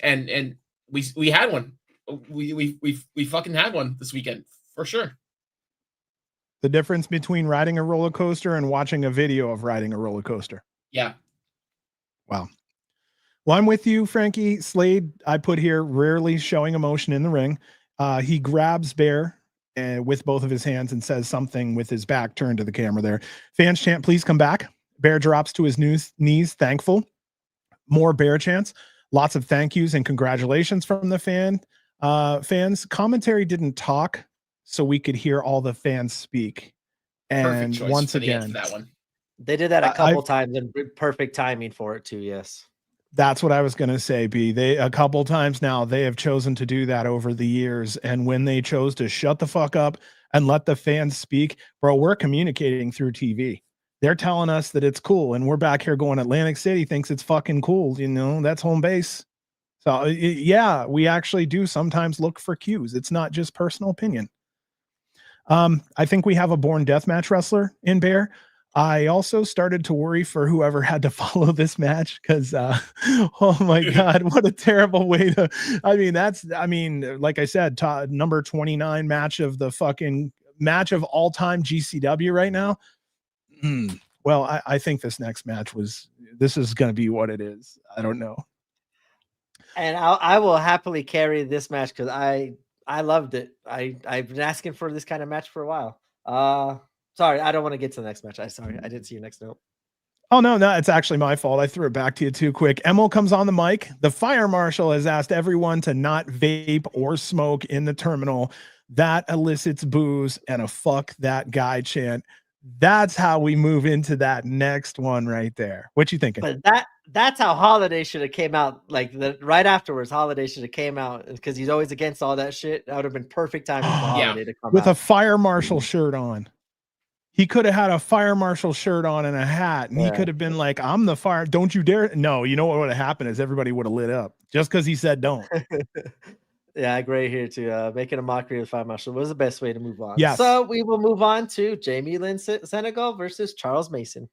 And we had one. We fucking had one this weekend for sure. The difference between riding a roller coaster and watching a video of riding a roller coaster. Yeah. Wow. Well, I'm with you, Frankie. Slade, I put here, rarely showing emotion in the ring. He grabs Bear with both of his hands and says something with his back turned to the camera there. Fans chant, please come back. Bear drops to his knees, thankful. More Bear chants. Lots of thank yous and congratulations from the fans. Commentary didn't talk, so we could hear all the fans speak. And once again, that one. They did that a couple times and perfect timing for it too. Yes. That's what I was going to say, B. A couple times now, they have chosen to do that over the years. And when they chose to shut the fuck up and let the fans speak, bro, we're communicating through TV. They're telling us that it's cool. And we're back here going, Atlantic City thinks it's fucking cool. That's home base. So yeah, we actually do sometimes look for cues. It's not just personal opinion. I think we have a born deathmatch wrestler in Bear. I also started to worry for whoever had to follow this match because, oh my God, what a terrible way to, like I said, number 29 match of the fucking match of all time GCW right now. Well, I think this next match this is going to be what it is. I don't know. And I will happily carry this match because I loved it. I've been asking for this kind of match for a while. Sorry, I don't want to get to the next match. I didn't see your next note. Oh, no, it's actually my fault. I threw it back to you too quick. Emil comes on the mic. The fire marshal has asked everyone to not vape or smoke in the terminal. That elicits boos and a fuck that guy chant. That's how we move into that next one right there. What you thinking? But that's how Holliday should have came out. Like right afterwards, Holliday should have came out because he's always against all that shit. That would have been perfect time for Holliday to come with out. A fire marshal shirt on. He could have had a fire marshal shirt on and a hat, and he could have been like, "I'm the fire. Don't you dare!" No, you know what would have happened is everybody would have lit up just because he said don't. Yeah, I agree here too. Making a mockery of the fire marshal was the best way to move on. Yes. So we will move on to Jamie Lynn Senegal versus Charles Mason.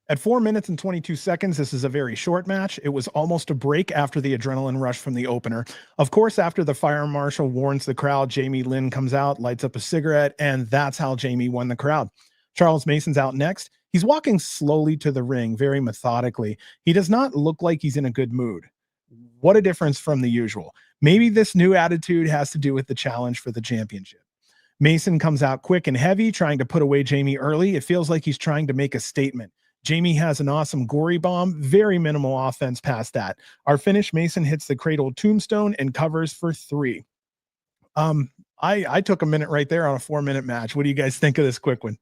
At 4 minutes and 22 seconds, this is a very short match. It was almost a break after the adrenaline rush from the opener. Of course, after the fire marshal warns the crowd, Jamie Lynn comes out, lights up a cigarette, and that's how Jamie won the crowd. Charles Mason's out next. He's walking slowly to the ring, very methodically. He does not look like he's in a good mood. What a difference from the usual. Maybe this new attitude has to do with the challenge for the championship. Mason comes out quick and heavy, trying to put away Jamie early. It feels like he's trying to make a statement. Jamie has an awesome gory bomb, very minimal offense past that. Our finish, Mason hits the cradle tombstone and covers for 3. I took a minute right there on a 4-minute match. What do you guys think of this quick one?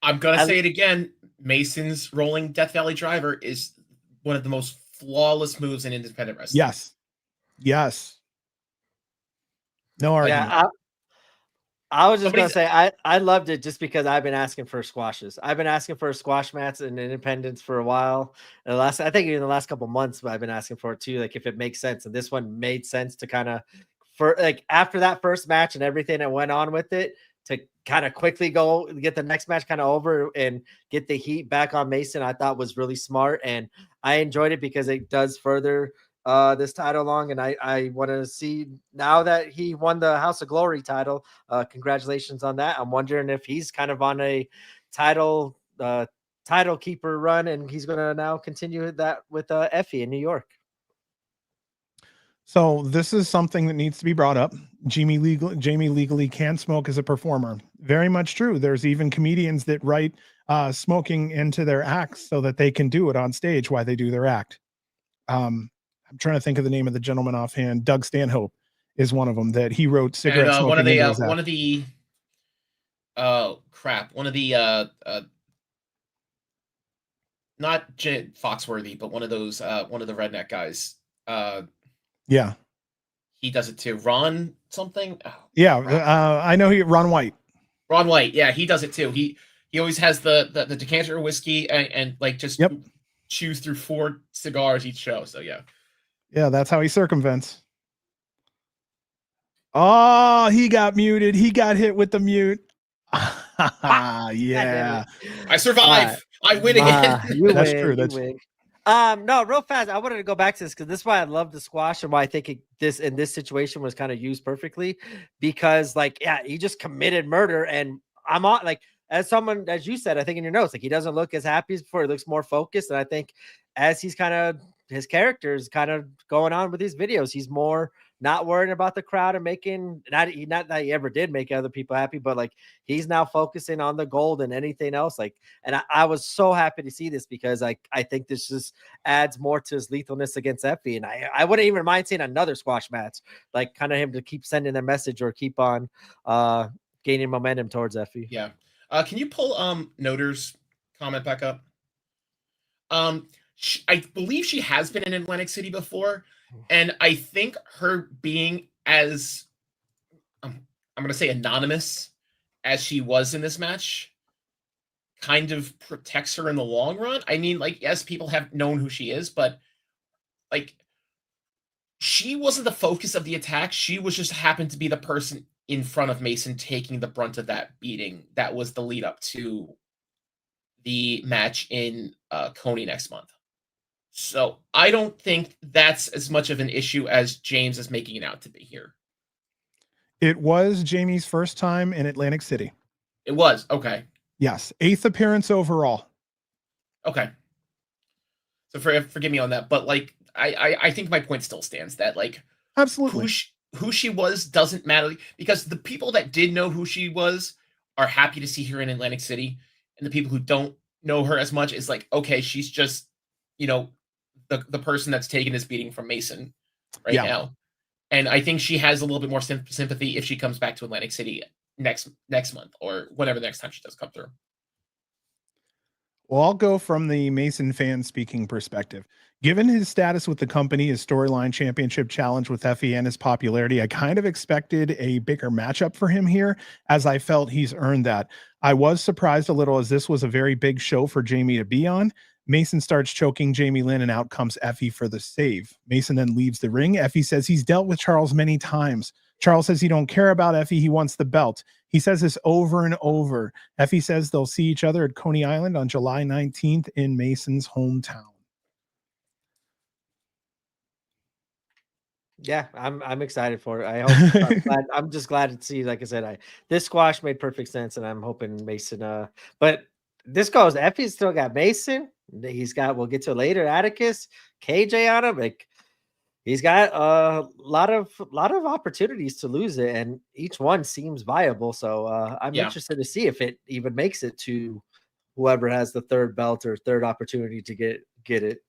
I'm going to say it again. Mason's rolling Death Valley driver is one of the most flawless moves in independent wrestling. Yes. Yes. No argument. Yeah, I was just going to say, I loved it just because I've been asking for squashes. I've been asking for a squash match in Independence for a while. And I think in the last couple months, I've been asking for it too. Like if it makes sense. And this one made sense to kind of, for like after that first match and everything that went on with it, to kind of quickly go get the next match kind of over and get the heat back on Mason, I thought was really smart. And I enjoyed it because it does further this title along, and I want to see now that he won the House of Glory title. Congratulations on that. I'm wondering if he's kind of on a title keeper run, and he's going to now continue that with Effie in New York. So this is something that needs to be brought up. Jamie legally can smoke as a performer. Very much true. There's even comedians that write smoking into their acts so that they can do it on stage while they do their act. I'm trying to think of the name of the gentleman offhand. Doug Stanhope is one of them that he wrote cigarette smoking. Not J Foxworthy, but one of those one of the redneck guys. Yeah, he does it too. Ron something. Oh, yeah, I know Ron White. Ron White, yeah, he does it too. He always has the decanter of whiskey and like just chews through 4 cigars each show. So yeah. Yeah, that's how he circumvents. Oh, he got muted. He got hit with the mute. Yeah. I survive. I win again. That's true. That's true. No, real fast. I wanted to go back to this because this is why I love the squash and why I think this in this situation was kind of used perfectly, because like, yeah, he just committed murder, and I'm on like, as someone, as you said, I think in your notes, like he doesn't look as happy as before. He looks more focused. And I think as he's kind of, his character is kind of going on with these videos, he's more not worrying about the crowd and making, not that he ever did make other people happy, but like he's now focusing on the gold and anything else. Like, and I was so happy to see this because I think this just adds more to his lethalness against Effie. And I wouldn't even mind seeing another squash match, like kind of him to keep sending their message or keep on gaining momentum towards Effie. Yeah. Can you pull Noter's comment back up? I believe she has been in Atlantic City before, and I think her being as I'm going to say anonymous as she was in this match kind of protects her in the long run. I mean, like, yes, people have known who she is, but like she wasn't the focus of the attack. She was just happened to be the person in front of Mason taking the brunt of that beating. That was the lead up to the match in Coney next month. So I don't think that's as much of an issue as James is making it out to be here. It was Jamie's first time in Atlantic City. It was. Okay. Yes. 8th appearance overall. Okay. So forgive me on that, but like I think my point still stands that like absolutely who she was doesn't matter, because the people that did know who she was are happy to see her in Atlantic City, and the people who don't know her as much is like, okay, she's just, you know, the person that's taking this beating from Mason right now. And I think she has a little bit more sympathy if she comes back to Atlantic City next month or whatever the next time she does come through. Well, I'll go from the Mason fan speaking perspective. Given his status with the company, his storyline championship challenge with Effie, and his popularity, I kind of expected a bigger matchup for him here, as I felt he's earned that. I was surprised a little, as this was a very big show for Jamie to be on. Mason starts choking Jamie Lynn, and out comes Effie for the save. Mason then leaves the ring. Effie says he's dealt with Charles many times. Charles says he don't care about Effie. He wants the belt. He says this over and over. Effie says they'll see each other at Coney Island on July 19th in Mason's hometown. Yeah, I'm excited for it. I hope I'm just glad to see, like I said, this squash made perfect sense, and I'm hoping Mason but this goes, Effie's still got Mason. He's got, we'll get to it later, Atticus, KJ on him. Like, He's got a lot of opportunities to lose it, and each one seems viable. So I'm interested to see if it even makes it to whoever has the third belt or third opportunity to get it.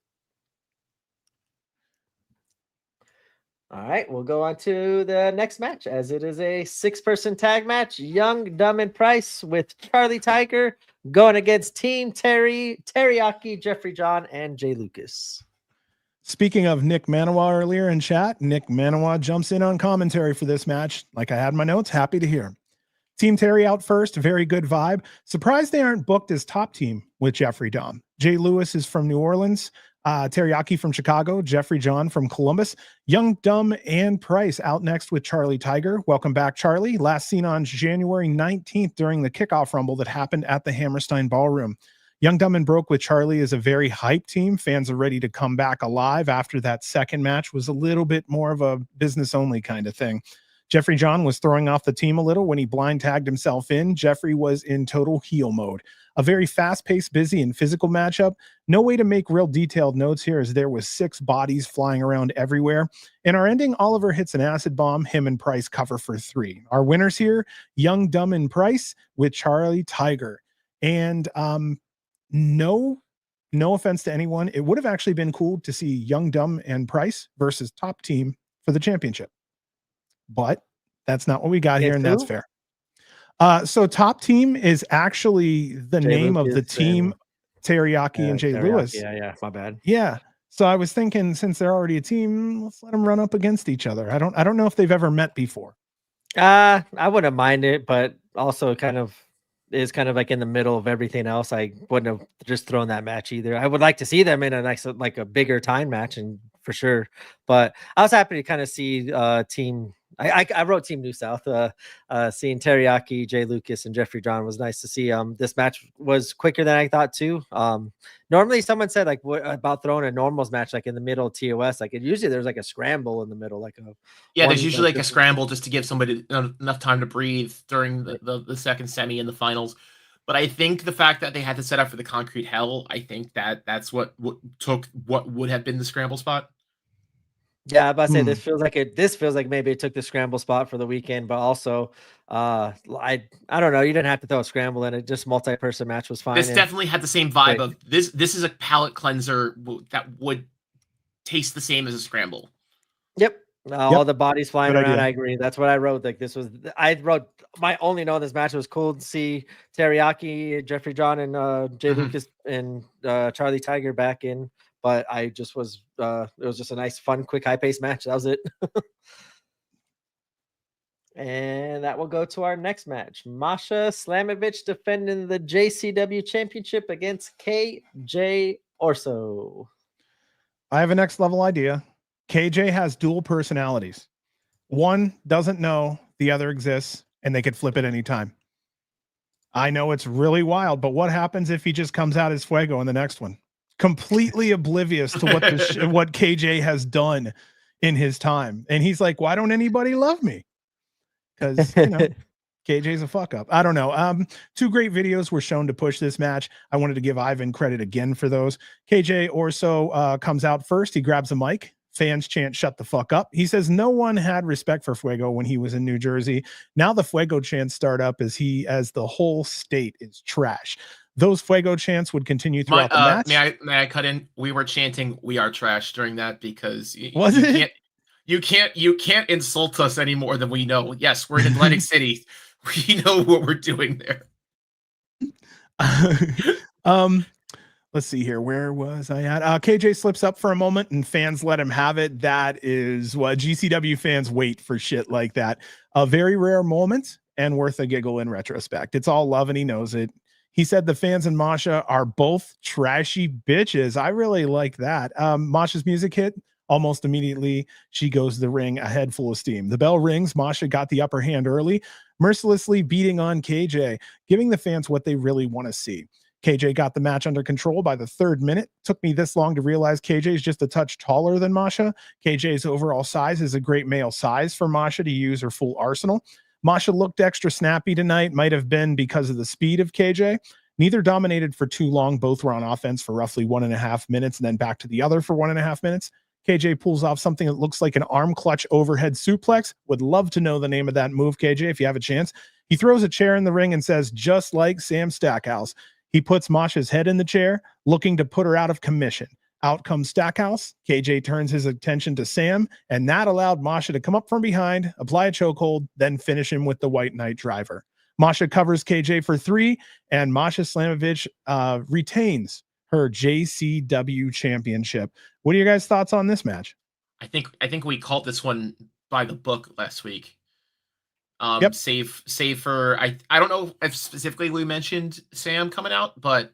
All right, we'll go on to the next match, as it is a 6-person tag match. Young, Dumb, and Price with Charlie Tiger going against Team Teriyaki, Jeffrey John, and Jay Lucas. Speaking of Nick Manawa earlier in chat, Nick Manawa jumps in on commentary for this match. Like I had my notes, happy to hear. Team Terry out first, very good vibe. Surprised they aren't booked as top team with Jeffrey Dom. Jay Lewis is from New Orleans, Teriyaki from Chicago, Jeffrey John from Columbus, Young, Dumb, and Price out next with Charlie Tiger. Welcome back, Charlie. Last seen on January 19th during the kickoff rumble that happened at the Hammerstein Ballroom. Young, Dumb, and Broke with Charlie is a very hype team. Fans are ready to come back alive after that second match was a little bit more of a business-only kind of thing. Jeffrey John was throwing off the team a little when he blind tagged himself in. Jeffrey was in total heel mode. A very fast-paced, busy, and physical matchup. No way to make real detailed notes here, as there was 6 bodies flying around everywhere. In our ending, Oliver hits an acid bomb. Him and Price cover for 3. Our winners here, Young, Dumb, and Price with Charlie Tiger. And no offense to anyone, it would have actually been cool to see Young, Dumb, and Price versus top team for the championship. But that's not what we got here, and that's fair. So top team is actually the name of the team, Teriyaki and Jay Lewis. Yeah, my bad. Yeah. So I was thinking, since they're already a team, let's let them run up against each other. I don't know if they've ever met before. I wouldn't mind it, but also is kind of like in the middle of everything else. I wouldn't have just thrown that match either. I would like to see them in a nice, like a bigger time match, and for sure. But I was happy to kind of see team. I wrote Team New South. Seeing Teriyaki, Jay Lucas, and Jeffrey John was nice to see. This match was quicker than I thought too. Normally someone said like what about throwing a normals match like in the middle of TOS? Like usually there's like a scramble in the middle, like a there's usually like a scramble just to give somebody enough time to breathe during the second semi and the finals. But I think the fact that they had to set up for the concrete hell, I think that's what took what would have been the scramble spot. Yeah, I'm about to say this feels like maybe it took the scramble spot for the weekend, but also I don't know, you didn't have to throw a scramble in it. Just multi-person match was fine. This definitely had the same vibe of this is a palate cleanser that would taste the same as a scramble. Yep. All the bodies flying around. I agree. That's what I wrote. Like I wrote my only note in this match was cool to see Teriyaki, Jeffrey John, and Jay Lucas and Charlie Tiger back in. But I just was, it was just a nice, fun, quick, high-paced match. That was it. And that will go to our next match. Masha Slamovich defending the JCW championship against KJ Orso. I have a next level idea. KJ has dual personalities. One doesn't know, the other exists, and they could flip it anytime. I know it's really wild, but what happens if he just comes out as Fuego in the next one? Completely oblivious to what KJ has done in his time. And he's like, why don't anybody love me? Because, KJ's a fuck up. I don't know. 2 great videos were shown to push this match. I wanted to give Ivan credit again for those. KJ Orso comes out first. He grabs a mic. Fans chant, shut the fuck up. He says no one had respect for Fuego when he was in New Jersey. Now the Fuego chants start up as the whole state is trash. Those Fuego chants would continue throughout the match. May I cut in? We were chanting "We are trash" during that because you can't insult us any more than we know. Yes, we're in Atlantic City. We know what we're doing there. Let's see here. Where was I at? KJ slips up for a moment and fans let him have it. That is what GCW fans wait for, shit like that. A very rare moment and worth a giggle in retrospect. It's all love and he knows it. He said the fans and Masha are both trashy bitches. I really like that. Masha's music hit. Almost immediately, she goes to the ring, a head full of steam. The bell rings. Masha got the upper hand early, mercilessly beating on KJ, giving the fans what they really want to see. KJ got the match under control by the 3rd minute. Took me this long to realize KJ is just a touch taller than Masha. KJ's overall size is a great male size for Masha to use her full arsenal. Masha looked extra snappy tonight, might have been because of the speed of KJ. Neither dominated for too long. Both were on offense for roughly 1.5 minutes and then back to the other for 1.5 minutes. KJ pulls off something that looks like an arm clutch overhead suplex. Would love to know the name of that move, KJ, if you have a chance. He throws a chair in the ring and says, just like Sam Stackhouse. He puts Masha's head in the chair, looking to put her out of commission. Out comes Stackhouse. KJ turns his attention to Sam, and that allowed Masha to come up from behind, apply a chokehold, then finish him with the White Knight driver. Masha covers KJ for 3, and Masha Slamovich retains her JCW championship. What are your guys' thoughts on this match? I think we called this one by the book last week. Yep. Save for I don't know if specifically we mentioned Sam coming out, but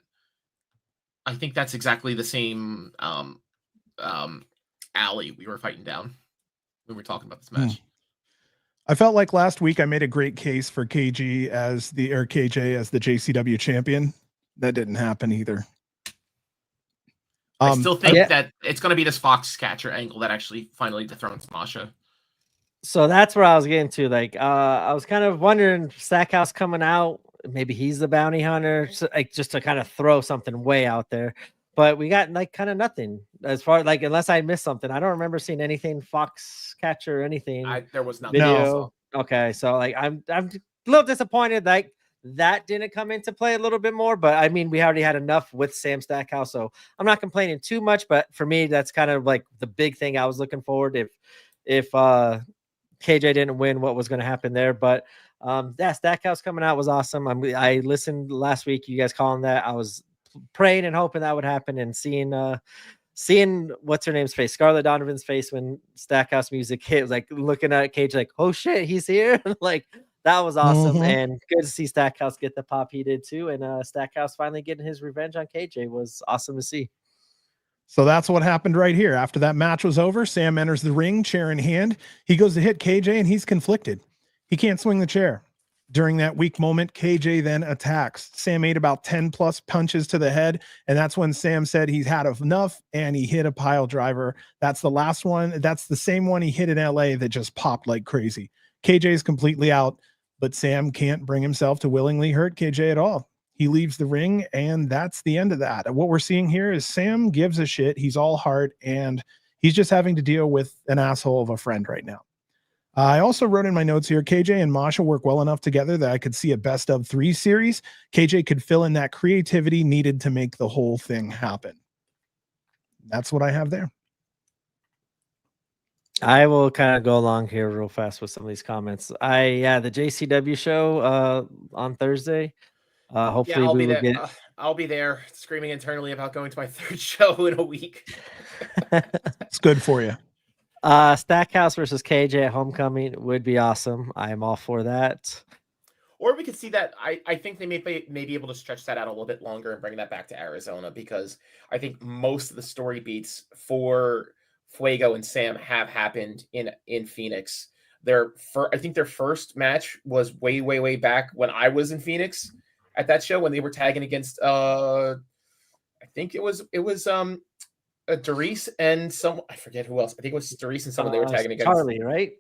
I think that's exactly the same alley we were fighting down when we were talking about this match. I felt like last week I made a great case for KJ as the JCW champion. That didn't happen either. I still think that it's going to be this Foxcatcher angle that actually finally dethrones Masha. So that's where I was getting to. Like, I was kind of wondering, Stackhouse coming out, maybe he's the bounty hunter, so, like, just to kind of throw something way out there. But we got like kind of nothing as far like, unless I missed something. I don't remember seeing anything Foxcatcher or anything. There was nothing. Video. No. Okay, so like I'm a little disappointed. Like that didn't come into play a little bit more, but I mean, we already had enough with Sam Stackhouse, so I'm not complaining too much. But for me, that's kind of like the big thing I was looking forward if KJ didn't win, what was going to happen there. But yeah, Stackhouse coming out was awesome. I listened last week, you guys calling that. I was praying and hoping that would happen, and seeing what's her name's face, Scarlett Donovan's face when Stackhouse music hit, like looking at KJ like, oh shit, he's here. Like that was awesome. And good to see Stackhouse get the pop he did too. And Stackhouse finally getting his revenge on KJ was awesome to see. So that's what happened right here. After that match was over, Sam enters the ring, chair in hand. He goes to hit KJ and he's conflicted. He can't swing the chair. During that weak moment, KJ then attacks. Sam ate about 10 plus punches to the head, and that's when Sam said he's had enough, and he hit a pile driver. That's the last one. That's the same one he hit in LA that just popped like crazy. KJ is completely out, but Sam can't bring himself to willingly hurt KJ at all. He leaves the ring, and that's the end of that. What we're seeing here is Sam gives a shit. He's all heart, and he's just having to deal with an asshole of a friend right now. I also wrote in my notes here, KJ and Masha work well enough together that I could see a best of 3 series. KJ could fill in that creativity needed to make the whole thing happen. That's what I have there. I will kind of go along here real fast with some of these comments. The JCW show on Thursday. Hopefully I'll we be will there. get. I'll be there screaming internally about going to my 3rd show in a week. It's good for you. Stackhouse versus KJ at Homecoming would be awesome. I am all for that. Or we could see that. I think they may be able to stretch that out a little bit longer and bring that back to Arizona, because I think most of the story beats for Fuego and Sam have happened in Phoenix. I think their first match was way back when I was in Phoenix at that show, when they were tagging against I think it was Doris and I forget who else. I think it was Doris and someone they were tagging against. Charlie, right?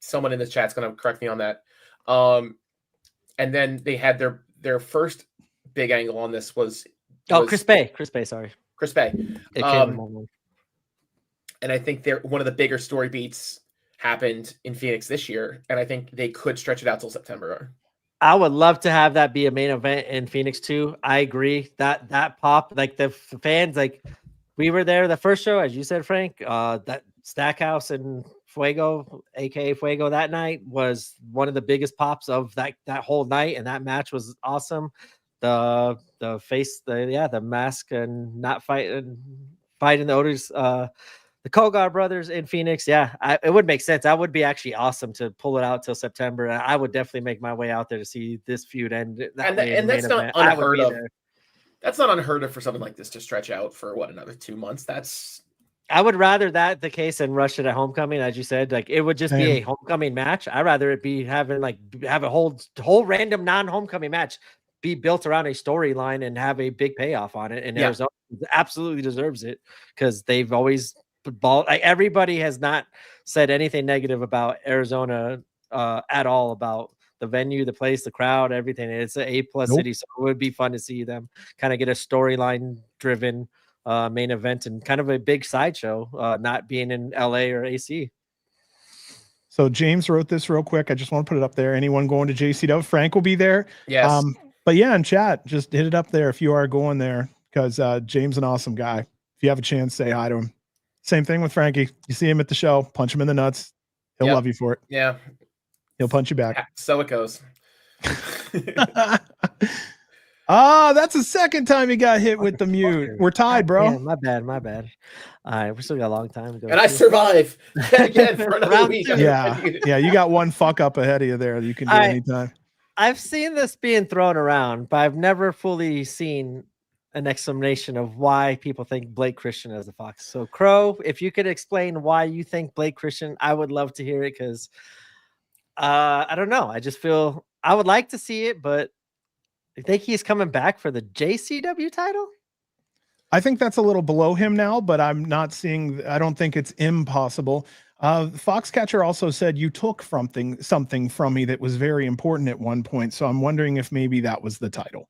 Someone in this chat's going to correct me on that. And then they had their first big angle on this was Chris Bay. Sorry. Chris Bay. It came and I think one of the bigger story beats happened in Phoenix this year, and I think they could stretch it out till September. I would love to have that be a main event in Phoenix too. I agree that pop, like the fans, like we were there the first show, as you said, Frank. That Stackhouse and Fuego, aka Fuego, that night was one of the biggest pops of that whole night, and that match was awesome. The mask and not fighting the Otis, the Cogar brothers in Phoenix. Yeah, it would make sense. That would be actually awesome to pull it out till September. And I would definitely make my way out there to see this feud end. And that's not unheard of. That's not unheard of for something like this to stretch out for another 2 months. I would rather that the case and rush it at Homecoming, as you said. Like it would just be a Homecoming match. I'd rather it be have a whole random non-Homecoming match be built around a storyline and have a big payoff on it. And Arizona absolutely deserves it, because they've always everybody has not said anything negative about Arizona at all, about the venue, the place, the crowd, everything. It's an A+ city, so it would be fun to see them kind of get a storyline driven main event and kind of a big sideshow, not being in LA or AC. So James wrote this real quick. I just want to put it up there. Anyone going to JCW? Frank will be there. Yes. But yeah, in chat, just hit it up there if you are going there, because James is an awesome guy. If you have a chance, say hi to him. Same thing with Frankie. You see him at the show, punch him in the nuts. He'll love you for it. Yeah. He'll punch you back. So it goes. That's the second time he got hit with the mute. We're tied, bro. Yeah, my bad. All right, we still got a long time to go. And I survive again for another week. Yeah, you got one fuck up ahead of you there. You can do anytime. I've seen this being thrown around, but I've never fully seen an explanation of why people think Blake Christian is the Fox. So, Crow, if you could explain why you think Blake Christian, I would love to hear it, because I don't know. I just feel I would like to see it, but I think he's coming back for the JCW title. I think that's a little below him now, but I'm not seeing. I don't think it's impossible. Foxcatcher also said you took something from me that was very important at one point. So I'm wondering if maybe that was the title.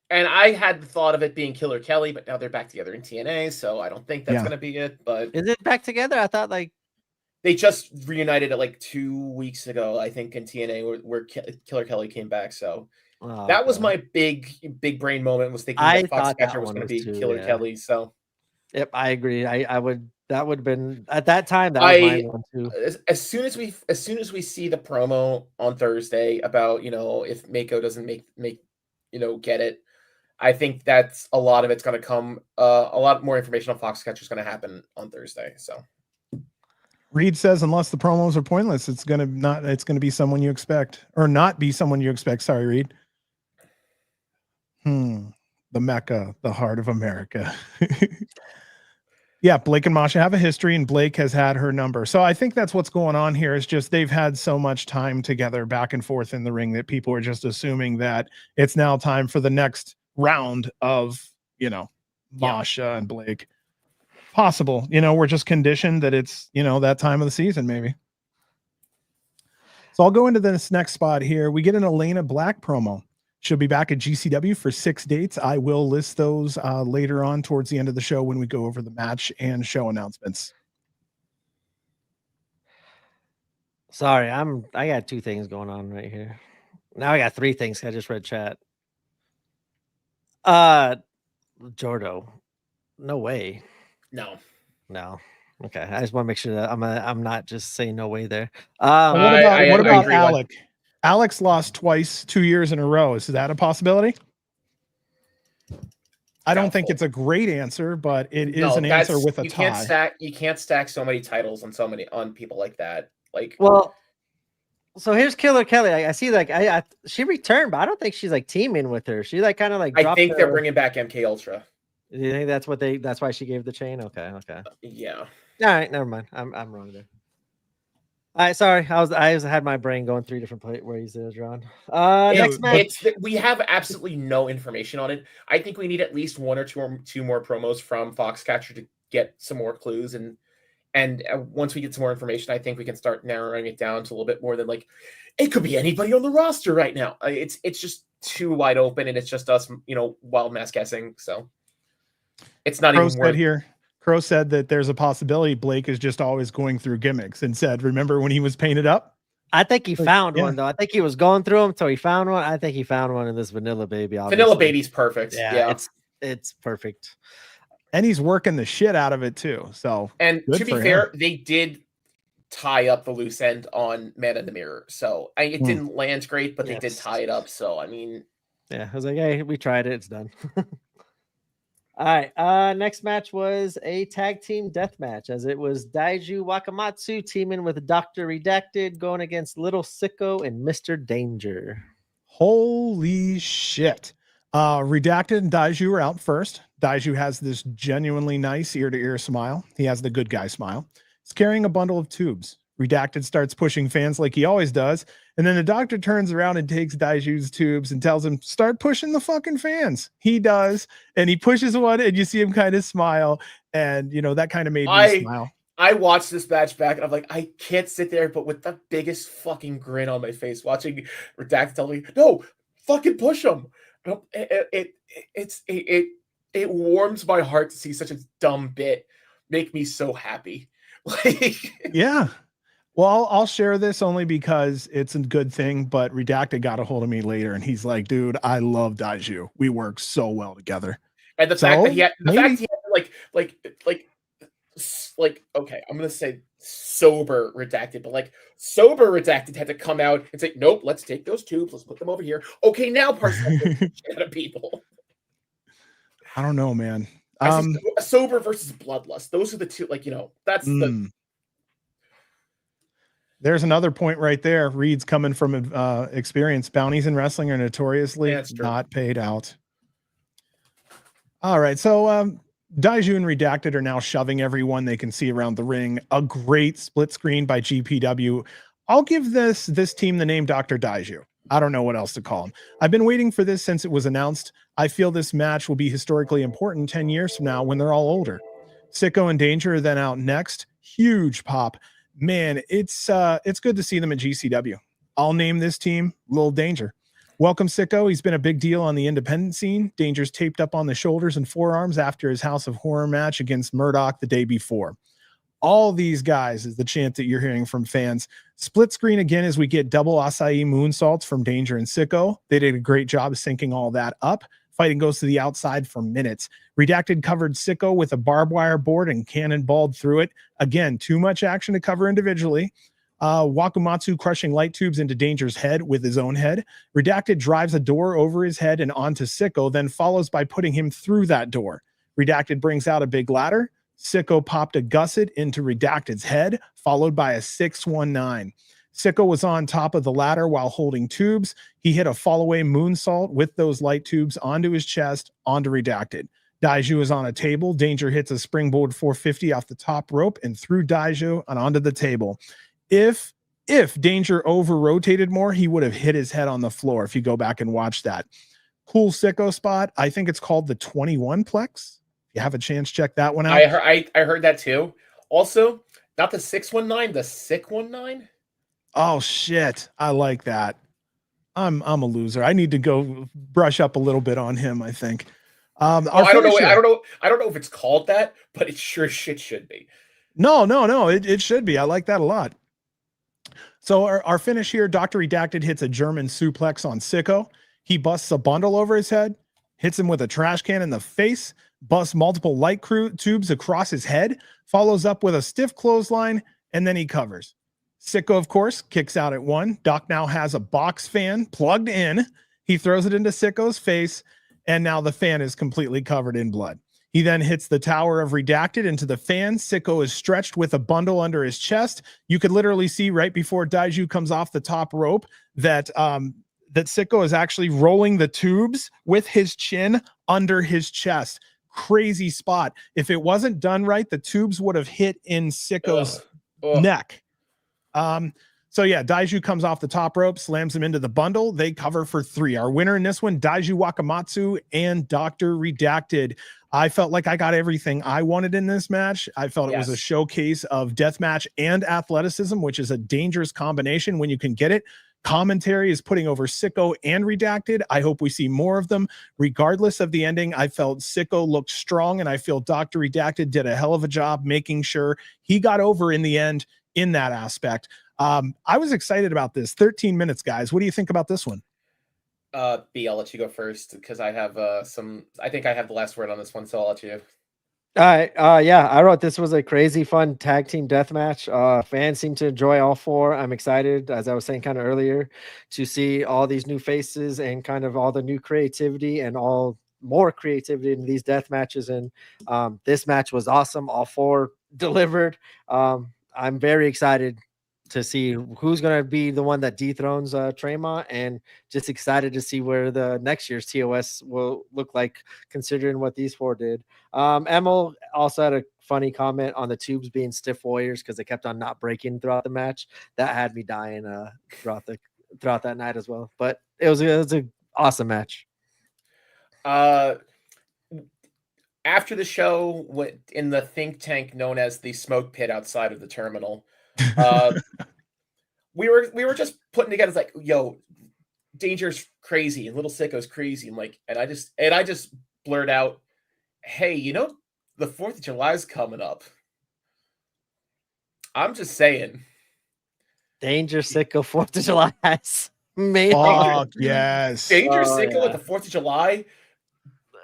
And I had the thought of it being Killer Kelly, but now they're back together in TNA, so I don't think that's going to be it. But is it back together? I thought they just reunited it like 2 weeks ago, I think, in TNA where Killer Kelly came back. So that was my big brain moment, was thinking that Foxcatcher was going to be Killer Kelly. So yep, I agree. I would. That would have been at that time. That was my one too. As soon as we see the promo on Thursday about, if Mako doesn't make get it, I think that's a lot of it's going to come. A lot more information on Foxcatcher is going to happen on Thursday. So Reed says, unless the promos are pointless, it's going to be someone you expect, or not be someone you expect. Sorry, Reed. The Mecca, the heart of America. Yeah, Blake and Masha have a history, and Blake has had her number. So I think that's what's going on here, is just they've had so much time together back and forth in the ring that people are just assuming that it's now time for the next round of, Masha and Blake. Possible. We're just conditioned that it's, that time of the season, maybe. So I'll go into this next spot here. We get an Elena Black promo. She'll be back at GCW for 6 dates. I will list those later on towards the end of the show when we go over the match and show announcements. Sorry, I got 2 things going on right here. Now I got 3 things. I just read chat. Jordo. No way. No. Okay. I just want to make sure that I'm not just saying no way there. What about Alec? Alex lost twice 2 years in a row. Is that a possibility? I don't think it's a great answer, but it is an answer with a tie. You can't stack so many titles on people like that. So here's Killer Kelly. I see she returned, but I don't think she's teaming with her. She kind of I think they're bringing back MK Ultra. Do you think that's why she gave the chain? Okay. Yeah. All right, never mind. I'm wrong there. All right, sorry. I had my brain going 3 different ways there, John. Next match. We have absolutely no information on it. I think we need at least 1 or 2 more promos from Foxcatcher to get some more clues, and once we get some more information, I think we can start narrowing it down to a little bit more than it could be anybody on the roster right now. It's just too wide open, and it's just us, wild mass guessing. So it's not even worth here. Crow said that there's a possibility Blake is just always going through gimmicks, and said, remember when he was painted up? I think he found one, though. I think he was going through them until he found one. I think he found one in this Vanilla Baby. Obviously. Vanilla Baby's perfect. Yeah. It's perfect. And he's working the shit out of it, too. So, and to be fair, they did tie up the loose end on Man in the Mirror. So it didn't land great, but they did tie it up. So, I mean. Yeah, I was like, hey, we tried it. It's done. All right. Next match was a tag team death match, as it was Daiju Wakamatsu teaming with Dr. Redacted going against Little Sicko and Mr. Danger. Holy shit. Redacted and Daiju are out first. Daiju has this genuinely nice ear-to-ear smile. He has the good guy smile. He's carrying a bundle of tubes. Redacted starts pushing fans like he always does. And then the doctor turns around and takes Daiju's tubes and tells him, start pushing the fucking fans. He does. And he pushes one, and you see him kind of smile. And, that kind of made me smile. I watched this match back, and I'm like, I can't sit there, but with the biggest fucking grin on my face, watching Redacted tell me, no, fucking push him. It it warms my heart to see such a dumb bit make me so happy. Like, Yeah. Well, I'll share this only because it's a good thing, but Redacted got a hold of me later and he's like, dude, I love Daiju. We work so well together. and the So fact that he had maybe okay, I'm gonna say sober Redacted, but like sober Redacted had to come out and say, nope, let's take those tubes, let's put them over here. Okay, now parcel out of people. I don't know, man. I see sober versus bloodlust. Those are the two, like, that's the. There's another point right there. Reed's coming from experience. Bounties in wrestling are notoriously not paid out. All right, so Daiju and Redacted are now shoving everyone they can see around the ring. A great split screen by GPW. I'll give this team the name Dr. Daiju. I don't know what else to call him. I've been waiting for this since it was announced. I feel this match will be historically important 10 years from now when they're all older. Sicko and Danger are then out next. Huge pop. Man, it's good to see them at GCW. I'll name this team Little Danger. Welcome, Sicko. He's been a big deal on the independent scene. Danger's taped up on the shoulders and forearms after his House of Horror match against Murdoch the day before. All these guys is the chant that you're hearing from fans. Split screen again as we get double acai moonsaults from Danger and Sicko. They did a great job of syncing all that up. Fighting goes to the outside for minutes. Redacted covered Sicko with a barbed wire board and cannonballed through it. Again, too much action to cover individually. Wakamatsu crushing light tubes into Danger's head with his own head. Redacted drives a door over his head and onto Sicko, then follows by putting him through that door. Redacted brings out a big ladder. Sicko popped a gusset into Redacted's head, followed by a 619. Sicko was on top of the ladder while holding tubes. He hit a fall-away moonsault with those light tubes onto his chest, onto Redacted. Daiju is on a table. Danger hits a springboard 450 off the top rope and threw Daiju and onto the table. If Danger over-rotated more, he would have hit his head on the floor if you go back and watch that. Cool Sicko spot. I think it's called the 21-plex. If you have a chance, check that one out. I heard that too. Also, not the 619, the 619. Oh shit, I like that. I'm a loser. I need to go brush up a little bit on him, I think. I don't know if it's called that, but it sure shit should be. No, it should be. I like that a lot. So our finish here, Dr. Redacted hits a German suplex on Sicko. He busts a bundle over his head, hits him with a trash can in the face, busts multiple light tubes across his head, follows up with a stiff clothesline, and then he covers. Sicko, of course, kicks out at one. Doc now has a box fan plugged in. He throws it into Sicko's face, and now the fan is completely covered in blood. He then hits the Tower of Redacted into the fan. Sicko is stretched with a bundle under his chest. You could literally see right before Daiju comes off the top rope that Sicko is actually rolling the tubes with his chin under his chest. Crazy spot. If it wasn't done right, the tubes would have hit in Sicko's neck. So yeah, Daiju comes off the top rope, slams him into the bundle. They cover for 3. Our winner in this one, Daiju Wakamatsu and Dr. Redacted. I felt like I got everything I wanted in this match. I felt it was a showcase of deathmatch and athleticism, which is a dangerous combination when you can get it. Commentary is putting over Sicko and Redacted. I hope we see more of them. Regardless of the ending, I felt Sicko looked strong, and I feel Dr. Redacted did a hell of a job making sure he got over in the end in that aspect. I was excited about this. 13 minutes, guys. What do you think about this one? B, I'll let you go first because I have I think I have the last word on this one, so I'll let you. All right. Yeah, I wrote this was a crazy fun tag team death match. Fans seem to enjoy all 4. I'm excited, as I was saying kind of earlier, to see all these new faces and kind of all the new creativity and all more creativity in these death matches. And this match was awesome. All 4 delivered. I'm very excited to see who's going to be the one that dethrones Tremont, and just excited to see where the next year's TOS will look like, considering what these 4 did. Emil also had a funny comment on the tubes being stiff warriors because they kept on not breaking throughout the match. That had me dying throughout that night as well. But it was an awesome match. After the show, went in the think tank known as the smoke pit outside of the terminal, we were just putting together like, yo, Danger's crazy and Little Sicko's crazy, and like, and I just blurred out, Hey, the 4th of July is coming up. I'm just saying. Danger Sicko 4th of July. Made Fuck yes. Danger Oh, Sicko yeah. at the 4th of July.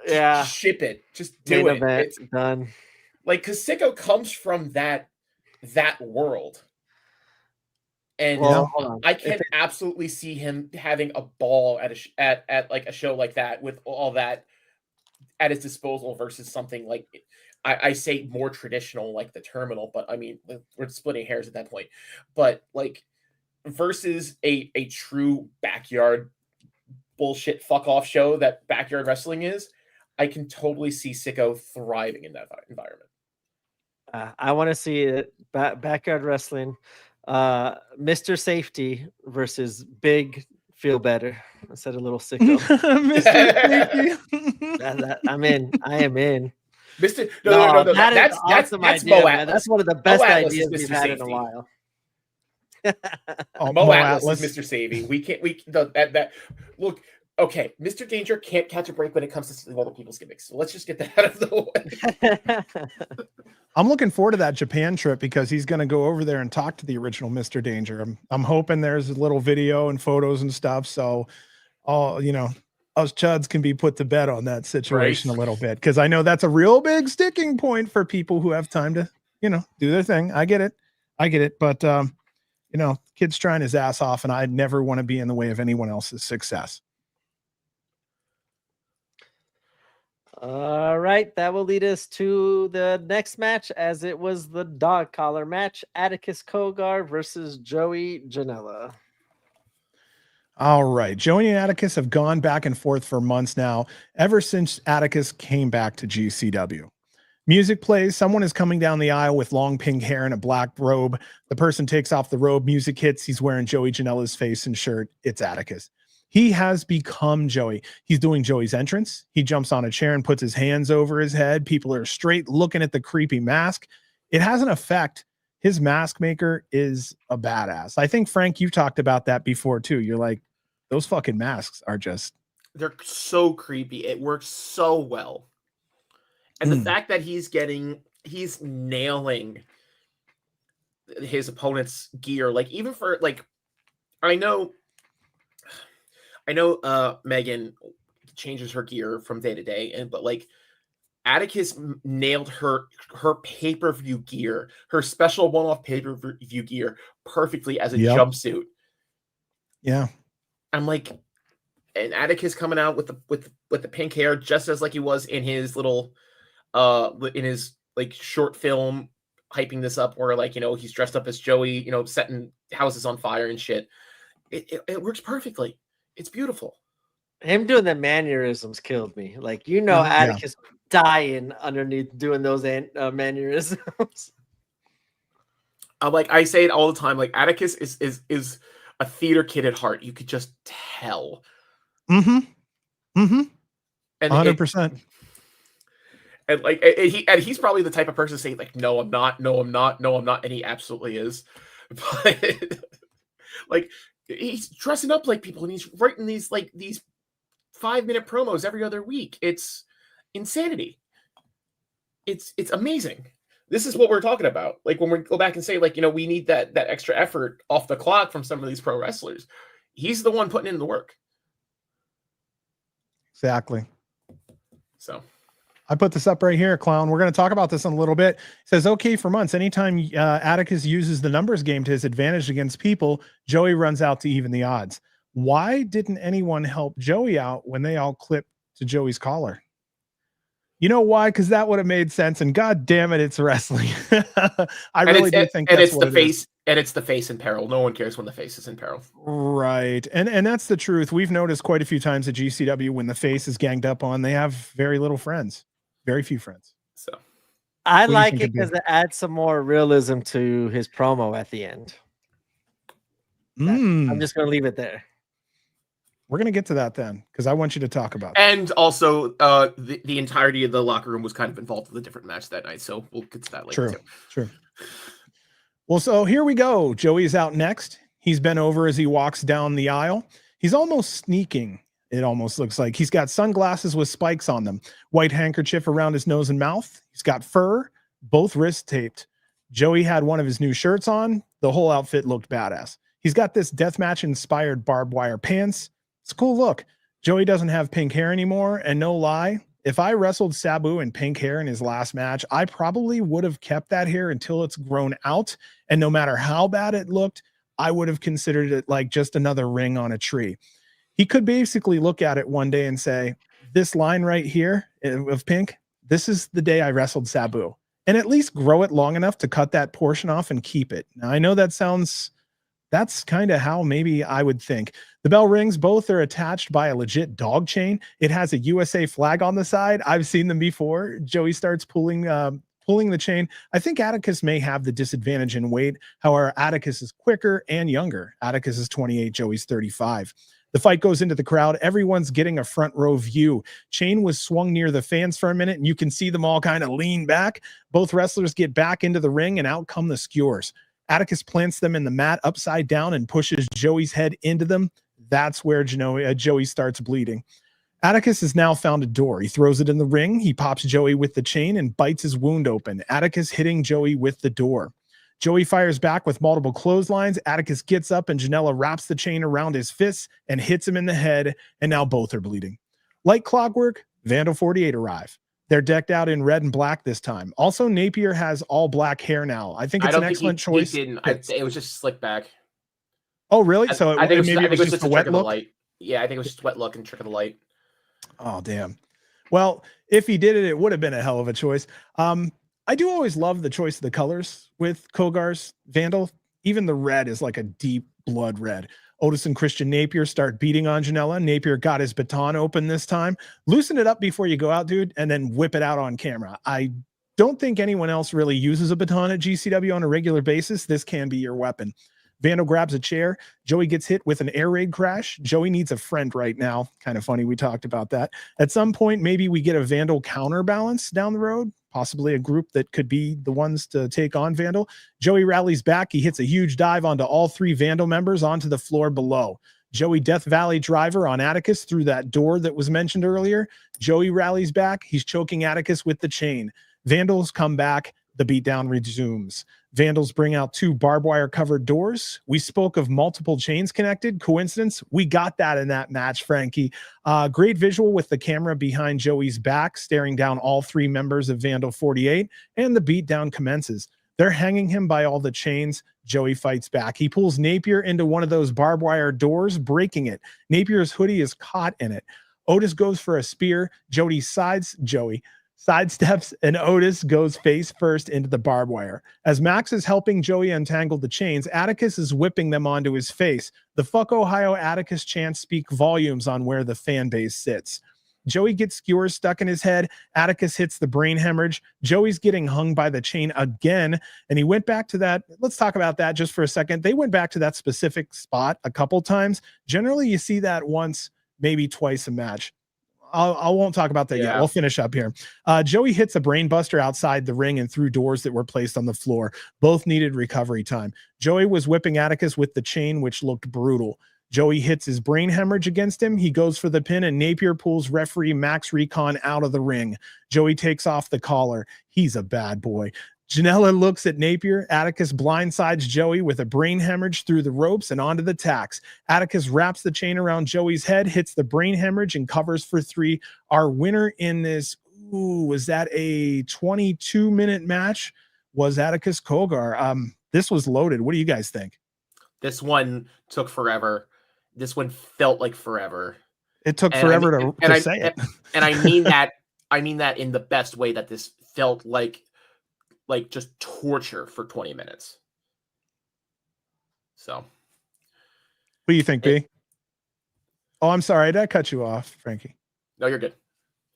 Yeah. Just ship it. Just Main do it. event It's done. like, because Sicko comes from that world. And Well, hold on. I If can absolutely see him having a ball at like a show like that with all that at his disposal versus something like I say more traditional like the Terminal, but I mean we're splitting hairs at that point. But like versus a true backyard bullshit fuck off show that backyard wrestling is, I can totally see Sicko thriving in that environment. I want to see it backyard wrestling. Mr. Safety versus Big Feel Better. I said a little Sicko. Mr. Safety. I'm in. I am in. Mr. No. That is That's an awesome that's idea, Mo man. Atlas. That's one of the best Mo Atlas ideas is we've Mr. had in a Safety. while. Oh, Mo Atlas is Mr. Savvy. Look, okay, Mr. Danger can't catch a break when it comes to stealing other people's gimmicks. So let's just get that out of the way. I'm looking forward to that Japan trip because he's going to go over there and talk to the original Mr. Danger. I'm hoping there's a little video and photos and stuff. So, us chuds can be put to bed on that situation a little bit. Because I know that's a real big sticking point for people who have time to, do their thing. I get it. But, kid's trying his ass off and I'd never want to be in the way of anyone else's success. All right, that will lead us to the next match, as it was the dog collar match: Atticus Cogar versus Joey Janela. All right, Joey and Atticus have gone back and forth for months now, ever since Atticus came back to GCW. Music plays, someone is coming down the aisle with long pink hair and a black robe. The person takes off the robe, music hits, he's wearing Joey Janela's face and shirt. It's Atticus. He has become Joey. He's doing Joey's entrance. He jumps on a chair and puts his hands over his head. People are straight looking at the creepy mask. It has an effect. His mask maker is a badass. I think, Frank, you've talked about that before too. You're like, those fucking masks are just... They're so creepy. It works so well. And the fact that he's nailing his opponent's gear, like even for like, I know Megan changes her gear from day to day, but like Atticus nailed her pay-per-view gear, her special one-off pay-per-view gear perfectly as a jumpsuit. Yeah. I'm like, and Atticus coming out with the pink hair, just as like he was in his little in his like short film hyping this up, where like he's dressed up as Joey, setting houses on fire and shit. It works perfectly. It's beautiful. Him doing the mannerisms killed me. Like Atticus dying underneath doing those mannerisms. Like I say it all the time. Like Atticus is a theater kid at heart. You could just tell. And 100%. And like he's probably the type of person to say like, no, I'm not, no, I'm not, no, I'm not, and he absolutely is. But like he's dressing up like people, and he's writing these 5-minute promos every other week. It's insanity. It's amazing. This is what we're talking about. Like when we go back and say like, we need that extra effort off the clock from some of these pro wrestlers. He's the one putting in the work. Exactly. So I put this up right here, Clown. We're going to talk about this in a little bit. It says, okay, for months, anytime Atticus uses the numbers game to his advantage against people, Joey runs out to even the odds. Why didn't anyone help Joey out when they all clipped to Joey's collar? You know why? Because that would have made sense. And God damn it, it's wrestling. I really do think that's what it is. And it's the face in peril. No one cares when the face is in peril. Right. And that's the truth. We've noticed quite a few times at GCW when the face is ganged up on, they have very little friends. Very few friends. So I like it because it adds some more realism to his promo at the end. I'm just going to leave it there. We're going to get to that then, because I want you to talk about that. And also, the entirety of the locker room was kind of involved with a different match that night, so we'll get to that later. True. Well, so here we go. Joey's out next. He's bent over as he walks down the aisle. He's almost sneaking It almost looks like he's got sunglasses with spikes on them, white handkerchief around his nose and mouth. He's got fur, both wrists taped. Joey had one of his new shirts on. The whole outfit looked badass. He's got this deathmatch inspired barbed wire pants. It's a cool look. Joey doesn't have pink hair anymore. And no lie, if I wrestled Sabu in pink hair in his last match, I probably would have kept that hair until it's grown out. And no matter how bad it looked, I would have considered it like just another ring on a tree. He could basically look at it one day and say, this line right here of pink, this is the day I wrestled Sabu, and at least grow it long enough to cut that portion off and keep it. Now, I know that's kind of how maybe I would think. The bell rings. Both are attached by a legit dog chain. It has a USA flag on the side. I've seen them before. Joey starts pulling the chain. I think Atticus may have the disadvantage in weight. However, Atticus is quicker and younger. Atticus is 28, Joey's 35. The fight goes into the crowd. Everyone's getting a front row view. Chain was swung near the fans for a minute, and you can see them all kind of lean back. Both wrestlers get back into the ring, and out come the skewers. Atticus plants them in the mat upside down and pushes Joey's head into them. That's where Joey starts bleeding. Atticus has now found a door. He throws it in the ring. He pops Joey with the chain and bites his wound open. Atticus hitting Joey with the door. Joey fires back with multiple clotheslines. Atticus gets up and Janela wraps the chain around his fists and hits him in the head, and now both are bleeding. Like clockwork, Vandal 48 arrive. They're decked out in red and black this time. Also, Napier has all black hair now. I think it's an excellent choice. He didn't. It was just slicked back. Oh, really? So I think maybe it was just a wet look? Light. Yeah, I think it was just wet look and trick of the light. Oh, damn. Well, if he did it, it would have been a hell of a choice. I do always love the choice of the colors with Cogar's Vandal. Even the red is like a deep blood red. Otis and Christian Napier start beating on Janela. Napier got his baton open this time. Loosen it up before you go out, dude, and then whip it out on camera. I don't think anyone else really uses a baton at GCW on a regular basis. This can be your weapon. Vandal grabs a chair. Joey gets hit with an air raid crash. Joey needs a friend right now. Kind of funny we talked about that. At some point, maybe we get a Vandal counterbalance down the road, possibly a group that could be the ones to take on Vandal. Joey rallies back. He hits a huge dive onto all three Vandal members onto the floor below. Joey Death Valley driver on Atticus through that door that was mentioned earlier. Joey rallies back. He's choking Atticus with the chain. Vandals come back. The beatdown resumes. Vandals bring out two barbed wire covered doors. We spoke of multiple chains connected. Coincidence? We got that in that match, Frankie. Great visual with the camera behind Joey's back, staring down all three members of Vandal 48, and the beatdown commences. They're hanging him by all the chains. Joey fights back. He pulls Napier into one of those barbed wire doors, breaking it. Napier's hoodie is caught in it. Otis goes for a spear. Joey sidesteps, and Otis goes face first into the barbed wire. As Max is helping Joey untangle the chains, Atticus is whipping them onto his face. The "Fuck Ohio" Atticus chants speak volumes on where the fan base sits. Joey gets skewers stuck in his head. Atticus hits the brain hemorrhage. Joey's getting hung by the chain again, and he went back to that. Let's talk about that just for a second. They went back to that specific spot a couple times. Generally, you see that once, maybe twice a match. I won't talk about that yet. We'll finish up here. Joey hits a brain buster outside the ring and through doors that were placed on the floor. Both needed recovery time. Joey was whipping Atticus with the chain, which looked brutal. Joey hits his brain hemorrhage against him. He goes for the pin, and Napier pulls referee Max Recon out of the ring. Joey takes off the collar. He's a bad boy. Janela looks at Napier. Atticus blindsides Joey with a brain hemorrhage through the ropes and onto the tacks. Atticus wraps the chain around Joey's head, hits the brain hemorrhage, and covers for 3. Our winner in this, was that a 22-minute match? Was Atticus Cogar. This was loaded. What do you guys think? This one took forever. This one felt like forever. It took forever to say it. And I mean that in the best way, that this felt like just torture for 20 minutes. So. What do you think, B? Oh, I'm sorry. Did I cut you off, Frankie? No, you're good.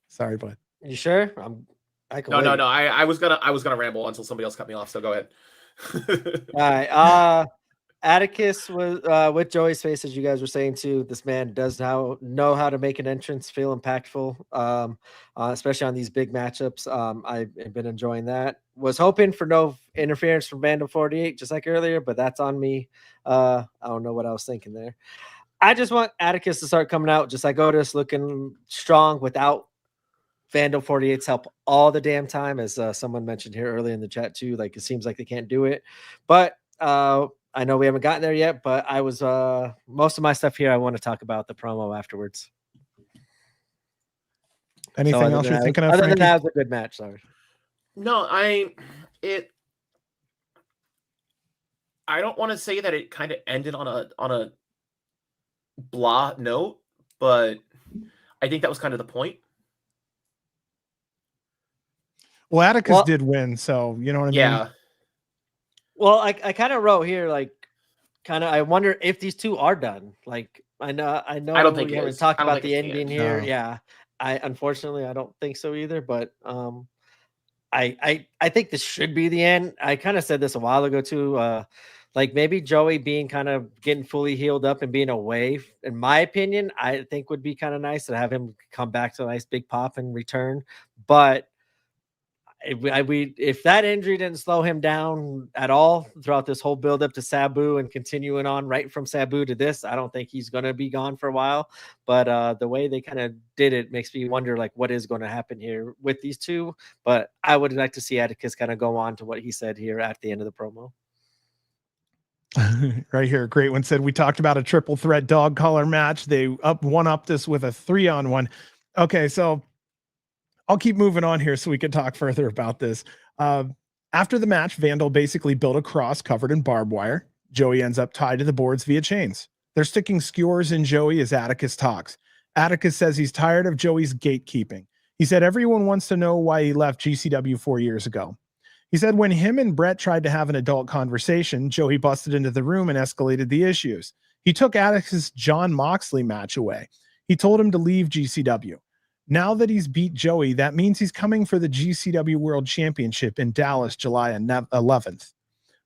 Sorry, bud. You sure? No. I was gonna ramble until somebody else cut me off. So go ahead. All right. Atticus was with Joey's face, as you guys were saying too. This man does know how to make an entrance feel impactful, especially on these big matchups. I've been enjoying that. Was hoping for no interference from Vandal 48, just like earlier, but that's on me. I don't know what I was thinking there. I just want Atticus to start coming out just like Otis, looking strong without Vandal 48's help all the damn time, as someone mentioned here earlier in the chat too. Like, it seems like they can't do it, but I know we haven't gotten there yet. But I was most of my stuff here. I want to talk about the promo afterwards. Anything else you're thinking of, other Frankie? than that, it was a good match. Sorry. No, I don't want to say that it kind of ended on a blah note, but I think that was kind of the point. Well, Atticus did win, so you know what I mean? Yeah. Well, I kind of wrote here, like, I wonder if these two are done. Like, I know I don't think we it haven't is. talked I don't about think the it's the ending end. here. No. Yeah. Unfortunately, I don't think so either, but I think this should be the end. I kind of said this a while ago too. Like, maybe Joey being kind of getting fully healed up and being away, in my opinion, I think would be kind of nice to have him come back to a nice big pop and return. But if that injury didn't slow him down at all throughout this whole build up to Sabu and continuing on right from Sabu to this, I don't think he's going to be gone for a while. But the way they kind of did it makes me wonder, like, what is going to happen here with these two. But I would like to see Atticus kind of go on to what he said here at the end of the promo. Right here, great one said we talked about a triple threat dog collar match. They one-upped this with a 3-on-1. Okay, so I'll keep moving on here so we can talk further about this. After the match, Vandal basically built a cross covered in barbed wire. Joey ends up tied to the boards via chains. They're sticking skewers in Joey as Atticus talks. Atticus says he's tired of Joey's gatekeeping. He said everyone wants to know why he left GCW 4 years ago. He said when him and Brett tried to have an adult conversation, Joey busted into the room and escalated the issues. He took Atticus' John Moxley match away. He told him to leave GCW. Now that he's beat Joey, that means he's coming for the GCW World Championship in Dallas, July 11th.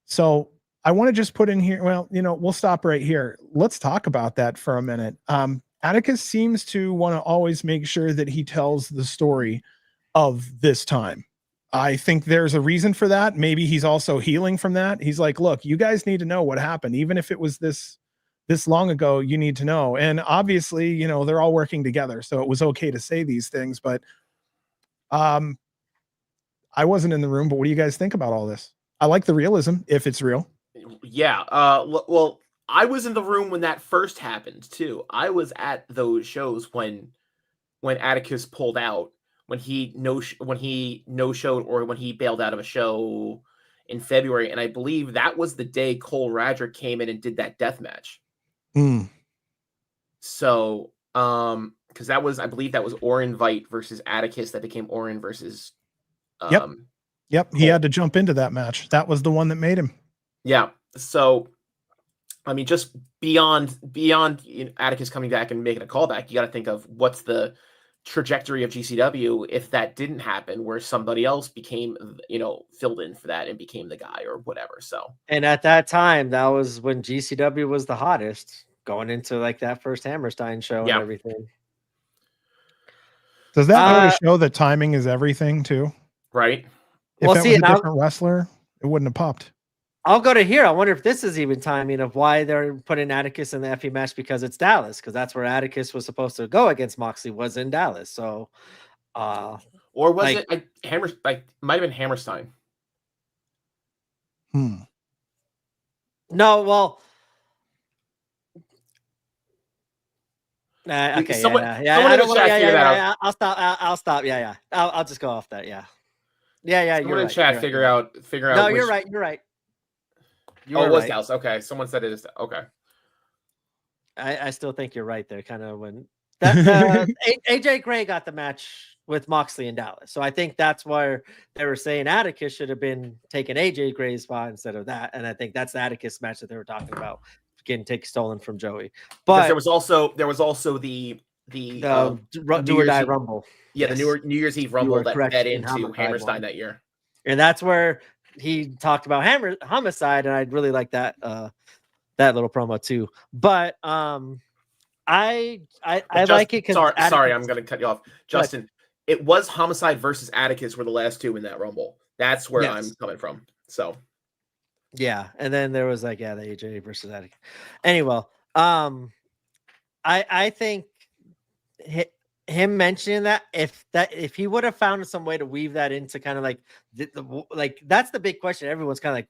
So I want to just put in here, well, we'll stop right here. Let's talk about that for a minute. Atticus seems to want to always make sure that he tells the story of this time. I think there's a reason for that. Maybe he's also healing from that. He's like, look, you guys need to know what happened. Even if it was this long ago, you need to know. And obviously, they're all working together. So it was okay to say these things, but I wasn't in the room, but what do you guys think about all this? I like the realism, if it's real. Yeah. Well, I was in the room when that first happened too. I was at those shows when Atticus pulled out, when he no-showed or when he bailed out of a show in February. And I believe that was the day Cole Radrick came in and did that death match. So, because I believe that was Orin Vite versus Atticus that became Orin versus. Yep. He had to jump into that match. That was the one that made him. Yeah. So, I mean, just beyond Atticus coming back and making a callback, you got to think of what's the trajectory of GCW if that didn't happen, where somebody else became, filled in for that and became the guy or whatever. So, and at that time, that was when GCW was the hottest, going into like that first Hammerstein show and everything. Does that go to show that timing is everything too? Right. If that was a different wrestler, it wouldn't have popped. I'll go to here. I wonder if this is even timing of why they're putting Atticus in the FE match, because it's Dallas, because that's where Atticus was supposed to go against Moxley, was in Dallas. So, or was it might have been Hammerstein? No, well, okay, someone I don't want to. I'll stop. Yeah. I'll just go off that. Yeah. Someone in chat figure out. No, you're right. You're right. It was Dallas. Okay, someone said it is. Okay. I still think you're right there. Kind of when that AJ Gray got the match with Moxley in Dallas, so I think that's where they were saying Atticus should have been taking AJ Gray's spot instead of that, and I think that's the Atticus match that they were talking about getting stolen from Joey. But there was also the do or die Rumble. Yeah, the New Year's Eve Rumble that fed into Hammerstein that year, and that's where he talked about homicide, and I'd really like that that little promo too. But I like it because sorry, I'm gonna cut you off, Justin. It was homicide versus Atticus were the last two in that Rumble. That's where I'm coming from. So yeah, and then there was the AJ versus Atticus. Anyway, I think him mentioning that if he would have found some way to weave that into kind of like like that's the big question. Everyone's kind of like,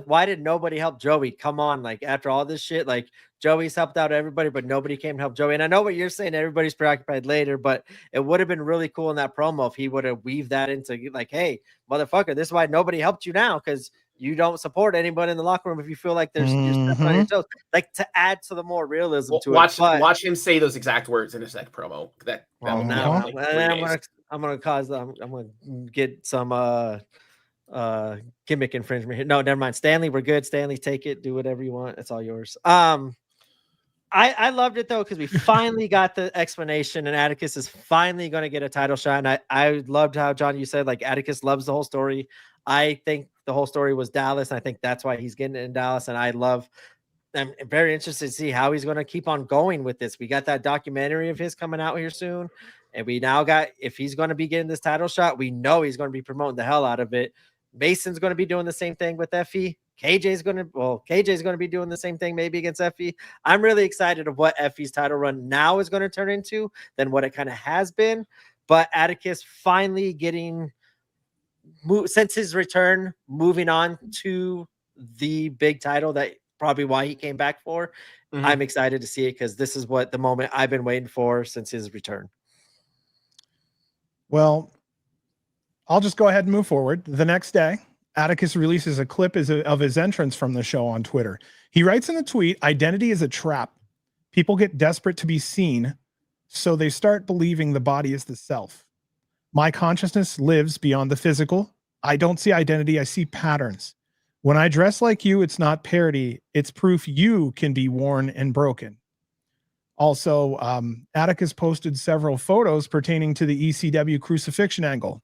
why did nobody help Joey? Come on, like after all this shit, like Joey's helped out everybody, but nobody came to help Joey. And I know what you're saying, everybody's preoccupied later, but it would have been really cool in that promo if he would have weaved that into like, hey, motherfucker, this is why nobody helped you now, because you don't support anybody in the locker room if you feel like you're stepping on your toes. Like to add to the more realism to it. Watch him say those exact words in his next promo. I'm gonna get some gimmick infringement here. No, never mind. Stanley, we're good. Stanley, take it. Do whatever you want. It's all yours. I loved it though, because we finally got the explanation, and Atticus is finally going to get a title shot. And I loved how, John, you said like Atticus loves the whole story. I think the whole story was Dallas, and I think that's why he's getting it in Dallas. And I'm very interested to see how he's going to keep on going with this. We got that documentary of his coming out here soon, and we now got, if he's going to be getting this title shot, we know he's going to be promoting the hell out of it. Mason's going to be doing the same thing with Effie. KJ's going to be doing the same thing maybe against Effie. I'm really excited of what Effie's title run now is going to turn into than what it kind of has been. But Atticus finally getting, since his return, moving on to the big title that probably why he came back for. I'm excited to see it, because this is what the moment I've been waiting for since his return. Well, I'll just go ahead and move forward. The next day, Atticus releases a clip of his entrance from the show on Twitter. He writes in a tweet, "Identity is a trap. People get desperate to be seen, so they start believing the body is the self. My consciousness lives beyond the physical. I don't see identity, I see patterns. When I dress like you, it's not parody. It's proof you can be worn and broken." Also, Atticus posted several photos pertaining to the ECW crucifixion angle.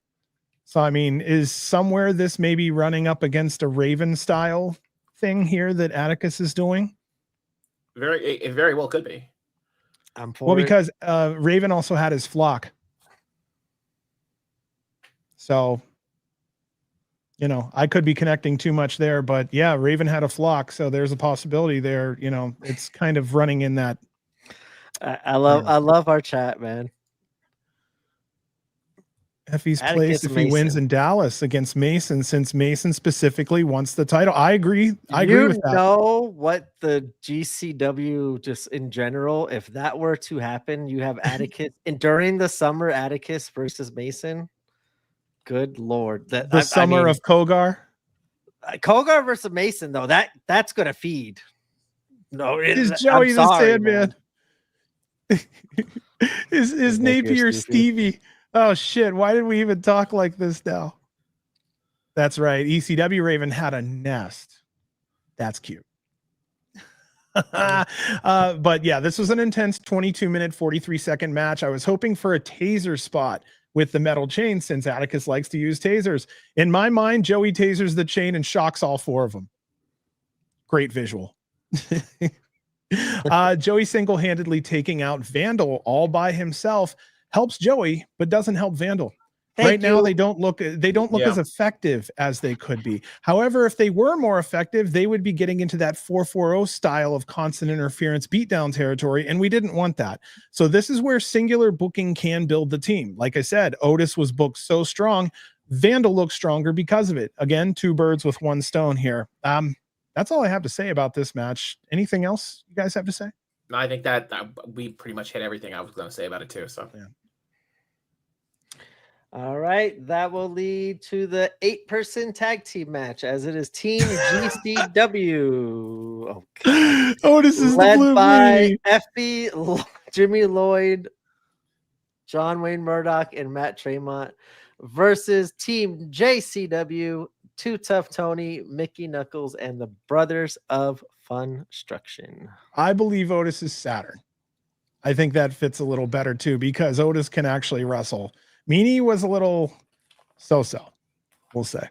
So, I mean, is somewhere this maybe running up against a Raven style thing here that Atticus is doing? It very well could be. Because Raven also had his flock. So, you know, I could be connecting too much there, but yeah, Raven had a flock. So there's a possibility there. You know, it's kind of running in that. I love our chat, man. Effie's place if he wins in Dallas against Mason, since Mason specifically wants the title. I agree. I agree with that. You know what the GCW just in general, if that were to happen, you have Atticus and during the summer, Atticus versus Mason. Good Lord. The summer of Cogar. Cogar versus Mason, though, that's gonna feed. No, is Joey the Sandman. is Napier Stevie. Oh shit, why did we even talk like this now? That's right. ECW Raven had a nest. That's cute. But yeah, this was an intense 22-minute, 43-second match. I was hoping for a taser spot with the metal chain, since Atticus likes to use tasers. In my mind, Joey tasers the chain and shocks all four of them. Great visual. Joey single-handedly taking out Vandal all by himself helps Joey, but doesn't help Vandal. Right now, they don't look as effective as they could be. However, if they were more effective, they would be getting into that 440 style of constant interference beatdown territory, and we didn't want that. So this is where singular booking can build the team. Like I said, Otis was booked so strong. Vandal looks stronger because of it. Again, two birds with one stone here. That's all I have to say about this match. Anything else you guys have to say? No, I think that we pretty much hit everything I was going to say about it too. So yeah. All right, that will lead to the 8-person tag team match, as it is Team GCW. Oh, God. Otis is led by Effie, Jimmy Lloyd, John Wayne Murdoch, and Matt Tremont versus Team JCW, Too Tough Tony, Mickey Knuckles, and the Brothers of Funstruction. I believe Otis is Saturn. I think that fits a little better too, because Otis can actually wrestle. Meanie was a little so-so, we'll say.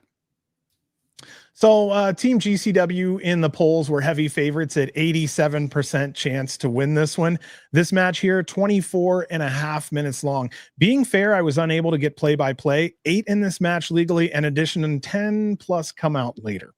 So Team GCW in the polls were heavy favorites at 87% chance to win this one. This match here, 24.5 minutes long. Being fair, I was unable to get play-by-play. 8 in this match legally, in addition, 10 plus come out later.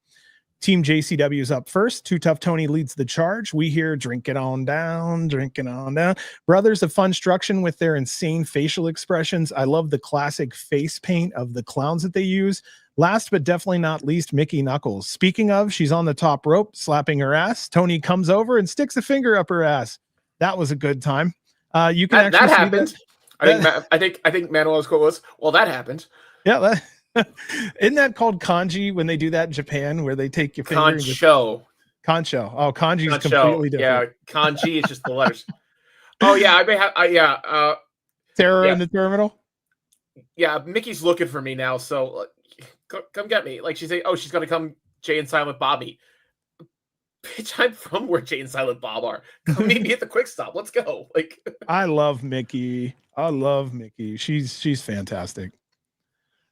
Team JCW is up first. Too Tough Tony leads the charge. We hear drink it on down, drink it on down. Brothers of Funstruction with their insane facial expressions. I love the classic face paint of the clowns that they use. Last but definitely not least, Mickey Knuckles. Speaking of, she's on the top rope, slapping her ass. Tony comes over and sticks a finger up her ass. That was a good time. You can that actually happened. I think Manuel's quote was, "Well, that happened." Yeah, isn't that called kanji when they do that in Japan, where they take your finger? Concho. Oh, kanji is completely different. Yeah, kanji is just the letters. Oh yeah, I may have. Terror in the terminal. Yeah, Mickey's looking for me now, so come get me. Like she's saying, oh, she's gonna come. Jay and Silent Bobby. Bitch, I'm from where Jay and Silent Bob are. Come meet me at the quick stop. Let's go. Like I love Mickey. She's fantastic.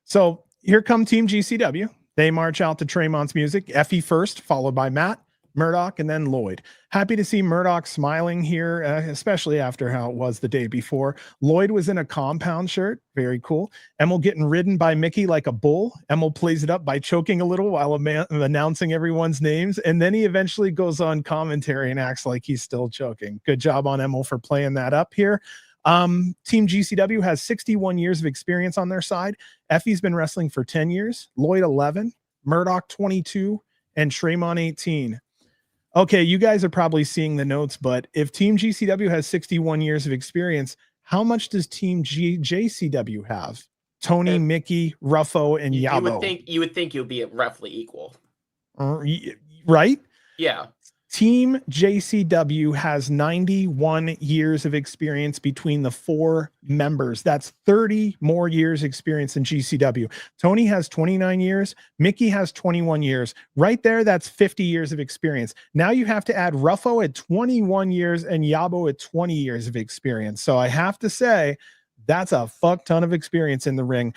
So here come Team GCW. They march out to Tremont's music. Effie first, followed by Matt, Murdoch, and then Lloyd. Happy to see Murdoch smiling here, especially after how it was the day before. Lloyd was in a compound shirt. Very cool. Emil getting ridden by Mickey like a bull. Emil plays it up by choking a little while announcing everyone's names. And then he eventually goes on commentary and acts like he's still choking. Good job on Emil for playing that up here. Team GCW has 61 years of experience on their side. Effie's been wrestling for 10 years. Lloyd 11. Murdoch 22. And Tremont 18. Okay, you guys are probably seeing the notes, but if Team GCW has 61 years of experience, how much does Team JCW have? Tony, Mickey, Ruffo, and Yabo. You would think you'll be roughly equal. Right? Yeah. Team JCW has 91 years of experience between the four members. That's 30 more years experience than GCW. Tony has 29 years. Mickey has 21 years. Right there, that's 50 years of experience. Now you have to add Ruffo at 21 years and Yabo at 20 years of experience. So I have to say, that's a fuck ton of experience in the ring.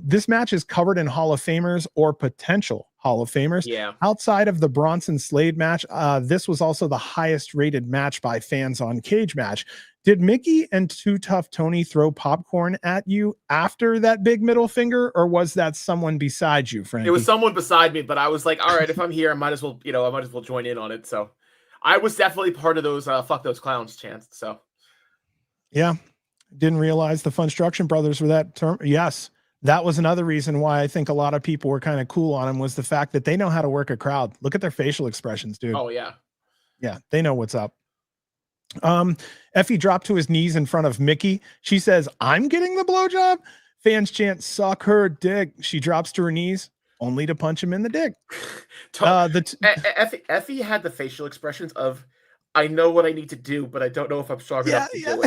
This match is covered in Hall of Famers or potential Hall of Famers. Yeah. Outside of the Bronson Slade match, this was also the highest rated match by fans on Cage Match. Did Mickey and Too Tough Tony throw popcorn at you after that big middle finger, or was that someone beside you, Frankie? It was someone beside me, but I was like, all right, if I'm here, I might as well join in on it. So I was definitely part of those fuck those clowns chants. So yeah. Didn't realize the Funstruction brothers were that term. Yes, that was another reason why I think a lot of people were kind of cool on them, was the fact that they know how to work a crowd. Look at their facial expressions, dude. Oh yeah. Yeah, they know what's up. Effie dropped to his knees in front of Mickey. She says, "I'm getting the blowjob." Fans chant, "Suck her dick." She drops to her knees, only to punch him in the dick. Effie had the facial expressions of, I know what I need to do, but I don't know if I'm strong enough to do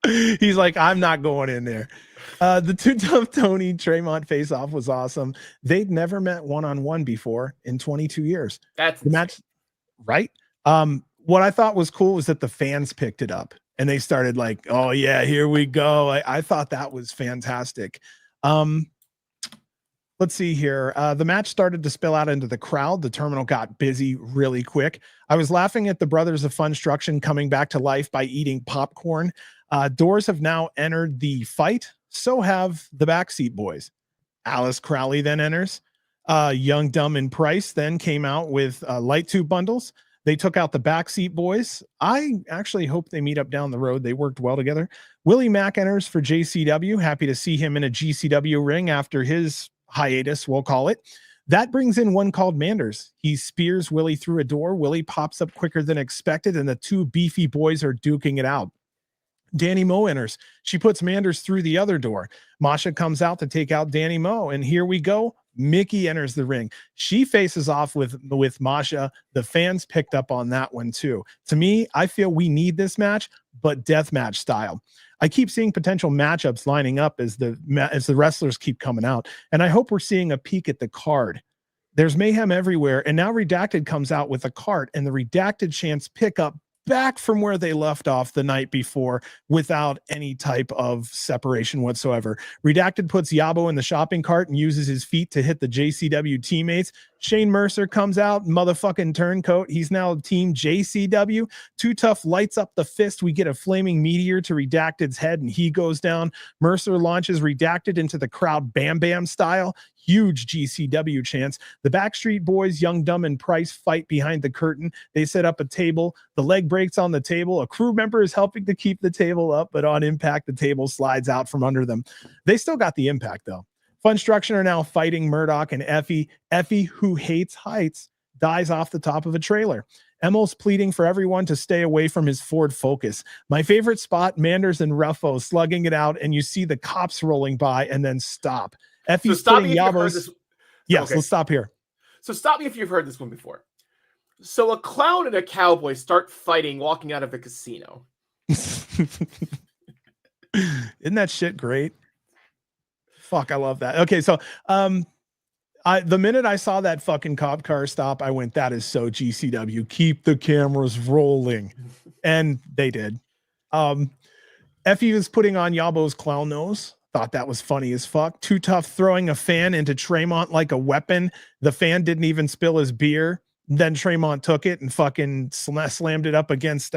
it. He's like, I'm not going in there. The Too Tough Tony Tremont face-off was awesome. They'd never met one-on-one before in 22 years. That's the match, right? What I thought was cool was that the fans picked it up and they started like, oh yeah, here we go. I thought that was fantastic. Let's see here. The match started to spill out into the crowd. The terminal got busy really quick. I was laughing at the brothers of Funstruction coming back to life by eating popcorn. Doors have now entered the fight. So have the Backseat Boys. Alice Crowley then enters. Young, Dumb, and Price then came out with light tube bundles. They took out the Backseat Boys. I actually hope they meet up down the road. They worked well together. Willie Mack enters for JCW. Happy to see him in a GCW ring after his hiatus, we'll call it. That brings in one called Manders. He spears Willie through a door. Willie pops up quicker than expected, and the two beefy boys are duking it out. Danny Moe enters. She puts Manders through the other door. Masha comes out to take out Danny Moe, and here we go. Mickey enters the ring. She faces off with Masha. The fans picked up on that one too. To me, I feel we need this match, but death match style. I keep seeing potential matchups lining up as the wrestlers keep coming out, and I hope we're seeing a peek at the card. There's mayhem everywhere, and now Redacted comes out with a cart, and the Redacted chants pick up back from where they left off the night before without any type of separation whatsoever. Redacted puts Yabo in the shopping cart and uses his feet to hit the JCW teammates. Shane Mercer comes out, motherfucking turncoat. He's now Team JCW. Too Tough lights up the fist. We get a flaming meteor to Redacted's head and he goes down. Mercer launches Redacted into the crowd Bam Bam style. huge GCW chants. The Backstreet Boys, Young, Dumb, and Price fight behind the curtain. They set up a table. The leg breaks on the table. A crew member is helping to keep the table up, but on impact, the table slides out from under them. They still got the impact, though. Funstruction are now fighting Murdoch and Effie. Effie, who hates heights, dies off the top of a trailer. Emil's pleading for everyone to stay away from his Ford Focus. My favorite spot, Manders and Ruffo slugging it out, and you see the cops rolling by and then stop. Effie's putting Yabos. Yes, okay. Let's stop here. So stop me if you've heard this one before. So a clown and a cowboy start fighting walking out of a casino. Isn't that shit great? Fuck, I love that. Okay, so the minute I saw that fucking cop car stop, I went, that is so GCW. Keep the cameras rolling. And they did. Effie was putting on Yabo's clown nose. Thought that was funny as fuck. Too Tough throwing a fan into Tremont like a weapon. The fan didn't even spill his beer. Then Tremont took it and fucking slammed it up against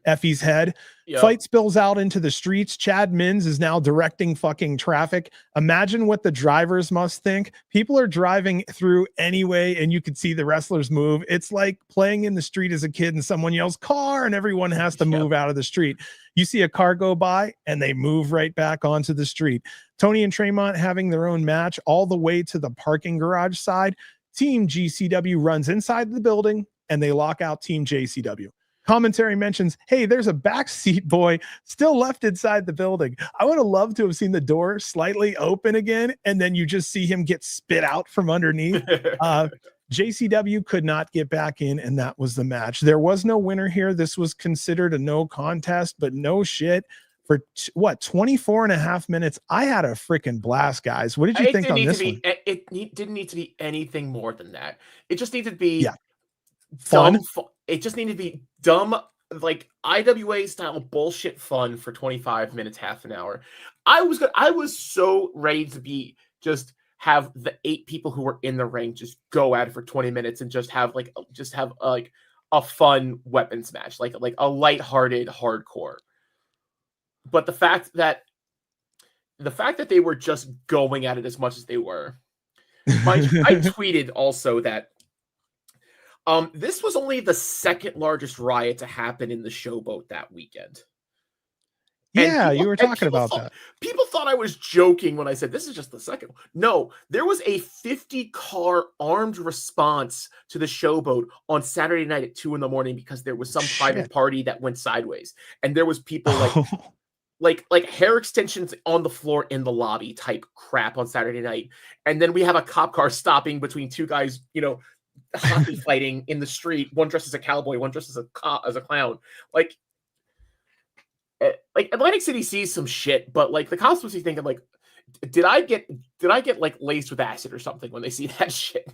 Effie's head. Yep. Fight spills out into the streets. Chad Mins is now directing fucking traffic. Imagine what the drivers must think. People are driving through anyway, and you can see the wrestlers move. It's like playing in the street as a kid and someone yells car and everyone has to move out of the street. You see a car go by and they move right back onto the street. Tony and Tremont having their own match all the way to the parking garage side. Team GCW runs inside the building and they lock out Team JCW. Commentary mentions, hey, there's a backseat boy still left inside the building. I would have loved to have seen the door slightly open again, and then you just see him get spit out from underneath. JCW could not get back in, and that was the match. There was no winner here. This was considered a no contest, but no shit. For 24 and a half minutes, I had a freaking blast, guys. What did you think on this one? It didn't need to be anything more than that. It just needed to be fun. It just needed to be dumb, like IWA style bullshit fun for 25 minutes, half an hour. I was so ready to have the 8 people who were in the ring just go at it for 20 minutes and just have a fun weapons match, like a lighthearted hardcore. But the fact that they were just going at it as much as they were, I tweeted also that this was only the second largest riot to happen in the Showboat that weekend. Yeah, you were talking about that. People thought I was joking when I said this is just the second one. No, there was a 50-car armed response to the Showboat on Saturday night at 2 a.m. because there was some private party that went sideways. And there was people like hair extensions on the floor in the lobby type crap on Saturday night. And then we have a cop car stopping between two guys, hockey fighting in the street. One dressed as a cowboy, one dressed as a clown. Like Atlantic City sees some shit, but like the cops must be thinking like, did I get like laced with acid or something when they see that shit?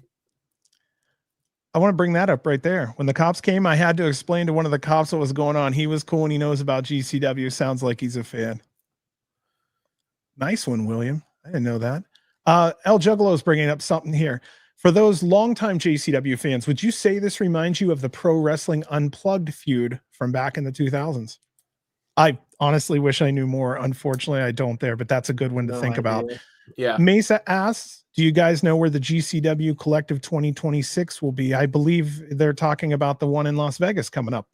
I want to bring that up right there. When the cops came, I had to explain to one of the cops what was going on. He was cool and he knows about GCW. Sounds like he's a fan. Nice one, William. I didn't know that. El Juggalo is bringing up something here. For those longtime JCW fans, would you say this reminds you of the Pro Wrestling Unplugged feud from back in the 2000s? I honestly wish I knew more. Unfortunately, I don't there, but that's a good one to think about. Yeah. Mesa asks, do you guys know where the GCW Collective 2026 will be? I believe they're talking about the one in Las Vegas coming up.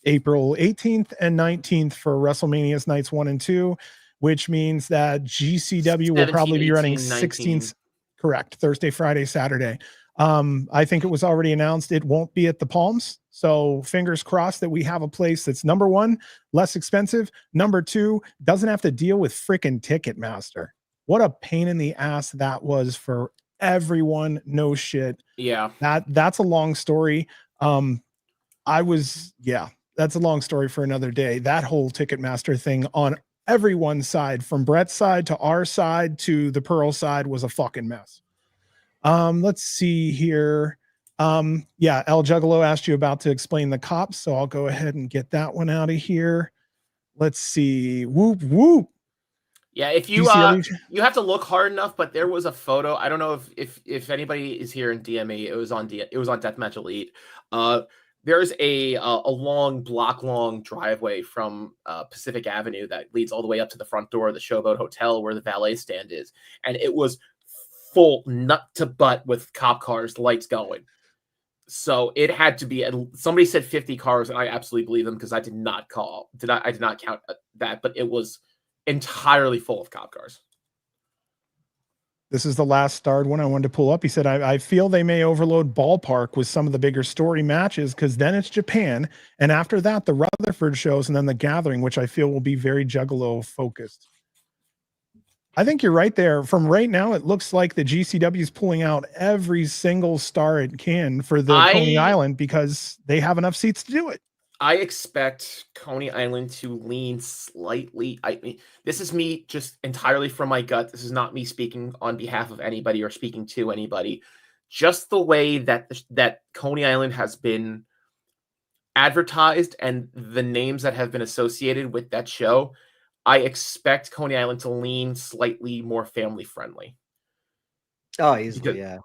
April 18th and 19th for WrestleMania's nights 1 and 2, which means that GCW will probably be running 16th. Correct. Thursday, Friday, Saturday. I think it was already announced it won't be at the Palms. So fingers crossed that we have a place that's number 1, less expensive. Number 2, doesn't have to deal with freaking Ticketmaster. What a pain in the ass that was for everyone. No shit. Yeah. That's a long story. That's a long story for another day. That whole Ticketmaster thing on everyone's side, from Brett's side to our side to the Pearl side, was a fucking mess. Let's see here. El Juggalo asked you about to explain the cops, so I'll go ahead and get that one out of here. Let's see. Whoop whoop. Yeah, if you you have to look hard enough, but there was a photo. I don't know if anybody is here in DME. It was on Deathmatch Elite. There's a block long driveway from Pacific Avenue that leads all the way up to the front door of the Showboat Hotel where the valet stand is, and it was full nut to butt with cop cars, lights going. So it had to be. Somebody said 50 cars, and I absolutely believe them because I did not count that, but it was entirely full of cop cars. This is the last starred one I wanted to pull up. He said, I feel they may overload Ballpark with some of the bigger story matches because then it's Japan. And after that, the Rutherford shows and then the Gathering, which I feel will be very Juggalo focused. I think you're right there. From right now, it looks like the GCW is pulling out every single star it can for the Coney Island because they have enough seats to do it. I expect Coney Island to lean slightly. I mean, this is me just entirely from my gut. This is not me speaking on behalf of anybody or speaking to anybody. Just the way that that Coney Island has been advertised and the names that have been associated with that show, I expect Coney Island to lean slightly more family friendly. Oh, easily, yeah.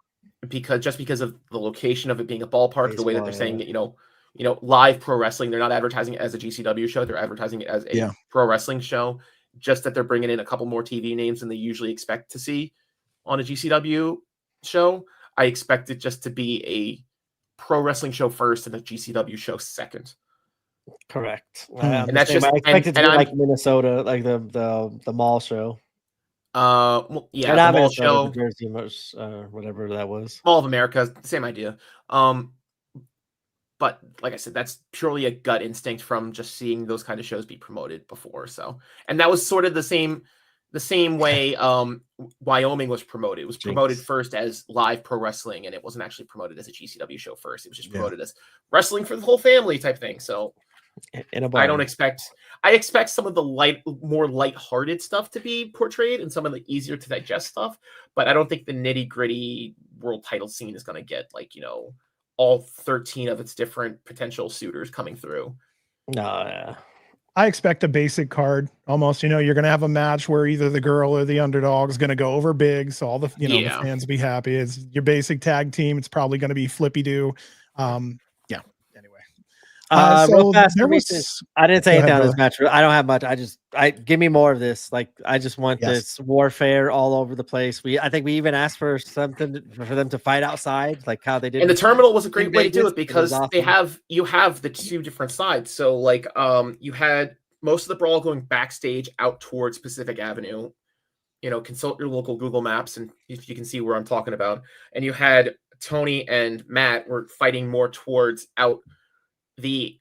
Because of the location of it being a ballpark, the way that they're saying it, you know, live pro wrestling. They're not advertising it as a GCW show. They're advertising it as a pro wrestling show. Just that they're bringing in a couple more TV names than they usually expect to see on a GCW show. I expect it just to be a pro wrestling show first and a GCW show second. Correct. And that's just I expect it to be like Minnesota, like the mall show. Well, yeah, the mall show, the Jersey, whatever that was. Mall of America, same idea. But like I said, that's purely a gut instinct from just seeing those kind of shows be promoted before. So, and that was sort of the same way Wyoming was promoted. It was promoted first as live pro wrestling, and it wasn't actually promoted as a GCW show first. It was just promoted as wrestling for the whole family type thing. So I expect some of the more lighthearted stuff to be portrayed and some of the easier to digest stuff, but I don't think the nitty-gritty world title scene is going to get all 13 of its different potential suitors coming through. No, I expect a basic card almost. You're going to have a match where either the girl or the underdog is going to go over big, so all the the fans be happy. It's your basic tag team. It's probably going to be flippy-do. Real fast, I didn't say anything on this match. I don't have much. I give me more of this. Like, I just want this warfare all over the place. I think we even asked for something for them to fight outside, like how they did. And the terminal was a great way to do it because you have the two different sides. So you had most of the brawl going backstage out towards Pacific Avenue. Consult your local Google Maps and if you can see where I'm talking about. And you had Tony and Matt were fighting more towards out the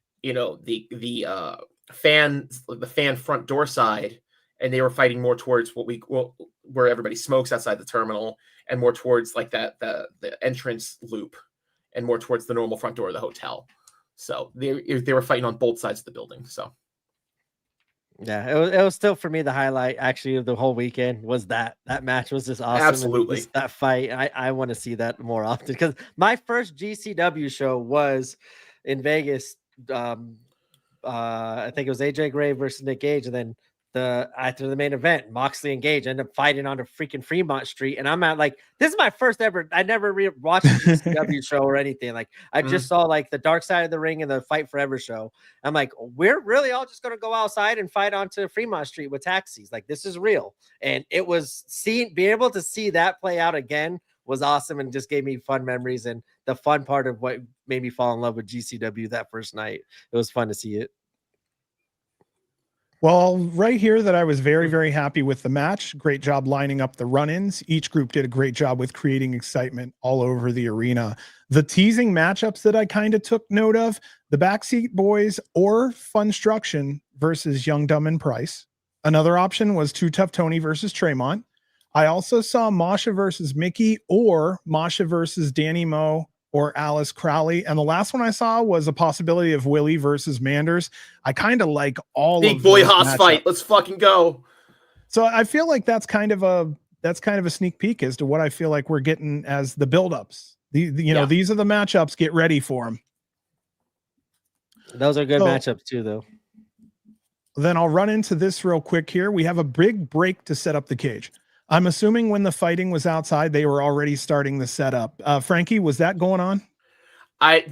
fan front door side, and they were fighting more towards where everybody smokes outside the terminal, and more towards like the entrance loop, and more towards the normal front door of the hotel. So they were fighting on both sides of the building. So yeah, it was still for me the highlight actually of the whole weekend was that match was just awesome. Absolutely, that fight. I want to see that more often because my first GCW show was in Vegas. I think it was AJ Gray versus Nick Gage, and then after the main event, Moxley and Gage ended up fighting on the freaking Fremont Street, and I'm at this is my first ever. I never watched a GCW show or anything. I just saw the Dark Side of the Ring and the Fight Forever show. I'm like, we're really all just gonna go outside and fight onto Fremont Street with taxis. This is real, and it was being able to see that play out again was awesome and just gave me fun memories and the fun part of what made me fall in love with GCW that first night. It was fun to see it. Well, right here that I was very, very happy with the match. Great job lining up the run-ins. Each group did a great job with creating excitement all over the arena. The teasing matchups that I kind of took note of, the Backseat Boys or Funstruction versus Young, Dumb, and Price. Another option was Too Tough Tony versus Tremont. I also saw Masha versus Mickey or Masha versus Danny Moe or Alice Crowley. And the last one I saw was a possibility of Willie versus Manders. I kind of like all big boy Haas fight. Let's fucking go. So I feel like that's kind of a sneak peek as to what I feel like we're getting as the buildups. These are the matchups. Get ready for them. Those are good matchups too, though. Then I'll run into this real quick here. We have a big break to set up the cage. I'm assuming when the fighting was outside, they were already starting the setup. Frankie, was that going on? I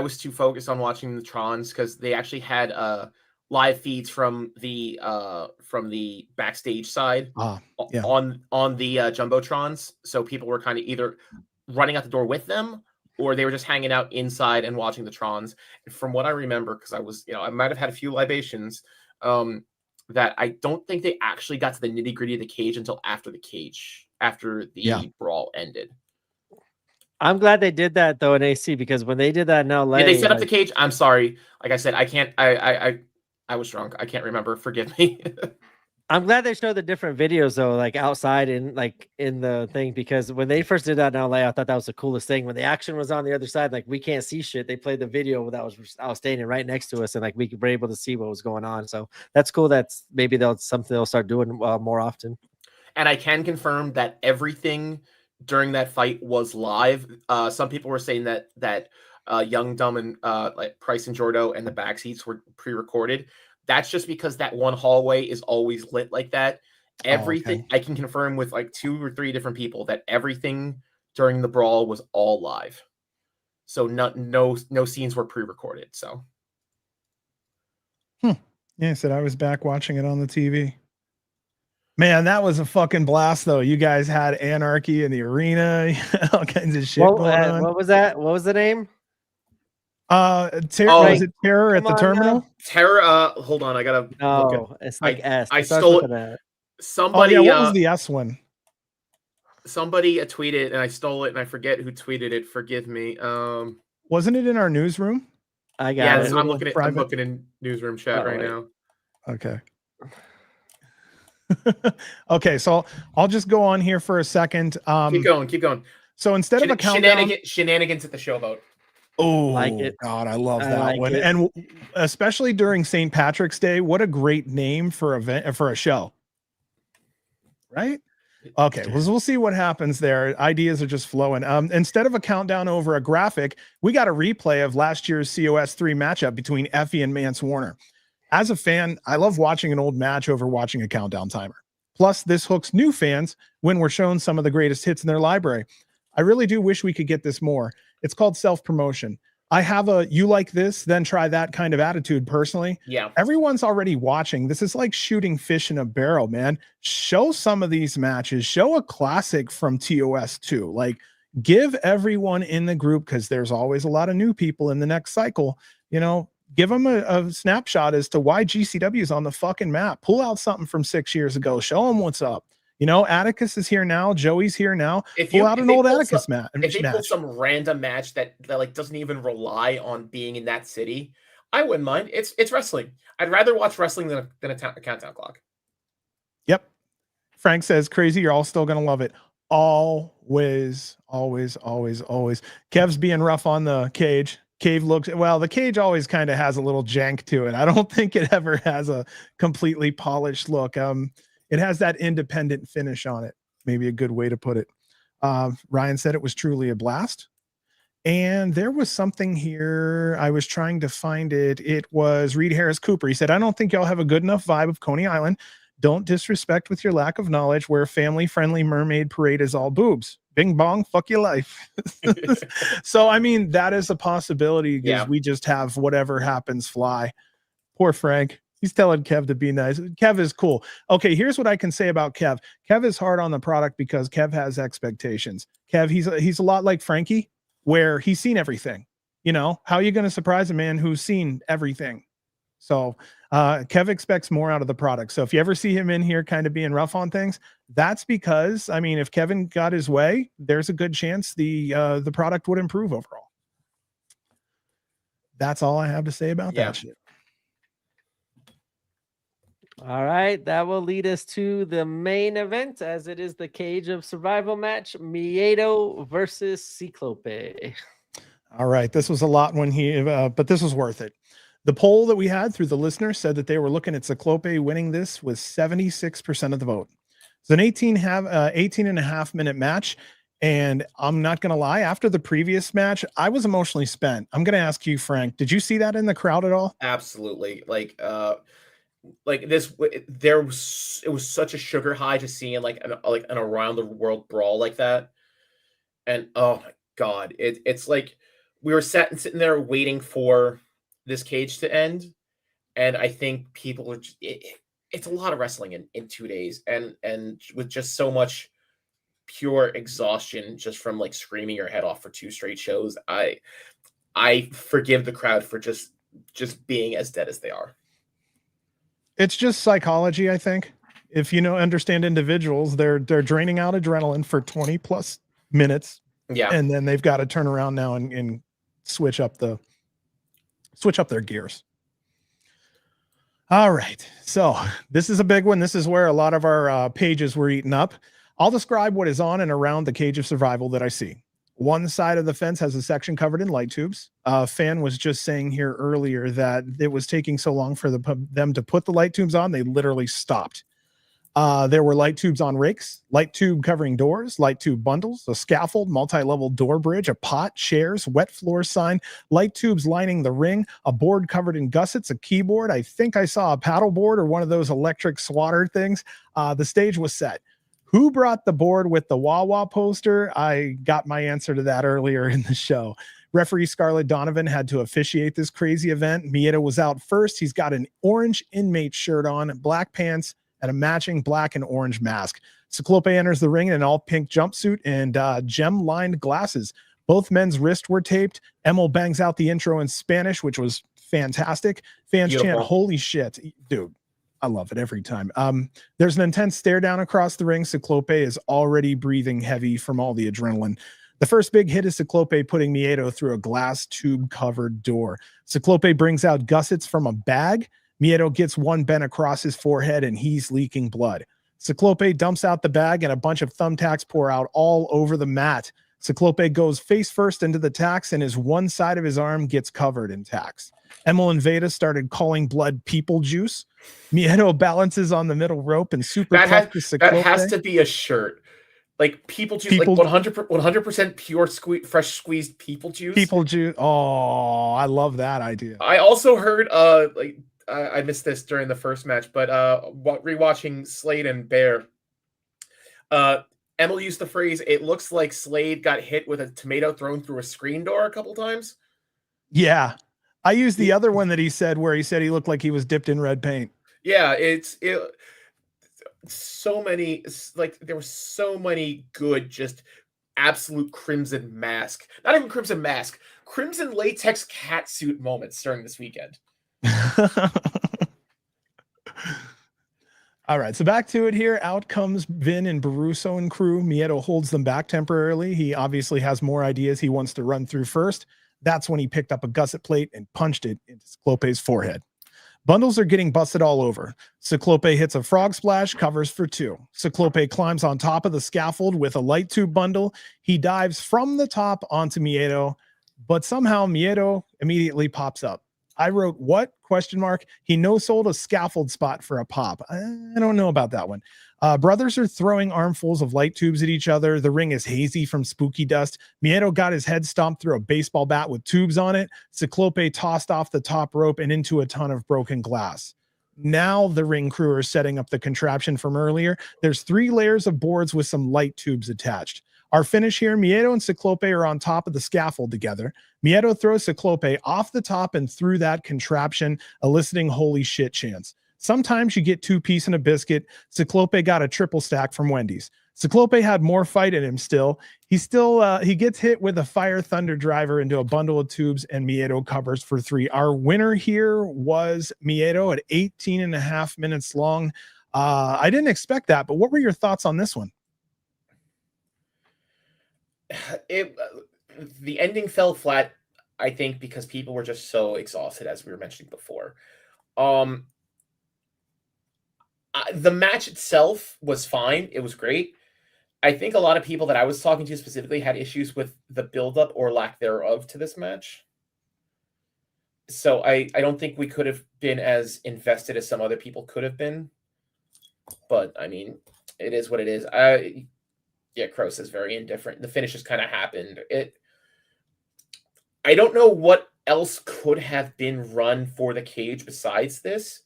was too focused on watching the Trons because they actually had live feeds from the backstage side Yeah. on the jumbotrons, so people were kind of either running out the door with them or they were just hanging out inside and watching the trons. And from what I remember, because I was, I might have had a few libations, that I don't think they actually got to the nitty gritty of the cage until after the brawl ended. I'm glad they did that though in AC, because when they did that in LA, did they set up the cage? I'm sorry. Like I said, I can't. I was drunk. I can't remember. Forgive me. I'm glad they showed the different videos though, like outside and like in the thing, because when they first did that in LA, I thought that was the coolest thing. When the action was on the other side, like we can't see shit. They played the video that was standing right next to us, and like we were able to see what was going on. So that's cool. That's maybe something they'll start doing more often. And I can confirm that everything during that fight was live. Some people were saying that Young, Dumb, and like Price and Jordo and the back seats were pre-recorded. That's just because that one hallway is always lit like that. Everything I can confirm with like 2 or 3 different people that everything during the brawl was all live. So no scenes were pre-recorded. So Yeah, I said I was back watching it on the TV. Man, that was a fucking blast, though. You guys had anarchy in the arena, all kinds of shit going on. What was that? What was the name? Was it Terror at the Terminal? Now. Terror. Hold on, I gotta. No, it's like S. I stole it. Somebody. What was the S one? Somebody tweeted, and I stole it, and I forget who tweeted it. Forgive me. Wasn't it in our newsroom? I got it. I'm looking in newsroom chat right now. Okay. Okay, so I'll just go on here for a second. Keep going. So instead of a countdown, shenanigans at the Showboat. Oh, like it. God, I love that one. And especially during St. Patrick's Day, what a great name for a show. Right? Okay, we'll see what happens there. Ideas are just flowing. Instead of a countdown over a graphic, we got a replay of last year's COS 3 matchup between Effie and Mance Warner. As a fan, I love watching an old match over watching a countdown timer. Plus, this hooks new fans when we're shown some of the greatest hits in their library. I really do wish we could get this more. It's called self-promotion. I have a you like this, then try that kind of attitude personally. Yeah. Everyone's already watching. This is like shooting fish in a barrel, man. Show some of these matches. Show a classic from TOS too. Like, give everyone in the group, because there's always a lot of new people in the next cycle, give them a snapshot as to why GCW is on the fucking map. Pull out something from 6 years ago. Show them what's up. Atticus is here now. Joey's here now. Pull out an old Atticus match. If they pull some random match that like doesn't even rely on being in that city, I wouldn't mind. It's wrestling. I'd rather watch wrestling than a countdown clock. Yep. Frank says, crazy. You're all still going to love it. Always. Kev's being rough on the cage. The cage always kind of has a little jank to it. I don't think it ever has a completely polished look. It has that independent finish on it. Maybe a good way to put it. Ryan said it was truly a blast. And there was something here. I was trying to find it. It was Reed Harris Cooper. He said, I don't think y'all have a good enough vibe of Coney Island. Don't disrespect with your lack of knowledge where family-friendly mermaid parade is all boobs. Bing bong, fuck your life. So, I mean, that is a possibility because we just have whatever happens fly. Poor Frank. He's telling Kev to be nice. Kev is cool. Okay, here's what I can say about Kev. Kev is hard on the product because Kev has expectations. Kev, he's a lot like Frankie, where he's seen everything. How are you going to surprise a man who's seen everything? So Kev expects more out of the product. So if you ever see him in here kind of being rough on things, that's because, I mean, if Kevin got his way, there's a good chance the product would improve overall. That's all I have to say about that shit. All right, that will lead us to the main event, as it is the Cage of Survival match, Miedo versus Ciclope. All right, this was a lot but this was worth it. The poll that we had through the listeners said that they were looking at Ciclope winning this with 76% of the vote. It's an 18 and a half minute match. And I'm not going to lie, after the previous match, I was emotionally spent. I'm going to ask you, Frank, did you see that in the crowd at all? Absolutely. Like this, it was such a sugar high to seeing like an around the world brawl like that. And oh my God, it's like we were sitting there waiting for this cage to end, And I think people would, it's a lot of wrestling in 2 days, and with just so much pure exhaustion just from like screaming your head off for 2 straight shows. I forgive the crowd for just being as dead as they are. It's just psychology, I think. If you understand individuals, they're draining out adrenaline for 20 plus minutes. Yeah. And then they've got to turn around now and switch up their gears. All right. So this is a big one. This is where a lot of our pages were eaten up. I'll describe what is on and around the cage of survival that I see. One side of the fence has a section covered in light tubes. Fan was just saying here earlier that it was taking so long for them to put the light tubes on. They literally stopped. There were light tubes on rakes, light tube covering doors, light tube bundles, a scaffold, multi-level door bridge, a pot, chairs, wet floor sign, light tubes lining the ring, a board covered in gussets, a keyboard. I think I saw a paddle board or one of those electric swatter things. The stage was set. Who brought the board with the Wawa poster? I got my answer to that earlier in the show. Referee Scarlett Donovan had to officiate this crazy event. Miedo was out first. He's got an orange inmate shirt on, black pants, and a matching black and orange mask. Ciclope enters the ring in an all-pink jumpsuit and gem-lined glasses. Both men's wrists were taped. Emil bangs out the intro in Spanish, which was fantastic. Fans chant, "Holy shit." Dude, I love it every time. There's an intense stare down across the ring. Ciclope is already breathing heavy from all the adrenaline. The first big hit is Ciclope putting Miedo through a glass tube covered door. Ciclope brings out gussets from a bag. Miedo gets one bent across his forehead and he's leaking blood. Ciclope dumps out the bag and a bunch of thumbtacks pour out all over the mat. Ciclope goes face first into the tacks and his one side of his arm gets covered in tacks. Emil and Veda started calling blood people juice. Miedo balances on the middle rope and super that has to be a shirt. Like people juice, like 100% pure fresh squeezed people juice. People juice. Oh, I love that idea. I also heard I missed this during the first match, but rewatching Slade and Bear, Emil used the phrase, "It looks like Slade got hit with a tomato thrown through a screen door" a couple times. Yeah. I used the other one that he said where he said he looked like he was dipped in red paint. Yeah, so many, like there were so many good, just absolute crimson mask, not even crimson mask, crimson latex catsuit moments during this weekend. All right, so back to it here. Out comes Vin and Baruso and crew. Miedo holds them back temporarily. He obviously has more ideas he wants to run through first. That's when he picked up a gusset plate and punched it into Ciclope's forehead. Bundles are getting busted all over. Ciclope hits a frog splash, covers for 2. Ciclope climbs on top of the scaffold with a light tube bundle. He dives from the top onto Miedo, but somehow Miedo immediately pops up. I wrote, what? ? He no-sold a scaffold spot for a pop. I don't know about that one. Brothers are throwing armfuls of light tubes at each other. The ring is hazy from spooky dust. Miedo got his head stomped through a baseball bat with tubes on it. Ciclope tossed off the top rope and into a ton of broken glass. Now the ring crew are setting up the contraption from earlier. There's 3 layers of boards with some light tubes attached. Our finish here, Miedo and Ciclope are on top of the scaffold together. Miedo throws Ciclope off the top and through that contraption, eliciting holy shit chants. Sometimes you get 2-piece and a biscuit. Ciclope got a triple stack from Wendy's. Ciclope had more fight in him still. He gets hit with a fire thunder driver into a bundle of tubes and Miedo covers for 3. Our winner here was Miedo at 18.5 minutes long. I didn't expect that, but what were your thoughts on this one? The ending fell flat, I think, because people were just so exhausted, as we were mentioning before. The match itself was fine. It was great. I think a lot of people that I was talking to specifically had issues with the buildup or lack thereof to this match. So I don't think we could have been as invested as some other people could have been. But, I mean, it is what it is. Yeah, Kroos is very indifferent. The finish just kind of happened. I don't know what else could have been run for the cage besides this,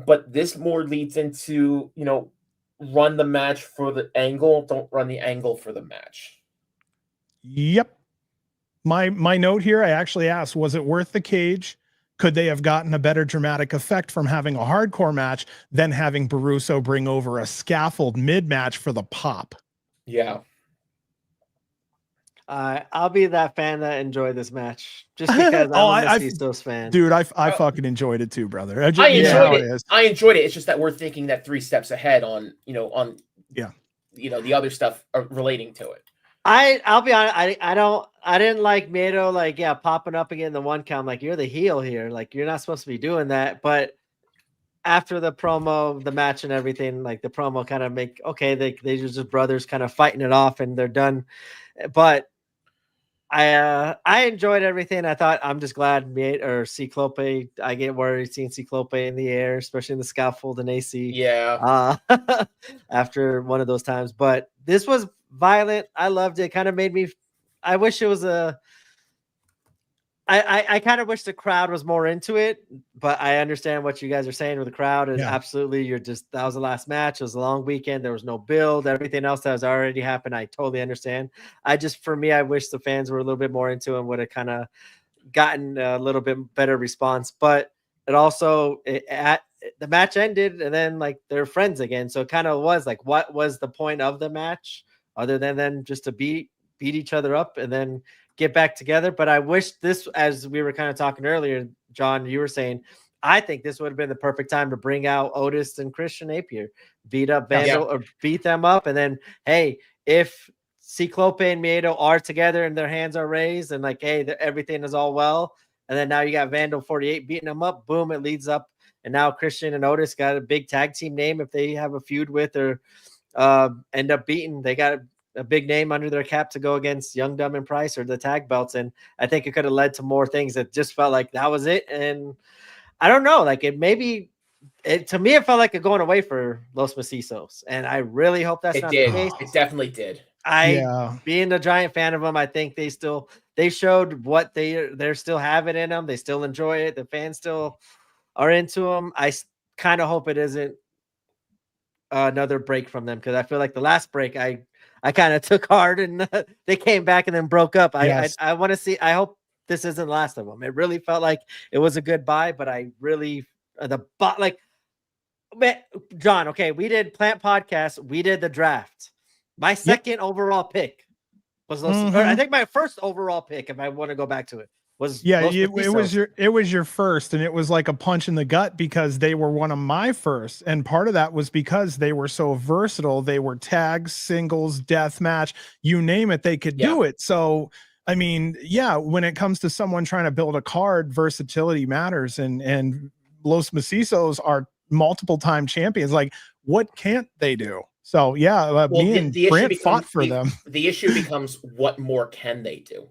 but this more leads into, run the match for the angle. Don't run the angle for the match. Yep. My note here, I actually asked, was it worth the cage? Could they have gotten a better dramatic effect from having a hardcore match than having Baruso bring over a scaffold mid-match for the pop? Yeah. I'll be that fan that enjoyed this match just because I'm a Mephisto's fan. Dude, I fucking enjoyed it too, brother. I enjoyed it. I enjoyed it. It's just that we're thinking that 3 steps ahead on the other stuff relating to it. I'll be honest. I didn't like Miedo popping up again in the 1 count. Like, you're the heel here. Like, you're not supposed to be doing that. But after the promo, the match and everything, like the promo kind of they just brothers kind of fighting it off and they're done. But I enjoyed everything. I thought I'm just glad Ciclope. I get worried seeing Ciclope in the air, especially in the scaffold and AC. Yeah. After one of those times, but this was violent. I loved it. Kind of made me. I wish it was I kind of wish the crowd was more into it, but I understand what you guys are saying with the crowd is absolutely. That was the last match. It was a long weekend. There was no build. Everything else that has already happened, I totally understand. For me, I wish the fans were a little bit more into it and would have kind of gotten a little bit better response. But it also, the match ended and then like they're friends again. So it kind of was like, what was the point of the match other than just to beat each other up and then get back together? But I wish this, as we were kind of talking earlier, John, you were saying, I think this would have been the perfect time to bring out Otis and Christian Napier, beat up Vandal or beat them up. And then, hey, if Ciclope and Miedo are together and their hands are raised and like, hey, everything is all well. And then now you got Vandal 48 beating them up. Boom, it leads up. And now Christian and Otis got a big tag team name if they have a feud with or end up beating. They got a big name under their cap to go against Young, Dumb, and Price or the tag belts. And I think it could have led to more things that just felt like that was it. And I don't know, like to me, it felt like a going away for Los Macizos. And I really hope that's not the case. It definitely did. Being a giant fan of them, I think they showed what they're still have it in them. They still enjoy it. The fans still are into them. I kind of hope it isn't another break from them, because I feel like the last break I kind of took hard and they came back and then broke up. I want to see. I hope this isn't the last of them. It really felt like it was a goodbye, but I really John. Okay, we did Plant Podcast. We did the draft. My second overall pick was or I think my first overall pick, if I want to go back to it, was it was your first, and it was like a punch in the gut because they were one of my first, and part of that was because they were so versatile. They were tags, singles, death match, you name it, they could do it. So I mean, when it comes to someone trying to build a card, versatility matters, and Los Macizos are multiple time champions. Like, what can't they do? So me and Brant fought for them. The issue becomes, what more can they do?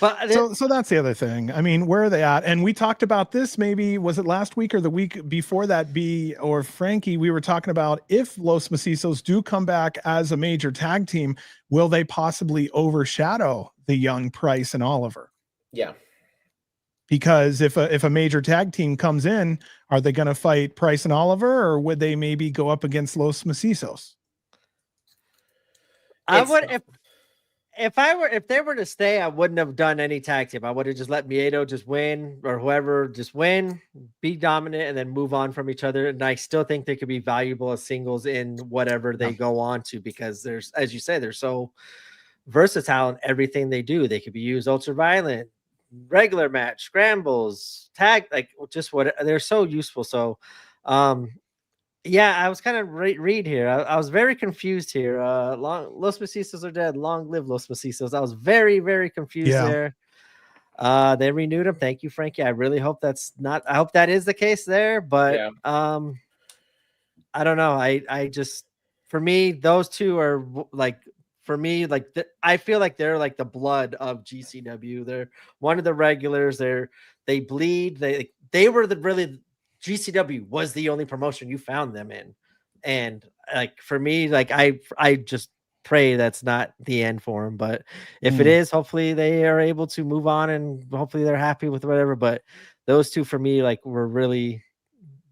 But so that's the other thing. I mean, where are they at? And we talked about this, maybe was it last week or the week before that, B or Frankie, we were talking about if Los Macizos do come back as a major tag team, will they possibly overshadow the young Price and Oliver? Yeah. Because if a major tag team comes in, are they going to fight Price and Oliver, or would they maybe go up against Los Macizos? I would, if they were to stay, I wouldn't have done any tag team. I would have just let Miedo just win, or whoever just win, be dominant, and then move on from each other. And I still think they could be valuable as singles in whatever they go on to, because there's, as you say, they're so versatile in everything they do. They could be used ultra violent, regular match, scrambles, tag, like just what they're so useful. So I was kind of read here. I was very confused here. Los Macizos are dead. Long live Los Macizos. I was very, very confused there. They renewed him. Thank you, Frankie. I really hope I hope that is the case there. But I don't know. I just, for me, those two are like, for me, like I feel like they're like the blood of GCW. They're one of the regulars. They bleed. They were GCW was the only promotion you found them in. And like, for me, like I just pray that's not the end for them. But if it is, hopefully they are able to move on and hopefully they're happy with whatever. But those two for me, like, were really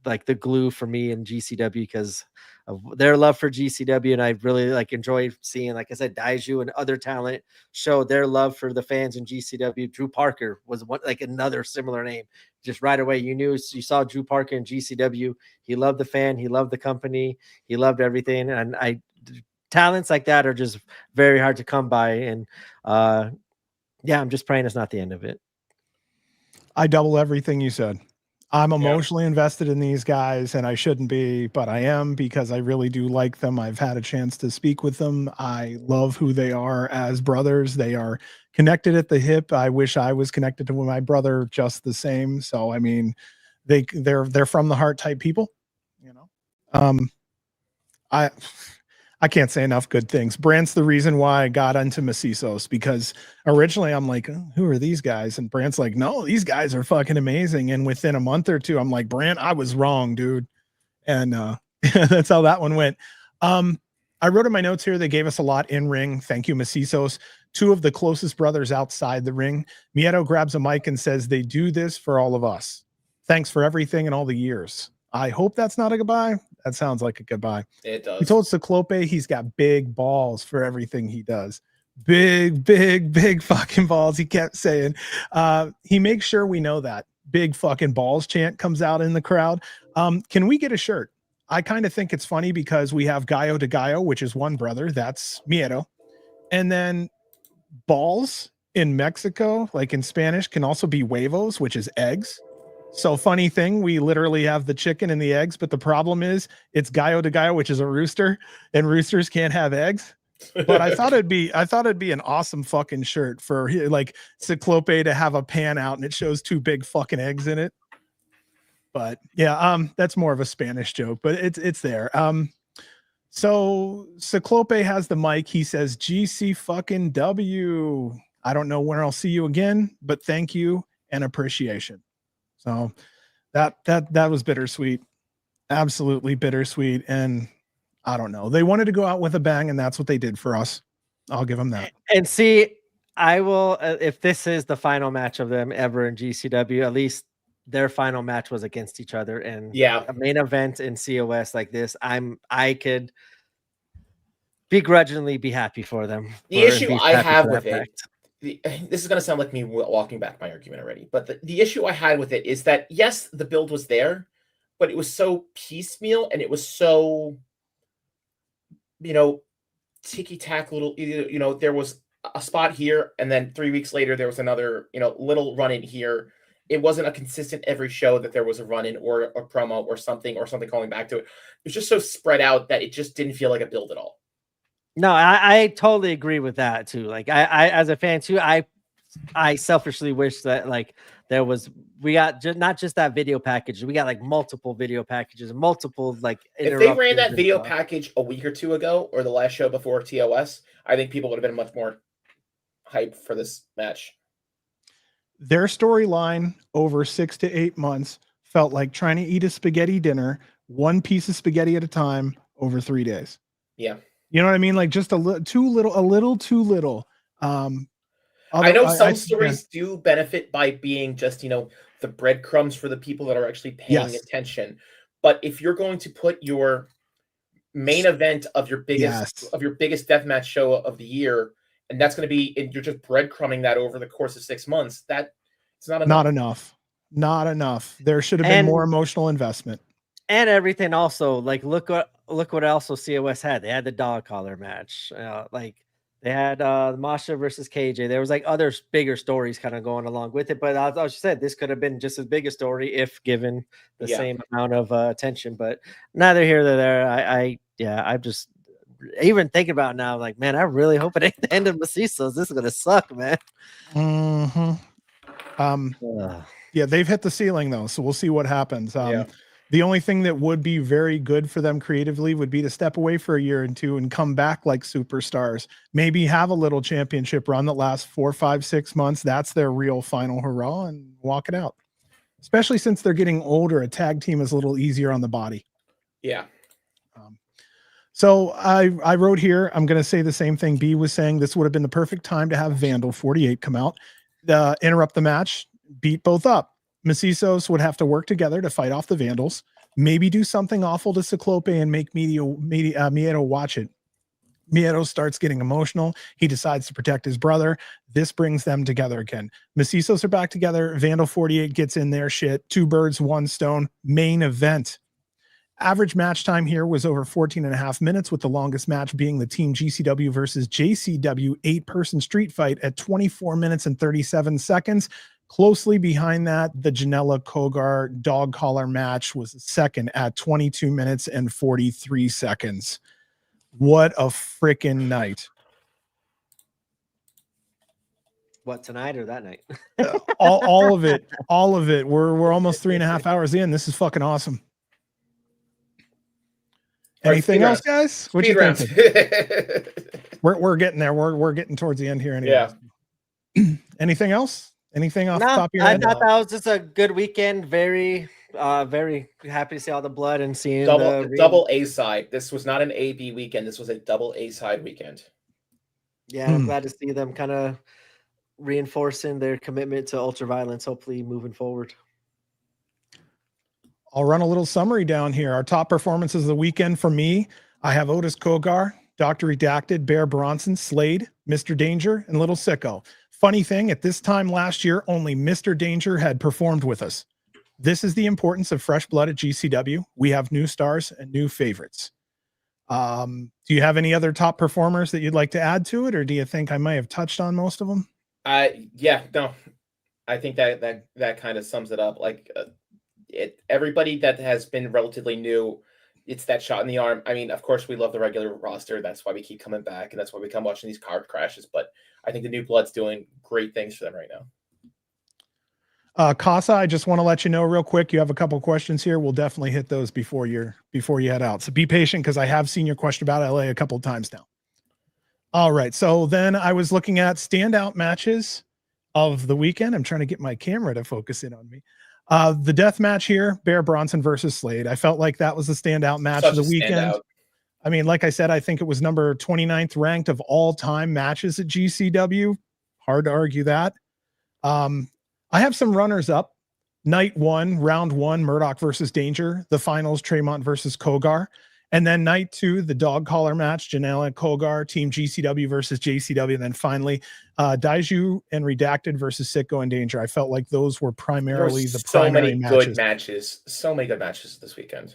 like the glue for me in GCW, because of their love for GCW, and I really like enjoyed seeing, like I said, Daiju and other talent show their love for the fans in GCW. Drew Parker was one, like another similar name. Just right away, you saw Drew Parker in GCW. He loved the fan, he loved the company, he loved everything, and talents like that are just very hard to come by. And yeah, I'm just praying it's not the end of it. I double everything you said. I'm emotionally invested in these guys, and I shouldn't be, but I am, because I really do like them. I've had a chance to speak with them. I love who they are as brothers. They are connected at the hip. I wish I was connected to my brother just the same. So, I mean, they're from the heart type people, you know. I can't say enough good things. Brant's the reason why I got into Macizos, because originally I'm like, oh, who are these guys? And Brant's like, no, these guys are fucking amazing. And within a month or two, I'm like, Brant, I was wrong, dude. And that's how that one went. I wrote in my notes here, they gave us a lot in ring. Thank you, Macizos. Two of the closest brothers outside the ring. Miedo grabs a mic and says, they do this for all of us. Thanks for everything and all the years. I hope that's not a goodbye. That sounds like a goodbye. It does. He told Ciclope he's got big balls for everything he does. Big, big, big fucking balls. He kept saying. He makes sure we know that. Big fucking balls chant comes out in the crowd. Can we get a shirt? I kind of think it's funny because we have Gallo de Gallo, which is one brother. That's Miedo. And then balls in Mexico, like in Spanish, can also be huevos, which is eggs. So funny thing, we literally have the chicken and the eggs, but the problem is it's Gallo de Gallo, which is a rooster, and roosters can't have eggs. But I thought it'd be an awesome fucking shirt for like Ciclope to have a pan out and it shows two big fucking eggs in it. But yeah, that's more of a Spanish joke, but it's there. So Ciclope has the mic. He says, GC fucking W. I don't know when I'll see you again, but thank you and appreciation. So that was bittersweet, absolutely bittersweet. And I don't know, they wanted to go out with a bang, and that's what they did for us. I'll give them that. And see, I will, if this is the final match of them ever in GCW, at least their final match was against each other. And a main event in COS like this, I could begrudgingly be happy for them. The issue I have with it, this is going to sound like me walking back my argument already, but the issue I had with it is that, yes, the build was there, but it was so piecemeal, and it was so, ticky-tack little, there was a spot here, and then 3 weeks later, there was another, little run-in here. It wasn't a consistent every show that there was a run-in or a promo or something calling back to it. It was just so spread out that it just didn't feel like a build at all. No, I totally agree with that too. Like I as a fan too, I selfishly wish that like we got not just that video package, we got like multiple video packages, multiple like. If they ran that video package a week or two ago, or the last show before TOS, I think people would have been much more hyped for this match. Their storyline over 6 to 8 months felt like trying to eat a spaghetti dinner, one piece of spaghetti at a time over 3 days. Yeah. You know what I mean? Like just a little too little. I know some stories do benefit by being just, the breadcrumbs for the people that are actually paying attention. But if you're going to put your main event of your biggest deathmatch show of the year, and that's going to be, and you're just breadcrumbing that over the course of 6 months, that it's not enough. Not enough. There should have been more emotional investment. And everything also, like look what also COS had. They had the dog collar match. Like they had Masha versus KJ. There was like other bigger stories kind of going along with it. But as I said, this could have been just as big a story if given the same amount of attention. But neither here nor there. I'm just even thinking about it now, like, man, I really hope it ain't the end of Macizos. This is gonna suck, man. Mm-hmm. Yeah, they've hit the ceiling though, so we'll see what happens. The only thing that would be very good for them creatively would be to step away for a year or two and come back like superstars. Maybe have a little championship run that lasts 4, 5, 6 months. That's their real final hurrah, and walk it out. Especially since they're getting older, a tag team is a little easier on the body. Yeah. So I wrote here, I'm going to say the same thing B was saying. This would have been the perfect time to have Vandal 48 come out, interrupt the match, beat both up. Macizos would have to work together to fight off the Vandals. Maybe do something awful to Ciclope and make Miedo watch it. Miedo starts getting emotional. He decides to protect his brother. This brings them together again. Macizos are back together. Vandal 48 gets in their shit. 2 birds, 1 stone. Main event. Average match time here was over 14.5 minutes, with the longest match being the Team GCW versus JCW 8-person street fight at 24 minutes and 37 seconds. Closely behind that, the Janela Cogar dog collar match was second at 22 minutes and 43 seconds. What a freaking night. What, tonight or that night? all of it. All of it. We're almost 3.5 hours in. This is fucking awesome. Anything else, guys? What you thinking? We're getting there. We're getting towards the end here anyway. Yeah. Anything else? Anything off the No, top of your I head? thought that was just a good weekend. Very happy to see all the blood and seeing double A side. This was not an AB weekend. This was a double A side weekend. Yeah, I'm glad to see them kind of reinforcing their commitment to ultraviolence, hopefully moving forward. I'll run a little summary down here. Our top performances of the weekend for me, I have Otis Cogar, Dr. Redacted, Bear Bronson, Slade, Mr. Danger, and Little Sicko. Funny thing, at this time last year, only Mr. Danger had performed with us. This is the importance of fresh blood at GCW. We have new stars and new favorites. Do you have any other top performers that you'd like to add to it, or do you think I might have touched on most of them? Yeah, no, I think that kind of sums it up. Like, everybody that has been relatively new, it's that shot in the arm. I mean, of course, we love the regular roster. That's why we keep coming back, and that's why we come watching these card crashes. But I think the new blood's doing great things for them right now. Casa, I just want to let you know real quick. You have a couple questions here. We'll definitely hit those before you head out. So be patient, because I have seen your question about LA a couple of times now. All right. So then I was looking at standout matches of the weekend. I'm trying to get my camera to focus in on me. The death match here, Bear Bronson versus Slade. I felt like that was the standout match of the weekend. I mean, like I said, I think it was number 29th ranked of all time matches at GCW. Hard to argue that. I have some runners up. Night 1, round 1, Murdoch versus Danger. The finals, Tremont versus Cogar. And then night 2, the dog collar match, Janela, Cogar, Team GCW versus JCW. And then finally, Daiju and Redacted versus Sicko and Danger. I felt like those were primarily the primary matches. Good matches. So many good matches this weekend.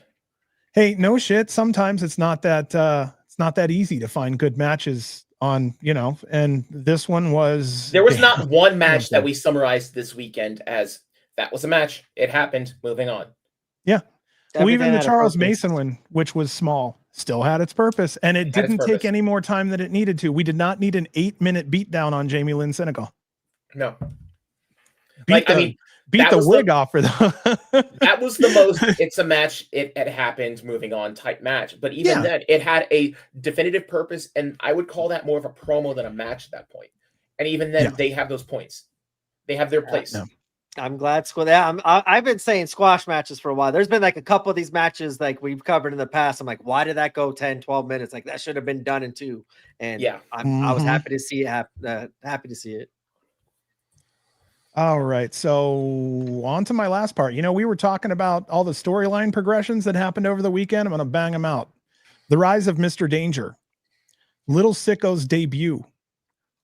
Hey, no shit. Sometimes it's not that easy to find good matches on, and this one was. There was not one match that we summarized this weekend as that was a match. It happened. Moving on. Yeah. Well, even the Charles Mason one, which was small, still had its purpose, and it didn't take any more time than it needed to. We did not need an 8-minute beatdown on Jamie Lynn Senegal. No. Beat the wig off for them. That was the most it's a match, it happened, moving on type match. But even then, it had a definitive purpose, and I would call that more of a promo than a match at that point. And even then, they have those points. They have their place. No. I'm glad. I've been saying squash matches for a while. There's been like a couple of these matches like we've covered in the past. I'm like, why did that go 10, 12 minutes? Like that should have been done in 2. And I was happy to see it. Happy to see it. All right. So on to my last part. We were talking about all the storyline progressions that happened over the weekend. I'm going to bang them out. The rise of Mr. Danger. Little Sicko's debut.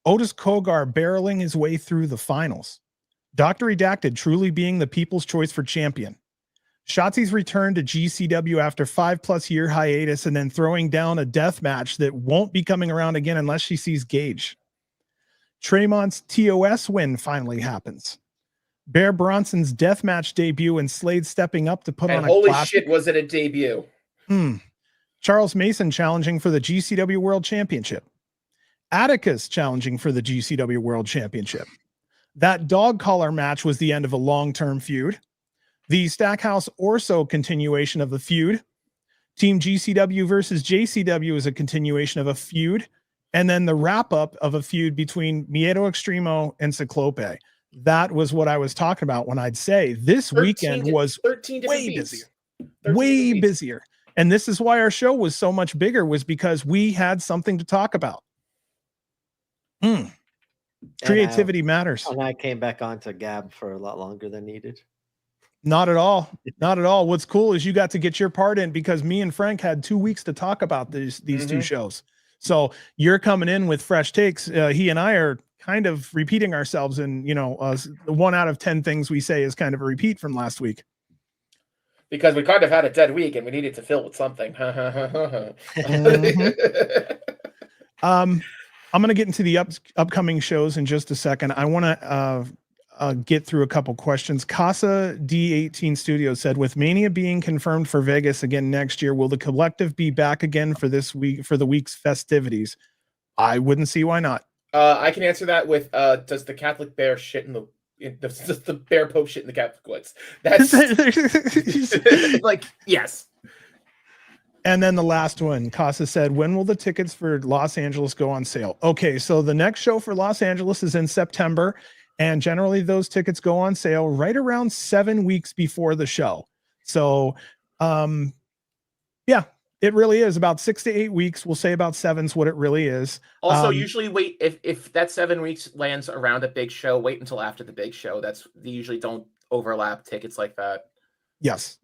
Otis Cogar barreling his way through the finals. Dr. Redacted truly being the people's choice for champion. Shotzi's return to GCW after 5+ year hiatus, and then throwing down a death match that won't be coming around again unless she sees Gage. Tremont's TOS win finally happens. Bear Bronson's death match debut and Slade stepping up to put on a holy classic. Shit, was it a debut? Charles Mason challenging for the GCW World Championship. Atticus challenging for the GCW World Championship. That dog collar match was the end of a long-term feud. The Stackhouse Orso continuation of the feud. Team GCW versus JCW is a continuation of a feud. And then the wrap-up of a feud between Miedo Extremo and Ciclope. That was what I was talking about when I'd say this weekend was way busier. Way busier. And this is why our show was so much bigger, was because we had something to talk about. Creativity matters. And I came back onto Gab for a lot longer than needed. Not at all. Not at all. What's cool is you got to get your part in because me and Frank had 2 weeks to talk about these two shows. So you're coming in with fresh takes. He and I are kind of repeating ourselves, and 1 out of 10 things we say is kind of a repeat from last week. Because we kind of had a dead week and we needed to fill with something. I'm going to get into the upcoming shows in just a second. I want to get through a couple questions. Casa D18 Studios said, with Mania being confirmed for Vegas again next year, will the collective be back again for this week for the week's festivities? I wouldn't see why not. I can answer that with does the Catholic bear shit in the bear pope shit in the Catholic woods? That's like, yes. And then the last one, Casa said, when will the tickets for Los Angeles go on sale? Okay, so the next show for Los Angeles is in September. And generally those tickets go on sale right around 7 weeks before the show. So, yeah, it really is about 6 to 8 weeks. We'll say about 7's what it really is. Also, usually wait if that 7 weeks lands around a big show, wait until after the big show. They usually don't overlap tickets like that. Yes.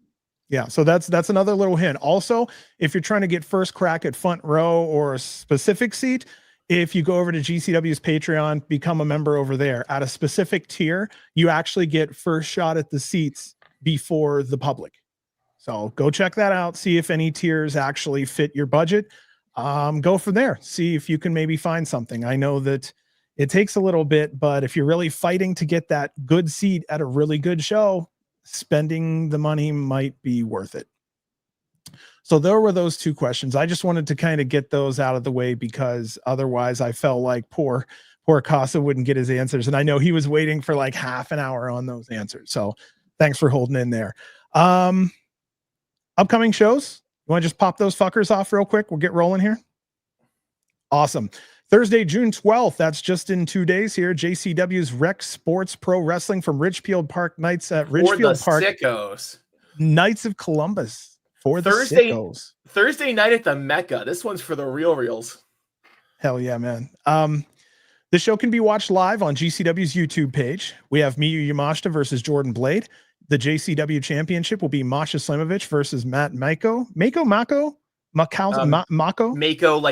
Yeah. So that's another little hint. Also, if you're trying to get first crack at front row or a specific seat, if you go over to GCW's Patreon, become a member over there at a specific tier, you actually get first shot at the seats before the public. So go check that out. See if any tiers actually fit your budget. Go from there. See if you can maybe find something. I know that it takes a little bit, but if you're really fighting to get that good seat at a really good show, spending the money might be worth it. So there were those 2 questions. I just wanted to kind of get those out of the way because otherwise I felt like poor Casa wouldn't get his answers. And I know he was waiting for like half an hour on those answers. So thanks for holding in there. Upcoming shows. You want to just pop those fuckers off real quick? We'll get rolling here. Awesome. Thursday, June 12th. That's just in 2 days here. JCW's Rec Sports Pro Wrestling from Richfield Park Nights at Richfield Park. Sickos. Knights of Columbus. For Thursday night at the Mecca. This one's for the reals. Hell yeah, man. The show can be watched live on GCW's YouTube page. We have Miyu Yamashita versus Jordan Blade. The JCW championship will be Masha Slamovich versus Matt Mako, like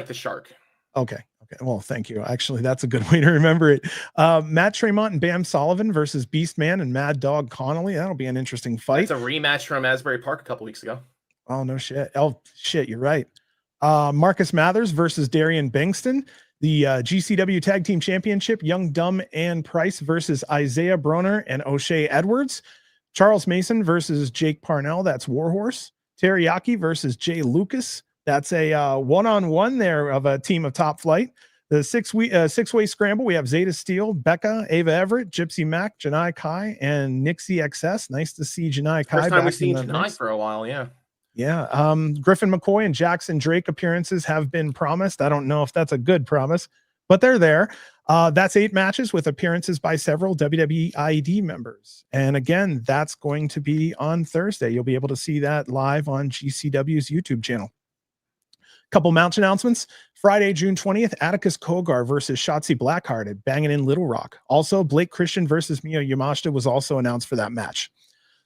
the shark. Okay. Well, thank you. Actually, that's a good way to remember it. Matt Tremont and Bam Sullivan versus Beastman and Mad Dog Connolly. That'll be an interesting fight. It's a rematch from Asbury Park a couple weeks ago. Oh, no shit. Oh, shit. You're right. Marcus Mathers versus Darian Bankston. The GCW Tag Team Championship, Young, Dumb, and Price versus Isaiah Broner and O'Shea Edwards. Charles Mason versus Jake Parnell. That's Warhorse. Teriyaki versus Jay Lucas. That's a one-on-one there of a team of Top Flight. The six-way scramble, we have Zeta Steele, Becca, Ava Everett, Gypsy Mac, Janai Kai, and Nixie XS. Nice to see Janai Kai. First time we've seen Janai for a while, yeah. Yeah. Griffin McCoy and Jackson Drake appearances have been promised. I don't know if that's a good promise, but they're there. That's 8 matches with appearances by several WWE ID members. And again, that's going to be on Thursday. You'll be able to see that live on GCW's YouTube channel. Couple match announcements. Friday, June 20th, Atticus Cogar versus Shotzi Blackheart at Bangin' in Little Rock. Also, Blake Christian versus Miyu Yamashita was also announced for that match.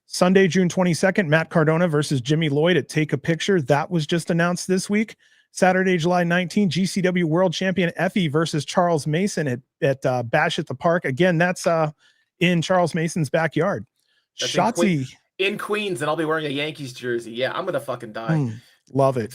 Sunday, June 22nd, Matt Cardona versus Jimmy Lloyd at Take a Picture. That was just announced this week. Saturday, July 19th, GCW World Champion Effie versus Charles Mason at Bash at the Park. Again, that's in Charles Mason's backyard. That's Shotzi in Queens, and I'll be wearing a Yankees jersey. Yeah, I'm gonna fucking die. Love it.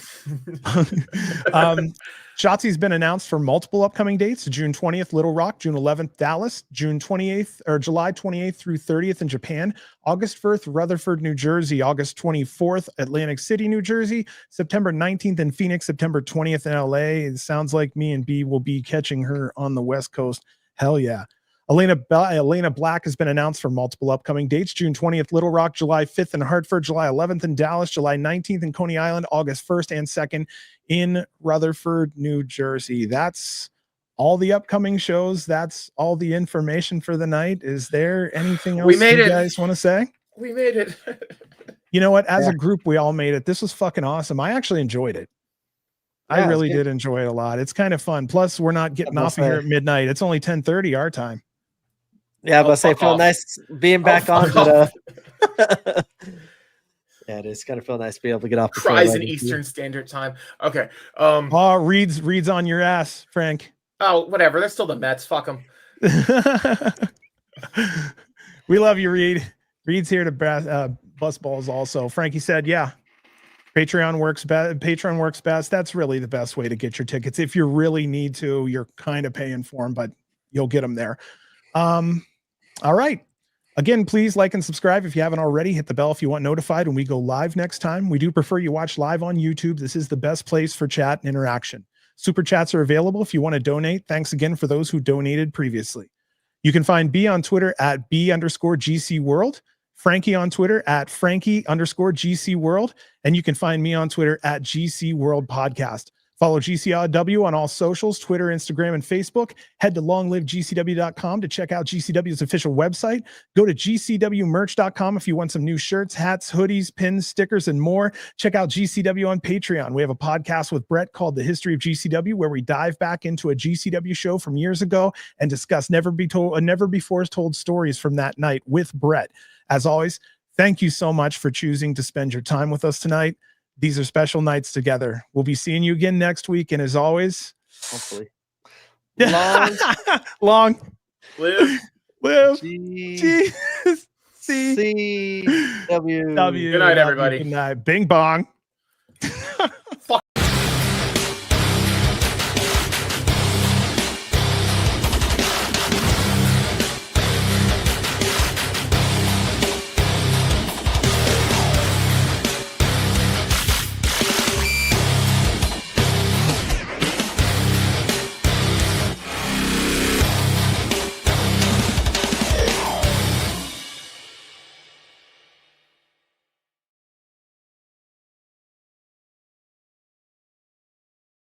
Shotzi's been announced for multiple upcoming dates: June 20th, Little Rock; June 11th, Dallas; June 28th or July 28th through 30th in Japan; August 1st, Rutherford, New Jersey; August 24th, Atlantic City, New Jersey; September 19th in Phoenix; September 20th in LA. It sounds like me and B will be catching her on the West Coast. Hell yeah. Elena Black has been announced for multiple upcoming dates: June 20th, Little Rock; July 5th in Hartford; July 11th in Dallas; July 19th in Coney Island; August 1st and 2nd in Rutherford, New Jersey. That's all the upcoming shows. That's all the information for the night. Is there anything else you guys want to say? We made it. You know what? As a group, we all made it. This was fucking awesome. I actually enjoyed it. I really did enjoy it a lot. It's kind of fun. Plus, we're not getting off of here at midnight. It's only 10:30 our time. Yeah, Oh, but say fuck feel off. nice being back on, fuck but yeah, it is kind of feel nice to be able to get off. before Cries in 11 too. Eastern Standard Time. Okay. Oh, reads on your ass, Frank. Oh, whatever. They're still the Mets. Fuck them. We love you, Reed. Reed's here to bust balls also. Frankie said, yeah, Patreon works best. Patreon works best. That's really the best way to get your tickets. If you really need to, you're kind of paying for them, but you'll get them there. All right. Again, please like and subscribe if you haven't already. Hit the bell if you want notified when we go live next time. We do prefer you watch live on YouTube. This is the best place for chat and interaction. Super chats are available if you want to donate. Thanks again for those who donated previously. You can find B on Twitter at B_GC World, Frankie on Twitter at Frankie_GC World, and you can find me on Twitter at GC World Podcast. Follow GCW on all socials, Twitter, Instagram, and Facebook. Head to longlivegcw.com to check out GCW's official website. Go to gcwmerch.com if you want some new shirts, hats, hoodies, pins, stickers, and more. Check out GCW on Patreon. We have a podcast with Brett called The History of GCW, where we dive back into a GCW show from years ago and discuss never before told stories from that night with Brett. As always, thank you so much for choosing to spend your time with us tonight. These are special nights together. We'll be seeing you again next week. And as always, Hopefully. long Live. GCW. Good night, everybody. Good night. Bing bong.